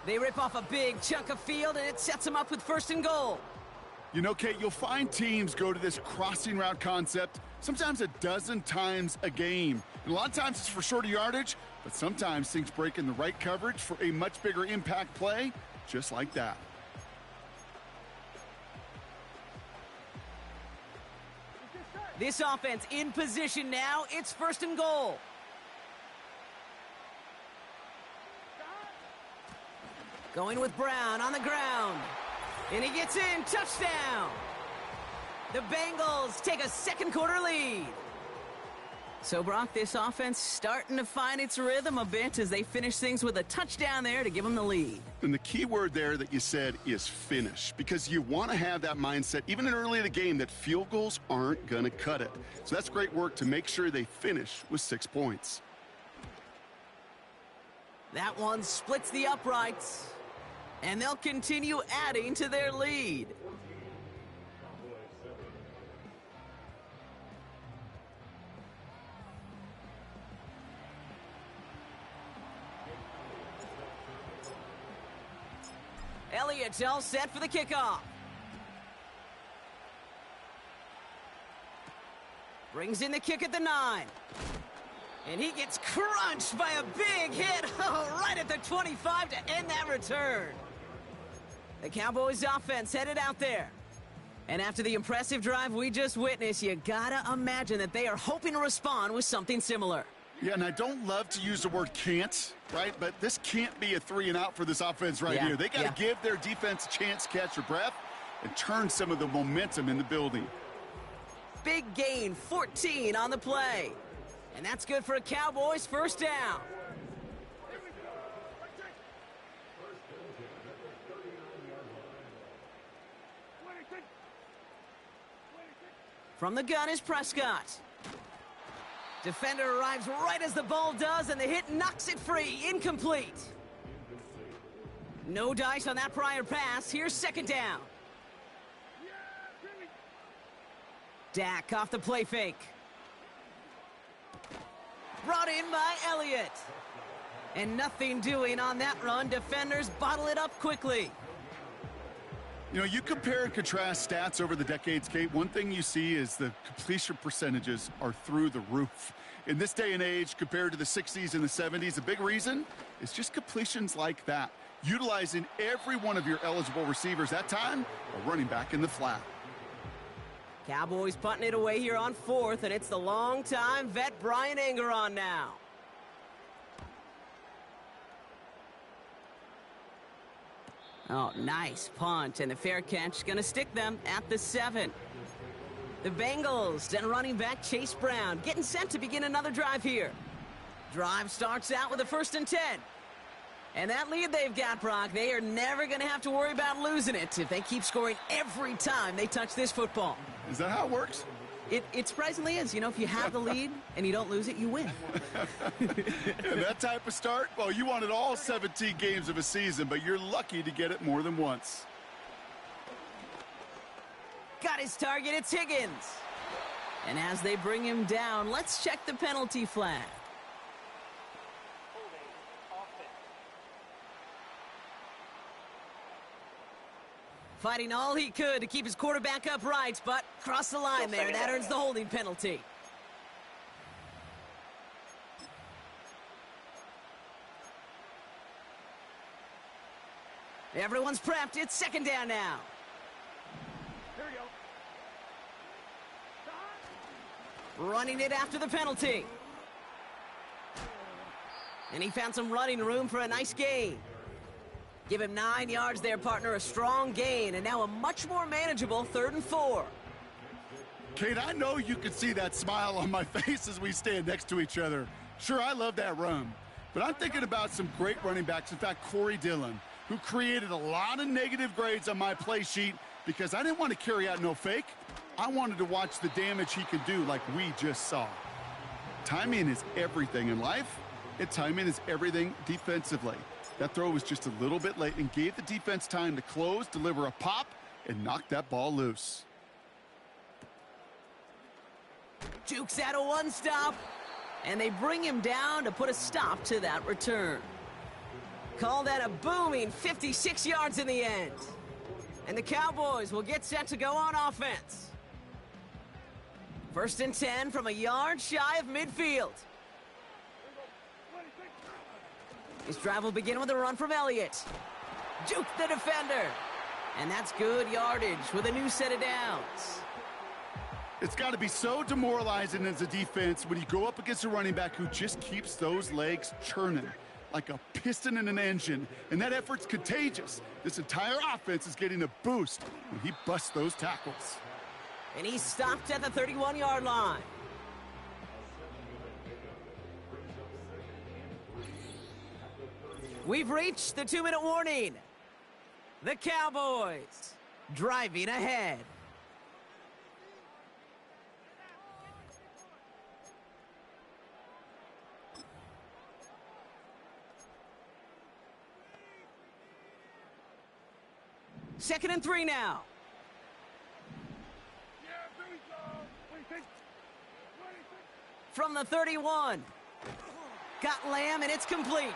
They rip off a big chunk of field, and it sets them up with 1st and goal. You know, Kate, you'll find teams go to this crossing route concept sometimes a dozen times a game. And a lot of times it's for shorter yardage, but sometimes things break in the right coverage for a much bigger impact play, just like that. This offense in position now. It's 1st and goal. Going with Brown on the ground. And he gets in. Touchdown. The Bengals take a 2nd quarter lead. So, Brock, this offense starting to find its rhythm a bit as they finish things with a touchdown there to give them the lead. And the key word there that you said is finish, because you want to have that mindset, even in early in the game, that field goals aren't going to cut it. So that's great work to make sure they finish with 6 points. That one splits the uprights, and they'll continue adding to their lead. Elliott's all set for the kickoff. Brings in the kick at the 9. And he gets crunched by a big hit right at the 25 to end that return. The Cowboys offense headed out there. And after the impressive drive we just witnessed, you gotta imagine that they are hoping to respond with something similar. Yeah, and I don't love to use the word can't, right? But this can't be a 3 and out for this offense right here. They got to give their defense a chance to catch their breath and turn some of the momentum in the building. Big gain, 14 on the play. And that's good for a Cowboys first down. From the gun is Prescott. Defender arrives right as the ball does, and the hit knocks it free. Incomplete. No dice on that prior pass. Here's 2nd down. Dak off the play fake. Brought in by Elliott. And nothing doing on that run. Defenders bottle it up quickly. You know, you compare and contrast stats over the decades, Kate. One thing you see is the completion percentages are through the roof. In this day and age, compared to the 60s and the 70s, a big reason is just completions like that. Utilizing every one of your eligible receivers. That time, a running back in the flat. Cowboys punting it away here on 4th, and it's the long-time vet Brian Anger on now. Oh, nice punt, and the fair catch going to stick them at the 7. The Bengals and running back Chase Brown getting set to begin another drive here. Drive starts out with a 1st and 10. And that lead they've got, Brock, they are never going to have to worry about losing it if they keep scoring every time they touch this football. Is that how it works? It surprisingly is. You know, if you have the lead and you don't lose it, you win. And that type of start, well, you wanted all 17 games of a season, but you're lucky to get it more than once. Got his target, it's Higgins. And as they bring him down, let's check the penalty flag. Fighting all he could to keep his quarterback upright, but crossed the line there. That earns the holding penalty. Everyone's prepped. It's 2nd down now. Here we go. Running it after the penalty. And he found some running room for a nice gain. Give him 9 yards there, partner. A strong gain, and now a much more manageable 3rd and 4. Kate, I know you can see that smile on my face as we stand next to each other. Sure, I love that run, but I'm thinking about some great running backs. In fact, Corey Dillon, who created a lot of negative grades on my play sheet because I didn't want to carry out no fake. I wanted to watch the damage he could do like we just saw. Timing is everything in life, and timing is everything defensively. That throw was just a little bit late and gave the defense time to close, deliver a pop, and knock that ball loose. Jukes out a one-stop, and they bring him down to put a stop to that return. Call that a booming 56 yards in the end. And the Cowboys will get set to go on offense. 1st and 10 from a yard shy of midfield. His drive will begin with a run from Elliott. Juke the defender. And that's good yardage with a new set of downs. It's got to be so demoralizing as a defense when you go up against a running back who just keeps those legs churning like a piston in an engine. And that effort's contagious. This entire offense is getting a boost when he busts those tackles. And he's stopped at the 31-yard line. We've reached the 2-minute warning. The Cowboys driving ahead. Second and 3 now. From the 31. Got Lamb, and it's complete.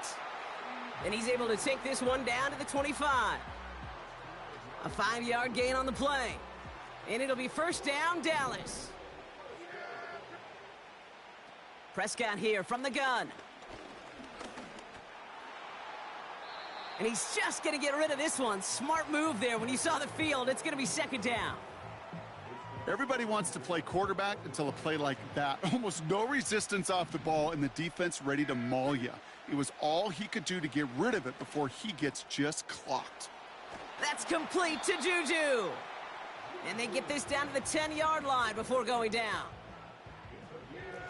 And he's able to take this one down to the 25. A 5-yard gain on the play. And it'll be 1st down, Dallas. Prescott here from the gun. And he's just going to get rid of this one. Smart move there. When you saw the field, it's going to be 2nd down. Everybody wants to play quarterback until a play like that. Almost no resistance off the ball and the defense ready to maul you. It was all he could do to get rid of it before he gets just clocked. That's complete to Juju. And they get this down to the 10-yard line before going down.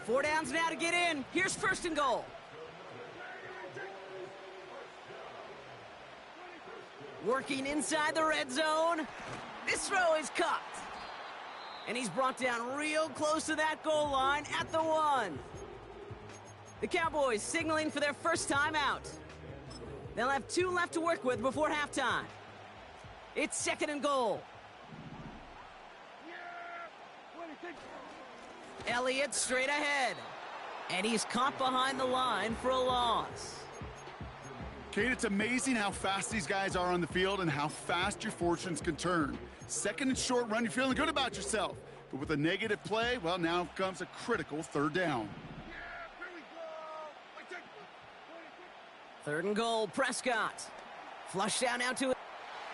4 downs now to get in. Here's 1st and goal. Working inside the red zone. This throw is caught. And he's brought down real close to that goal line at the 1. The Cowboys signaling for their first time out. They'll have 2 left to work with before halftime. It's 2nd and goal. Elliott straight ahead. And he's caught behind the line for a loss. Kate, it's amazing how fast these guys are on the field and how fast your fortunes can turn. Second and short run, you're feeling good about yourself. But with a negative play, well, now comes a critical third down. Third and goal, Prescott. Flush down now to it.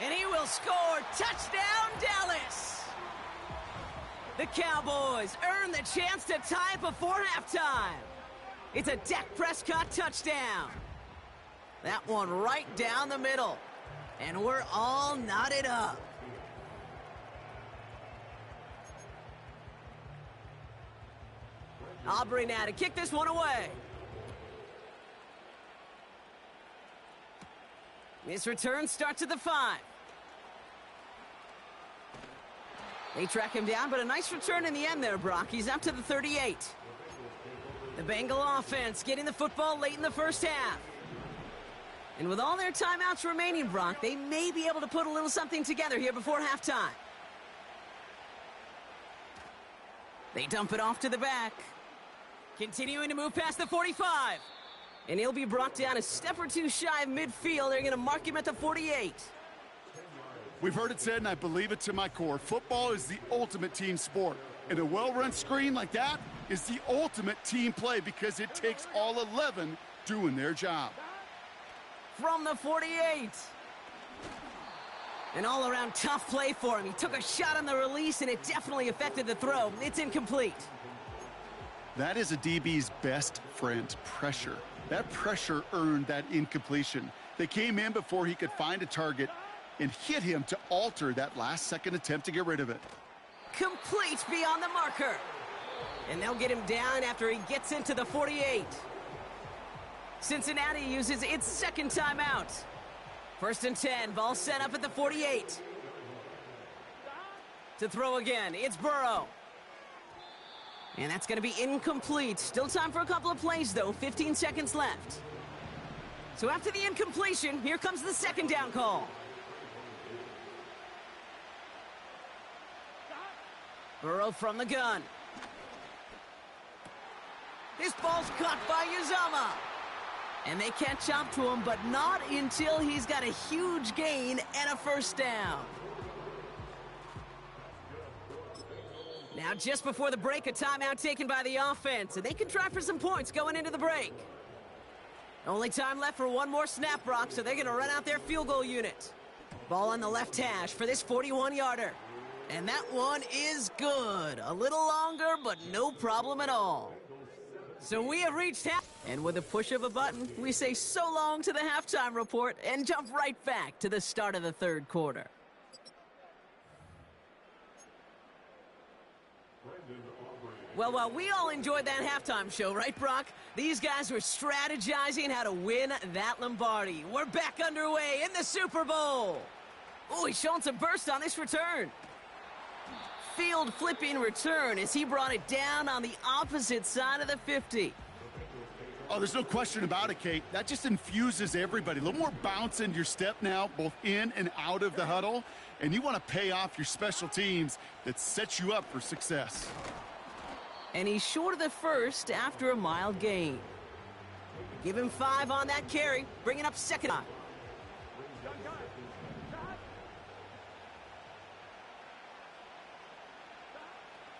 And he will score. Touchdown, Dallas. The Cowboys earn the chance to tie it before halftime. It's a Dak Prescott touchdown. That one right down the middle. And we're all knotted up. Aubrey now to kick this one away. This return starts at the 5. They track him down, but a nice return in the end there, Brock. He's up to the 38. The Bengal offense getting the football late in the first half. And with all their timeouts remaining, Brock, they may be able to put a little something together here before halftime. They dump it off to the back. Continuing to move past the 45. And he'll be brought down a step or two shy of midfield. They're going to mark him at the 48. We've heard it said, and I believe it to my core, football is the ultimate team sport. And a well-run screen like that is the ultimate team play because it takes all 11 doing their job. From the 48. An all-around tough play for him. He took a shot on the release, and it definitely affected the throw. It's incomplete. That is a DB's best friend, pressure. That pressure earned that incompletion. They came in before he could find a target and hit him to alter that last-second attempt to get rid of it. Complete beyond the marker. And they'll get him down after he gets into the 48. Cincinnati uses its second timeout. First and 10, ball set up at the 48. To throw again, it's Burrow. And that's going to be incomplete. Still time for a couple of plays, though. 15 seconds left. So after the incompletion, here comes the second down call. Burrow from the gun. This ball's caught by Uzama. And they catch up to him, but not until he's got a huge gain and a first down. Now, just before the break, a timeout taken by the offense, and they can try for some points going into the break. Only time left for one more snap, Brock, so they're going to run out their field goal unit. Ball on the left hash for this 41-yarder. And that one is good. A little longer, but no problem at all. So we have reached half, and with a push of a button, we say so long to the halftime report and jump right back to the start of the third quarter. Well, while we all enjoyed that halftime show, right, Brock? These guys were strategizing how to win that Lombardi. We're back underway in the Super Bowl. Oh, he's showing some burst on this return. Field flipping return as he brought it down on the opposite side of the 50. Oh, there's no question about it, Kate. That just infuses everybody. A little more bounce in your step now, both in and out of the huddle. And you want to pay off your special teams that sets you up for success. And he's short of the first after a mild gain. Give him 5 on that carry, bringing up second.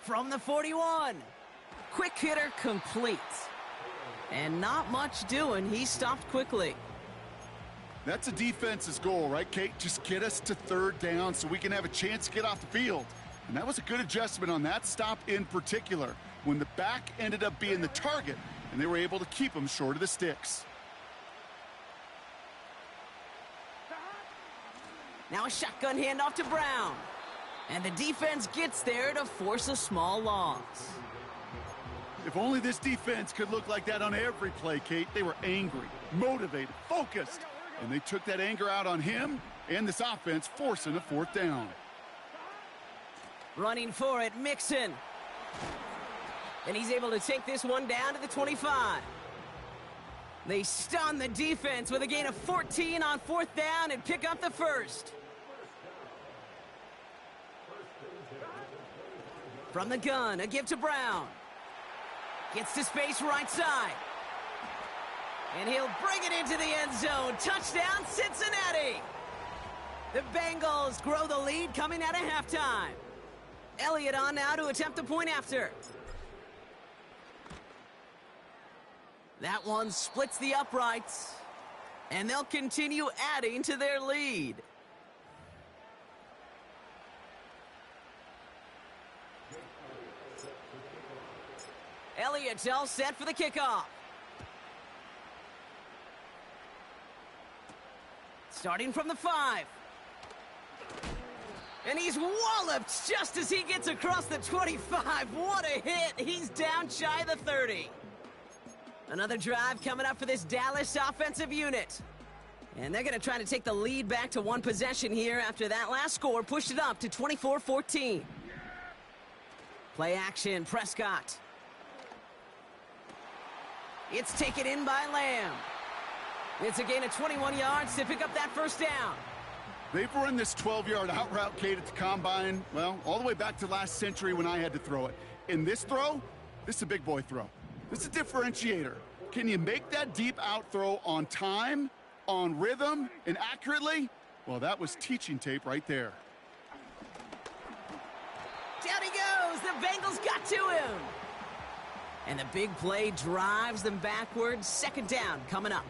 From the 41. Quick hitter complete. And not much doing. He stopped quickly. That's a defense's goal, right, Kate? Just get us to third down so we can have a chance to get off the field. And that was a good adjustment on that stop in particular, when the back ended up being the target, and they were able to keep him short of the sticks. Now a shotgun handoff to Brown. And the defense gets there to force a small loss. If only this defense could look like that on every play, Kate. They were angry, motivated, focused, and they took that anger out on him and this offense, forcing a fourth down. Running for it, Mixon. And he's able to take this one down to the 25. They stun the defense with a gain of 14 on fourth down and pick up the first. From the gun, a give to Brown. Gets to space right side. And he'll bring it into the end zone. Touchdown, Cincinnati! The Bengals grow the lead coming out of halftime. Elliott on now to attempt the point after. That one splits the uprights. And they'll continue adding to their lead. Elliott's all set for the kickoff. Starting from the 5. And he's walloped just as he gets across the 25. What a hit. He's down shy of the 30. Another drive coming up for this Dallas offensive unit. And they're going to try to take the lead back to one possession here after that last score pushed it up to 24-14. Play action, Prescott. It's taken in by Lamb. It's a gain of 21 yards to pick up that first down. They've run this 12-yard out route, Kate, at the combine, well, all the way back to last century when I had to throw it. In this throw, this is a big boy throw. This is a differentiator. Can you make that deep out throw on time, on rhythm, and accurately? Well, that was teaching tape right there. Down he goes. The Bengals got to him. And the big play drives them backwards. Second down coming up.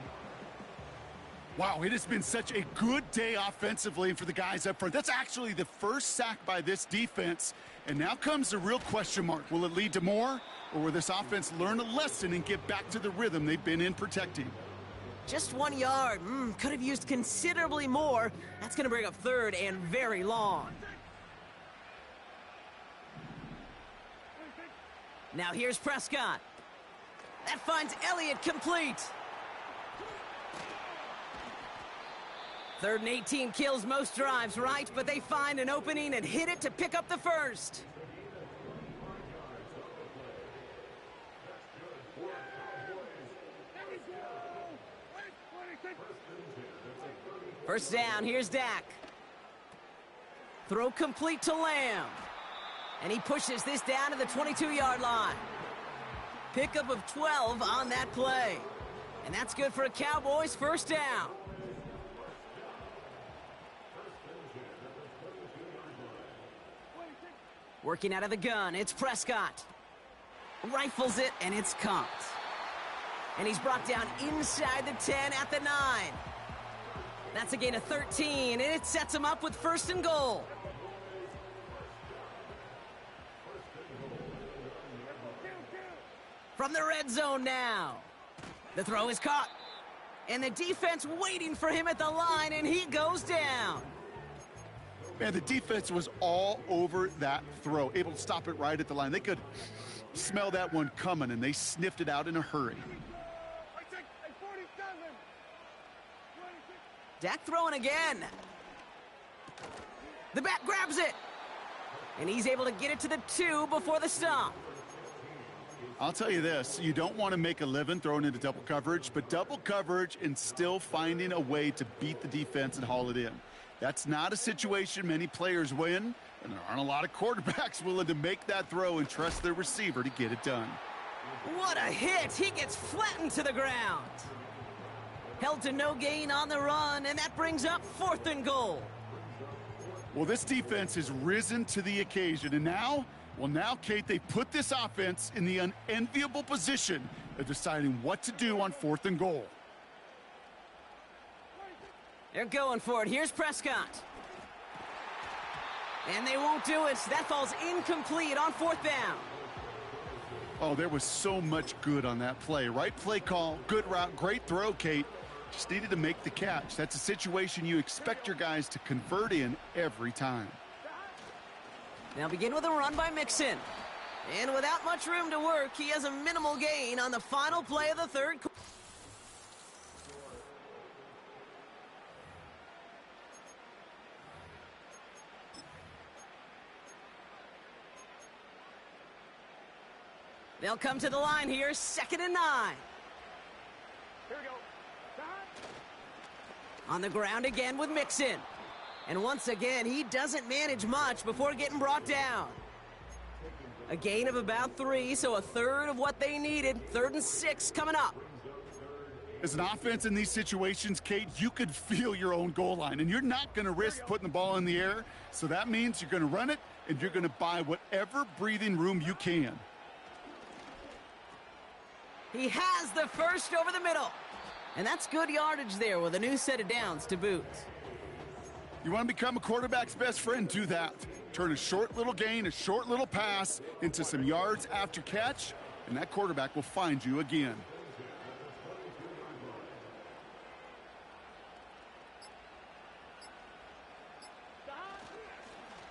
Wow, it has been such a good day offensively for the guys up front. That's actually the first sack by this defense. And now comes the real question mark. Will it lead to more? Or will this offense learn a lesson and get back to the rhythm they've been in protecting? Just 1 yard. Could have used considerably more. That's going to bring up third and very long. Now here's Prescott. That finds Elliott complete. 3rd and 18 kills most drives, right? But they find an opening and hit it to pick up the first. First down, here's Dak. Throw complete to Lamb. And he pushes this down to the 22-yard line. Pickup of 12 on that play. And that's good for a Cowboys first down. Working out of the gun, it's Prescott. Rifles it, and it's caught. And he's brought down inside the 10 at the 9. That's a gain of 13, and it sets him up with 1st and goal. From the red zone now. The throw is caught. And the defense waiting for him at the line, and he goes down. Man, the defense was all over that throw, able to stop it right at the line. They could smell that one coming, and they sniffed it out in a hurry. Dak throwing again. The back grabs it. And he's able to get it to the 2 before the stop. I'll tell you this, you don't want to make a living throwing into double coverage, but double coverage and still finding a way to beat the defense and haul it in. That's not a situation many players win, and there aren't a lot of quarterbacks willing to make that throw and trust their receiver to get it done. What a hit! He gets flattened to the ground. Held to no gain on the run, and that brings up 4th and goal. Well, this defense has risen to the occasion, and now, Kate, they put this offense in the unenviable position of deciding what to do on 4th and goal. They're going for it. Here's Prescott. And they won't do it. That falls incomplete on 4th down. Oh, there was so much good on that play. Right play call, good route, great throw, Kate. Just needed to make the catch. That's a situation you expect your guys to convert in every time. Now begin with a run by Mixon. And without much room to work, he has a minimal gain on the final play of the 3rd quarter. They'll come to the line here, 2nd and 9. Here we go. On the ground again with Mixon. And once again, he doesn't manage much before getting brought down. A gain of about 3, so a third of what they needed. 3rd and 6 coming up. As an offense in these situations, Kate, you could feel your own goal line, and you're not going to risk putting the ball in the air. So that means you're going to run it, and you're going to buy whatever breathing room you can. He has the first over the middle. And that's good yardage there with a new set of downs to boot. You want to become a quarterback's best friend, do that. Turn a short little gain, a short little pass into some yards after catch, and that quarterback will find you again.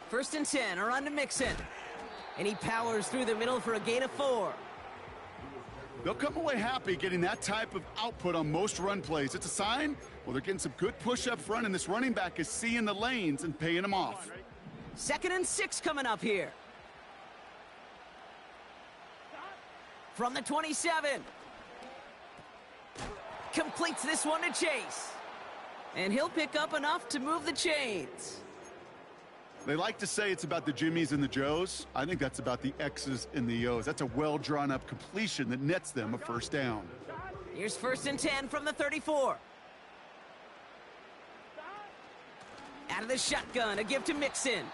First and 10, a run to Mixon. And he powers through the middle for a gain of 4. They'll come away happy getting that type of output on most run plays. It's a sign, well, they're getting some good push up front, and this running back is seeing the lanes and paying them off. 2nd and 6 coming up here. From the 27. Completes this one to Chase. And he'll pick up enough to move the chains. They like to say it's about the Jimmies and the Joes. I think that's about the X's and the O's. That's a well-drawn-up completion that nets them a first down. Here's 1st and 10 from the 34. Out of the shotgun, a give to Mixon.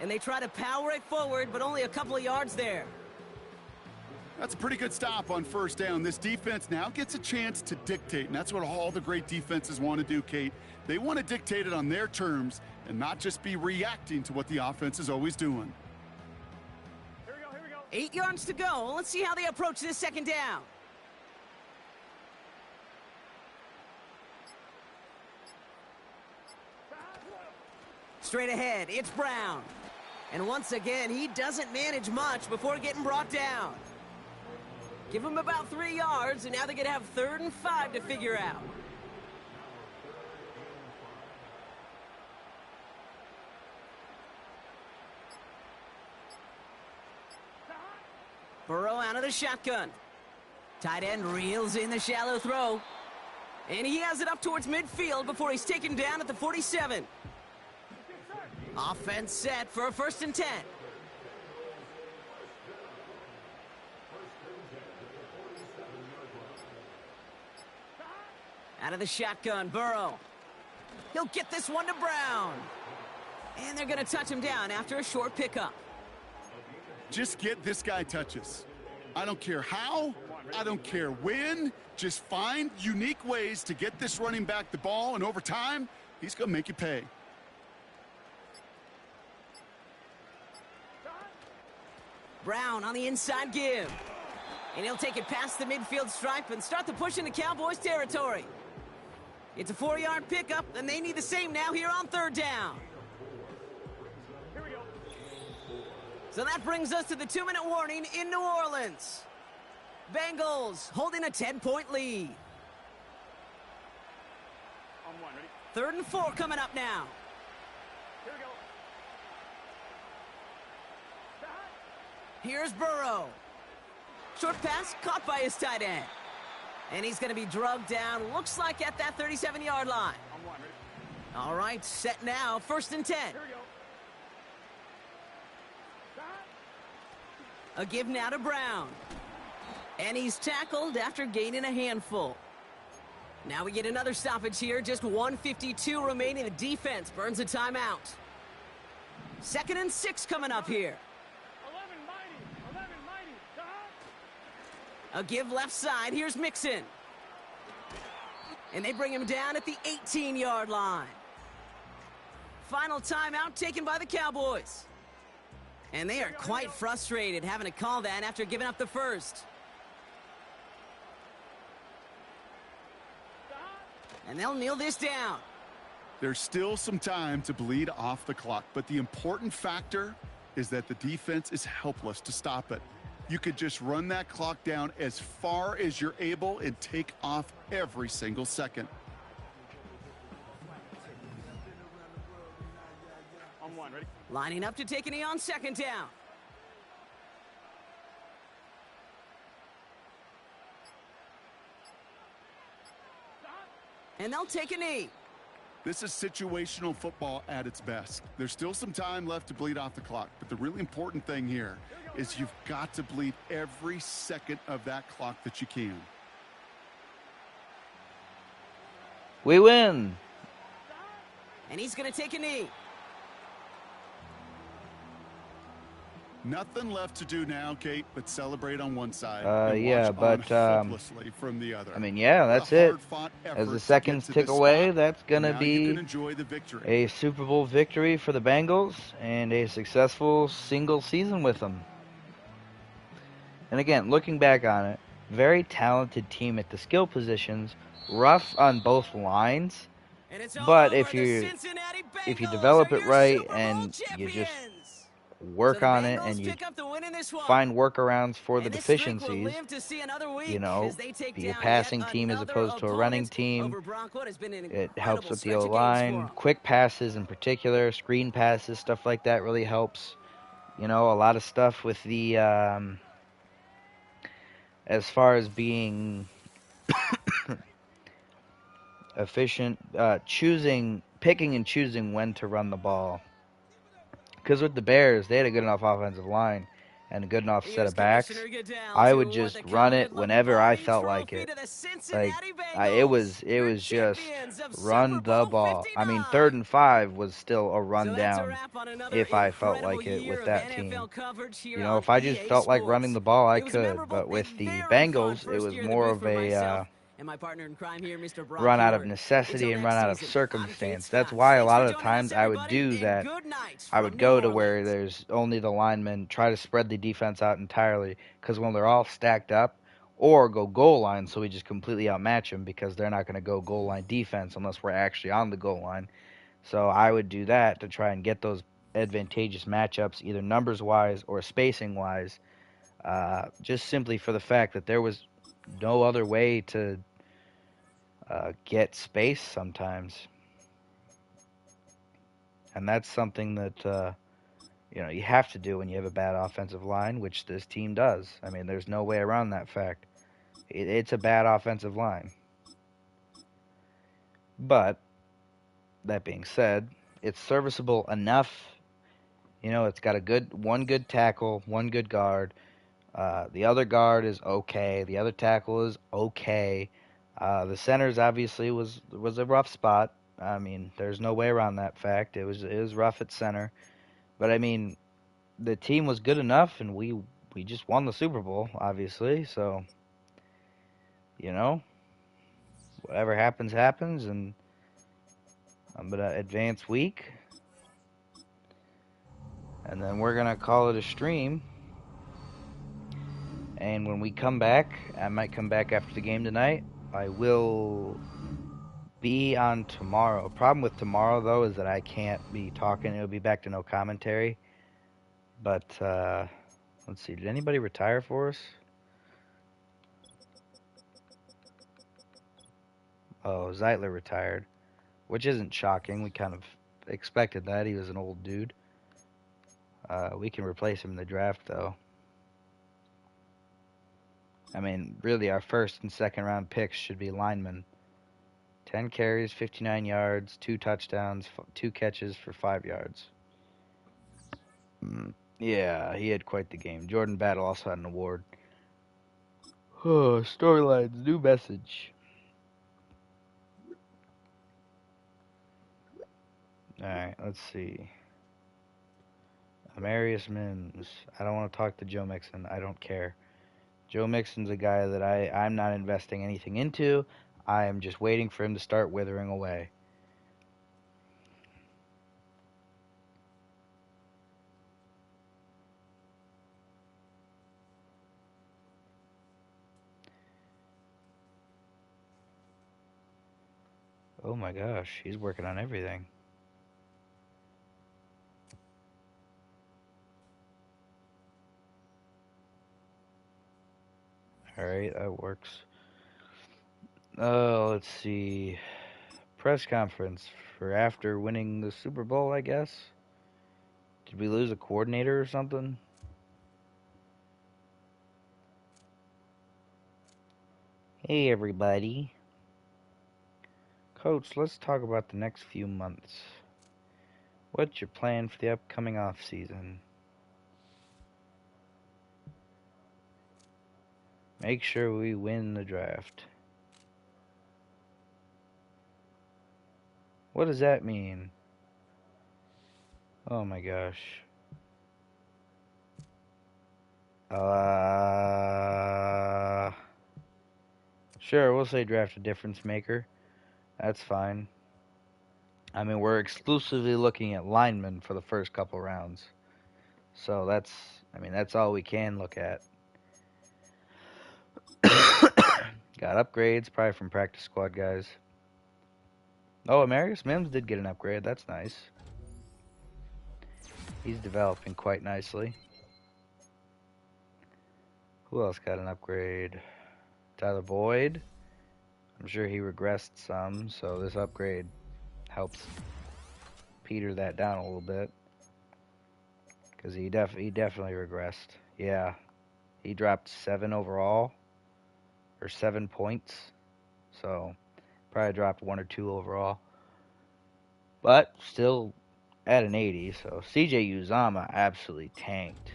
And they try to power it forward, but only a couple of yards there. That's a pretty good stop on first down. This defense now gets a chance to dictate, and that's what all the great defenses want to do, Kate. They want to dictate it on their terms and not just be reacting to what the offense is always doing. Here we go, here we go. 8 yards to go. Let's see how they approach this 2nd down. Straight ahead, it's Brown. And once again, he doesn't manage much before getting brought down. Give him about 3 yards, and now they're going to have 3rd and 5 to figure out. Burrow out of the shotgun. Tight end reels in the shallow throw. And he has it up towards midfield before he's taken down at the 47. Offense set for a 1st and 10. Out of the shotgun, Burrow. He'll get this one to Brown. And they're going to touch him down after a short pickup. Just get this guy touches. I don't care how, I don't care when. Just find unique ways to get this running back the ball, and over time, he's going to make you pay. Brown on the inside give. And he'll take it past the midfield stripe and start the push into Cowboys territory. It's a 4-yard pickup, and they need the same now here on 3rd down. Here we go. So that brings us to the 2-minute warning in New Orleans. Bengals holding a 10-point lead. On 1, ready? 3rd and 4 coming up now. Here we go. Here's Burrow. Short pass caught by his tight end. And he's going to be drugged down, looks like at that 37-yard line. On 1, ready? All right, set now, 1st and 10. Here we go. A give now to Brown. And he's tackled after gaining a handful. Now we get another stoppage here, just 1:52 remaining. The defense burns a timeout. 2nd and 6 coming up here. 11 mighty. A give left side. Here's Mixon. And they bring him down at the 18-yard line. Final timeout taken by the Cowboys. And they are quite frustrated having to call that after giving up the first. And they'll kneel this down. There's still some time to bleed off the clock, but the important factor is that the defense is helpless to stop it. You could just run that clock down as far as you're able and take off every single second. On 1, ready? Lining up to take a knee on 2nd down. And they'll take a knee. This is situational football at its best. There's still some time left to bleed off the clock, but the really important thing here is you've got to bleed every second of that clock that you can. We win. And he's going to take a knee. Nothing left to do now, Kate, but celebrate on one side. Yeah, and but watch on hopelessly from the other. I mean, yeah, that's it. As the seconds tick away, that's gonna be a Super Bowl victory for the Bengals and a successful single season with them. And again, looking back on it, very talented team at the skill positions, rough on both lines, but if you develop it right and you just work on it and you find workarounds for the deficiencies, you know, be a passing team as opposed to a running team. It helps with the O-line. Quick passes in particular, screen passes, stuff like that really helps. You know, a lot of stuff with the, as far as being efficient, picking and choosing when to run the ball. Because with the Bears, they had a good enough offensive line and a good enough set of backs. I would just run it whenever I felt like it. Like it was just run the ball. I mean, 3rd and 5 was still a run down if I felt like it with that team. You know, if I just felt like running the ball, I could. But with the Bengals, it was more of a and my partner in crime here, Mr. Brock run out of Huard. necessity Until and next run out of season, circumstance. I'm That's Scott. why a Thanks lot for of the joining times us, I would everybody, do and that. good night I from would New go to where Orleans. there's only the linemen, try to spread the defense out entirely, because when they're all stacked up, or go goal line, so we just completely outmatch them because they're not going to go goal line defense unless we're actually on the goal line. So I would do that to try and get those advantageous matchups, either numbers-wise or spacing-wise, just simply for the fact that there was no other way to get space sometimes. And that's something that you have to do when you have a bad offensive line, which this team does. I mean, there's no way around that fact. It's a bad offensive line. But that being said, it's serviceable enough. You know, it's got one good tackle, one good guard. The other guard is okay. The other tackle is okay. The centers obviously was a rough spot. I mean, there's no way around that fact. It was rough at center. But I mean, the team was good enough, and we just won the Super Bowl, obviously. So, you know, whatever happens, happens, and I'm gonna advance week, and then we're gonna call it a stream. And when we come back, I might come back after the game tonight. I will be on tomorrow. Problem with tomorrow, though, is that I can't be talking. It'll be back to no commentary. But, let's see. Did anybody retire for us? Oh, Zeitler retired. Which isn't shocking. We kind of expected that. He was an old dude. We can replace him in the draft, though. I mean, really, our first and second round picks should be linemen. 10 carries, 59 yards, 2 touchdowns, 2 catches for 5 yards. Yeah, he had quite the game. Jordan Battle also had an award. Oh, storylines, new message. Alright, let's see. Amarius Mims. I don't want to talk to Joe Mixon. I don't care. Joe Mixon's a guy that I'm not investing anything into. I am just waiting for him to start withering away. Oh my gosh, he's working on everything. Alright, that works. Let's see. Press conference for after winning the Super Bowl, I guess. Did we lose a coordinator or something? Hey, everybody. Coach, let's talk about the next few months. What's your plan for the upcoming off season? Make sure we win the draft. What does that mean? Oh my gosh. Sure, we'll say draft a difference maker. That's fine. I mean, we're exclusively looking at linemen for the first couple rounds. So that's all we can look at. Got upgrades, probably from practice squad guys. Oh, Amarius Mims did get an upgrade. That's nice. He's developing quite nicely. Who else got an upgrade? Tyler Boyd. I'm sure he regressed some, so this upgrade helps peter that down a little bit. Because he definitely regressed. Yeah. He dropped 7 overall. Or 7 points. So, probably dropped 1 or 2 overall. But, still at an 80. So, CJ Uzama absolutely tanked.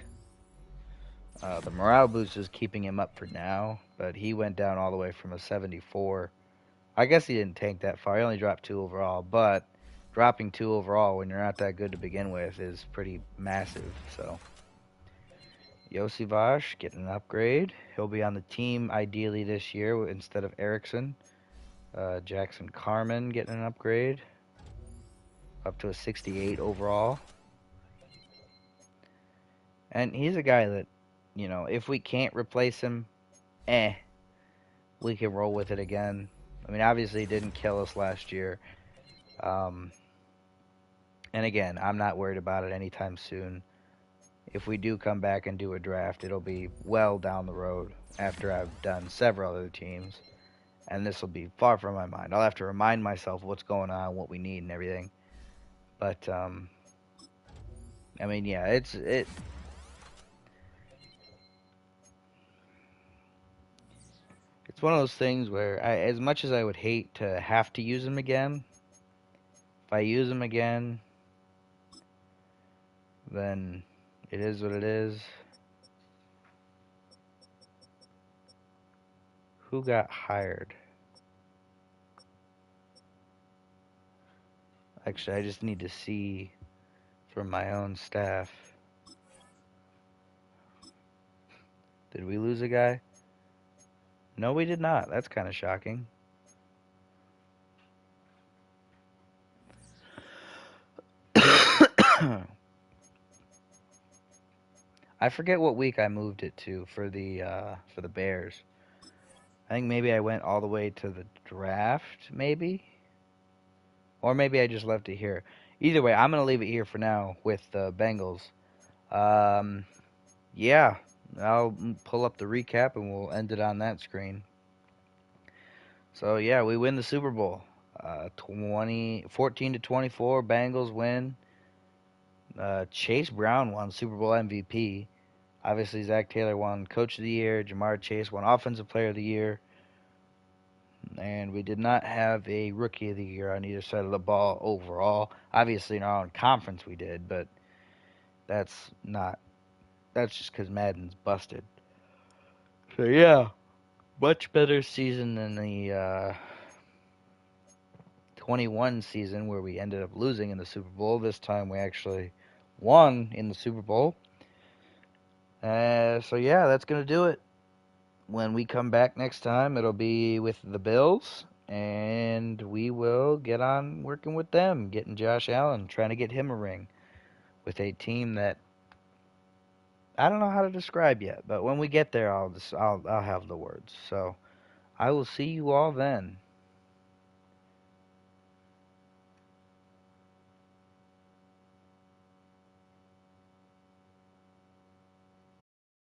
The morale boost is keeping him up for now. But he went down all the way from a 74. I guess he didn't tank that far. He only dropped 2 overall. But, dropping 2 overall when you're not that good to begin with is pretty massive. So, Yosivash getting an upgrade. He'll be on the team ideally this year instead of Erickson. Jackson Carmen getting an upgrade. Up to a 68 overall. And he's a guy that, you know, if we can't replace him, we can roll with it again. I mean, obviously he didn't kill us last year. And again, I'm not worried about it anytime soon. If we do come back and do a draft, it'll be well down the road after I've done several other teams. And this will be far from my mind. I'll have to remind myself what's going on, what we need, and everything. But, I mean, yeah, it's one of those things where, as much as I would hate to have to use him again, if I use him again, then it is what it is. Who got hired? Actually, I just need to see from my own staff. Did we lose a guy? No, we did not. That's kind of shocking. I forget what week I moved it to for the Bears. I think maybe I went all the way to the draft, maybe? Or maybe I just left it here. Either way, I'm going to leave it here for now with the Bengals. Yeah, I'll pull up the recap and we'll end it on that screen. So, yeah, we win the Super Bowl. 14-24, Bengals win. Chase Brown won Super Bowl MVP. Obviously, Zach Taylor won Coach of the Year. Jamar Chase won Offensive Player of the Year. And we did not have a Rookie of the Year on either side of the ball overall. Obviously, in our own conference we did, but that's just because Madden's busted. So, yeah, much better season than the 21 season where we ended up losing in the Super Bowl. This time we actually won in the Super Bowl. So, yeah, that's going to do it. When we come back next time, it'll be with the Bills, and we will get on working with them, getting Josh Allen, trying to get him a ring with a team that I don't know how to describe yet, but when we get there, I'll have the words. So I will see you all then.